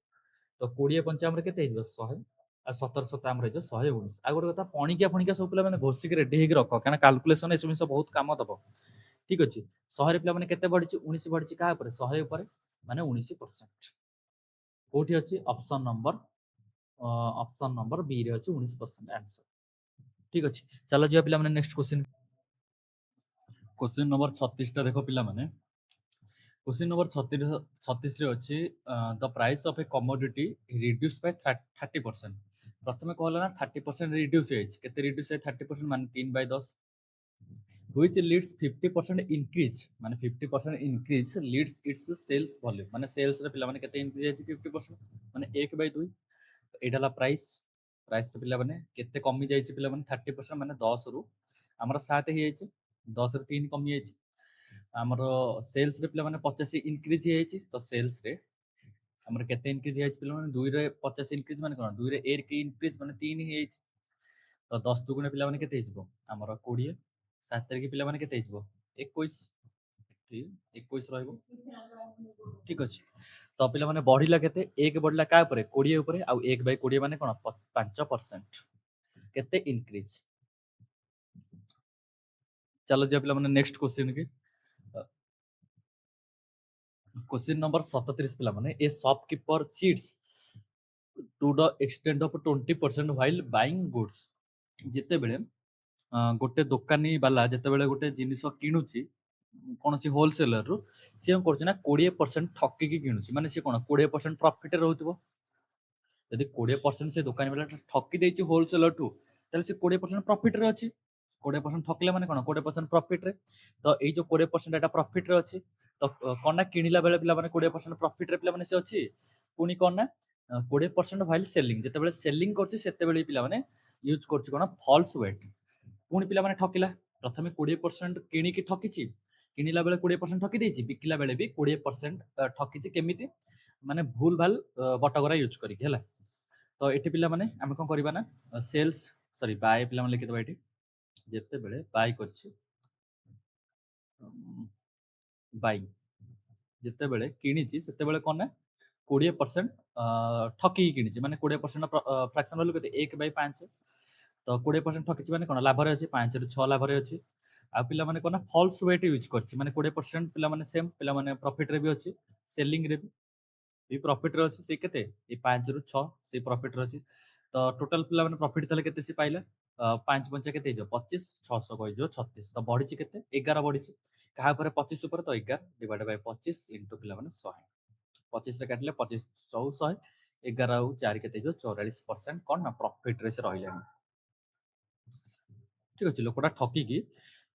तो 20 पंचाम केते हो 100 आ 17 17 हो 119 आ गोटे कथा पणिकिया फणिकिया सब पिला माने घोषिक रेडी हेक रख काना कैलकुलेशन ए सब बहुत काम दबो ठीक अछि 100 रे पिला माने केते बढ़ी 19 बढ़ी का ऊपर 100 ऊपर माने 19% कोठी अछि ऑप्शन नंबर बी रे अछि 19% आंसर ठीक अछि चलो जे पिला माने नेक्स्ट क्वेश्चन नंबर 36 टा देखो पिला माने क्वेश्चन नंबर 36 रे अछि the price of A commodity reduce by 30% प्रथमे कहला ना 30% रिड्यूस होइछ केते रिड्यूस है 30% माने 3/10 which leads 50% increase माने 50% increase leads its sales volume माने सेल्स रे पिला माने केते इंक्रीज है 50% माने 1/2 एडाला प्राइस प्राइस रे पिला माने केते कमी जाय पिला माने 30% माने 10 रु हमर 7 हे जाय 10 रे 3 कमी जाय हमर सेल्स रे पिला माने 50 इंक्रीज हे जाय तो सेल्स रे हमर केते इंक्रीज हे जाय पिला माने 2 रे 50 इंक्रीज माने कोन 2 रे 1 के इंक्रीज माने 3 हे जाय तो 10 दुगुणे पिला माने केते हे जबो हमर 20 7 तारिख पिला माने केते हे जबो 21 ठीक 21 रहइबो ठीक अछि तो पिला माने बढ़िला केते 1 बढ़िला का ऊपर 20 ऊपर आ 1/20 माने कोन 5% केते इंक्रीज चलो जे पिला माने नेक्स्ट क्वेश्चन के क्वेश्चन नंबर 37 पिला माने a shopkeeper cheats to the extend of 20% while buying goods जिते बेले गोटे दोकानी बाला जिते बेले गोटे जिनिस किणुची कौन सी होलसेलर रु सी कौन कर 20% ठकिकी किणुची माने सी कौन 20% प्रॉफिट रहउतबो ଯଦି 20% ସେ ଦୋକାନୀ ବାଲାଟା ଠକି ଦେଇଛି ହୋଲସେଲରଠୁ, ତାହେଲେ ସେ 20% ପ୍ରଫିଟରେ ଅଛି। 20% ଠକିଲା ମାନେ କ'ଣ 20% ପ୍ରଫିଟରେ। ତ ଏଇ ଯୋଉ 20% ଏଟା ପ୍ରଫିଟରେ ଅଛି। ତ କ'ଣ ନା କିଣିଲା ବେଳେ ପିଲାମାନେ 20% ପ୍ରଫିଟରେ ପିଲାମାନେ ସେ ଅଛି। ପୁଣି କ'ଣ ନା 20% ହ୍ୱାଇଲ୍ ସେଲିଂ, ଯେତେବେଳେ ସେଲିଂ କରୁଛି ସେତେବେଳେ ପିଲାମାନେ ୟୁଜ୍ କରୁଛି କ'ଣ ଫଲ୍ସ ୱେଟ୍। ପୁଣି ପିଲାମାନେ ଠକିଲା, ପ୍ରଥମେ 20% କିଣିକି ଠକିଛି, କିଣିଲା ବେଳେ 20% ଠକି ଦେଇଛି, ବିକିଲା ବେଳେ ବି 20% ଠକିଛି। କେମିତି? ମାନେ ଭୁଲ ଭାଲ ବଟଗରା ୟୁଜ୍ କରିକି ହେଲା। ତ ଏଠି ପିଲାମାନେ ଆମେ କ'ଣ କରିବା ନା ସେଲ୍ସ ସରି ବାଏ ପିଲାମାନେ ଲେଖିଦେବା ଏଠି, ଯେତେବେଳେ ବାଇ କରିଛି ବାଇ ଯେତେବେଳେ କିଣିଛି ସେତେବେଳେ କ'ଣ ନା 20% ଠକିକି କିଣିଛି, ମାନେ 20% ଫ୍ରାକ୍ସନ ଭାଲ୍ୟୁ କେତେ 1/5। ତ 20% ଠକିଛି ମାନେ କ'ଣ ଲାଭରେ ଅଛି, 5ରୁ 6 ଲାଭରେ ଅଛି। ଆଉ ପିଲାମାନେ କ'ଣ ନା ଫଲ୍ସ ୱେଟ୍ ୟୁଜ୍ କରିଛି, ମାନେ 20% ପିଲାମାନେ ସେମ୍ ପିଲାମାନେ ପ୍ରଫିଟରେ ବି ଅଛି, ସେଲିଂରେ ବି ପ୍ରଫିଟରେ ଅଛି। ସେଇ କେତେ ଏଇ 5ରୁ 6 ସେଇ ପ୍ରଫିଟରେ ଅଛି। ତ ଟୋଟାଲ ପିଲାମାନେ ପ୍ରଫିଟ ତାହେଲେ କେତେ ସେ ପାଇଲା 5 ପଞ୍ଚା କେତେ ହେଇଯିବ 25, 600 କହିଯିବ 36। ତ ବଢିଛି କେତେ 11 ବଢିଛି। କାହା ଉପରେ 25 ଉପରେ, ତ 11 ଡିଭାଇଡ୍ ବାଇ 25 ଇଣ୍ଟୁ ପିଲାମାନେ 100। 25ରେ କାଟିଲେ 25 4 100, 11 ଆଉ 4 କେତେ ହେଇଯିବ 44% କ'ଣ ନା ପ୍ରଫିଟରେ ସେ ରହିଲାଣି। ଠିକ ଅଛି, ଲୋକଟା ଠକିକି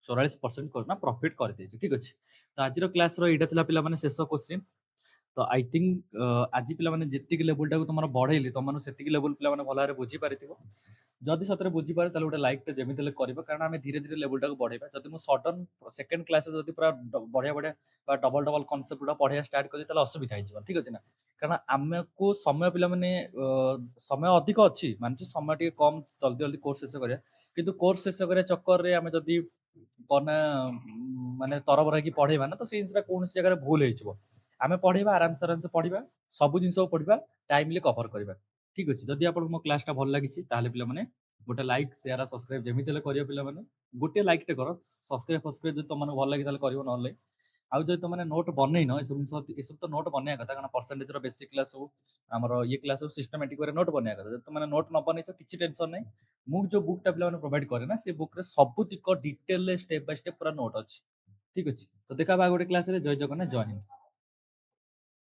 44% ନା ପ୍ରଫିଟ କରିଦେଇଛି। ଠିକ ଅଛି, ତ ଆଜିର କ୍ଲାସର ଏଇଟା ଥିଲା ପିଲାମାନେ ଶେଷ କ୍ୱେଶ୍ଚିନ୍। ତ ଆଇ ଥିଙ୍କ ଆଜି ପିଲାମାନେ ଯେତିକି ଲେବୁଲଟାକୁ ତମର ବଢେଇଲି, ତମମାନଙ୍କୁ ସେତିକି ଲେବୁଲ ପିଲାମାନେ ଭଲ ଭାବରେ ବୁଝିପାରିଥିବ। ଯଦି ସତରେ ବୁଝିପାରେ ତାହେଲେ ଗୋଟେ ଲାଇକଟେ ଯେମିତି ହେଲେ କରିବ, କାରଣ ଆମେ ଧୀରେ ଧୀରେ ଲେବୁଲଟାକୁ ବଢେଇବା। ଯଦି ମୁଁ ସଡନ ସେକେଣ୍ଡ କ୍ଲାସରେ ଯଦି ପୁରା ବଢିଆ ବଢିଆ ବା ଡବଲ ଡବଲ କନସେପ୍ଟ ଗୁଡା ପଢେଇବା ଷ୍ଟାର୍ଟ କରିବି, ତାହେଲେ ଅସୁବିଧା ହେଇଯିବ। ଠିକ ଅଛି ନା, କାରଣ ଆମକୁ ସମୟ ପିଲାମାନେ ସମୟ ଅଧିକ ଅଛି, ମାନୁଛି ସମୟ ଟିକେ କମ, ଜଲ୍ଦି ଜଲ୍ଦି କୋର୍ସ ଶେଷ କରିବା। କିନ୍ତୁ କୋର୍ସ ଶେଷ କରିବା ଚକ୍କରରେ ଆମେ ଯଦି କ'ଣ ମାନେ ତରବର ହେଇକି ପଢେଇବା ନା, ତ ସେଇ ଜିନିଷଟା କୌଣସି ଜାଗାରେ ଭୁଲ ହେଇଯିବ। ଆମେ ପଢେଇବା ଆରାମସେ ପଢିବା, ସବୁ ଜିନିଷକୁ ପଢିବା, ଟାଇମଲି କଭର କରିବା। ଠିକ ଅଛି, ଯଦି ଆପଣଙ୍କୁ ମୋ କ୍ଲାସଟା ଭଲ ଲାଗିଛି ତାହେଲେ ପିଲାମାନେ ଗୋଟେ ଲାଇକ୍ ସେୟାର ଆଉ ସବସ୍କ୍ରାଇବ ଯେମିତି ହେଲେ କରିବ। ପିଲାମାନେ ଗୋଟେ ଲାଇକ୍ଟେ କର, ସବସ୍କ୍ରାଇବ ଯଦି ତମମାନଙ୍କୁ ଭଲ ଲାଗି ତାହେଲେ କରିବ, ନହେଲେ ଆଉ ଯଦି ତମେ ନୋଟ୍ ବନେଇନ, ଏସବୁ ତ ନୋଟ୍ ବନେଇବା କଥା, କାରଣ ପରସେଣ୍ଟେଜର ବେସିକ୍ କ୍ଲାସ୍ ହଉ ଆମର ଇଏ କ୍ଲାସ୍ ହଉ ସିଷ୍ଟମାଟିକ୍ ୱେରେ ନୋଟ୍ ବନେଇବା କଥା। ଯଦି ତମେ ନୋଟ୍ ନ ବନେଇଛ କିଛି ଟେନସନ୍ ନାହିଁ, ମୁଁ ଯୋଉ ବୁକ୍ଟା ପିଲାମାନେ ପ୍ରୋଭାଇଡ୍ କରେ ନା, ସେ ବୁକ୍ରେ ସବୁତିକ ଡିଟେଲରେ ଷ୍ଟେପ୍ ବାଇ ଷ୍ଟେପ୍ ପୁରା ନୋଟ୍ ଅଛି। ଠିକ ଅଛି, ତ ଦେଖା ହବା ଗୋଟେ କ୍ଲାସରେ। ଜୟ ଜଗନ୍ନାଥ, ଜୟ ହିନ୍ଦ।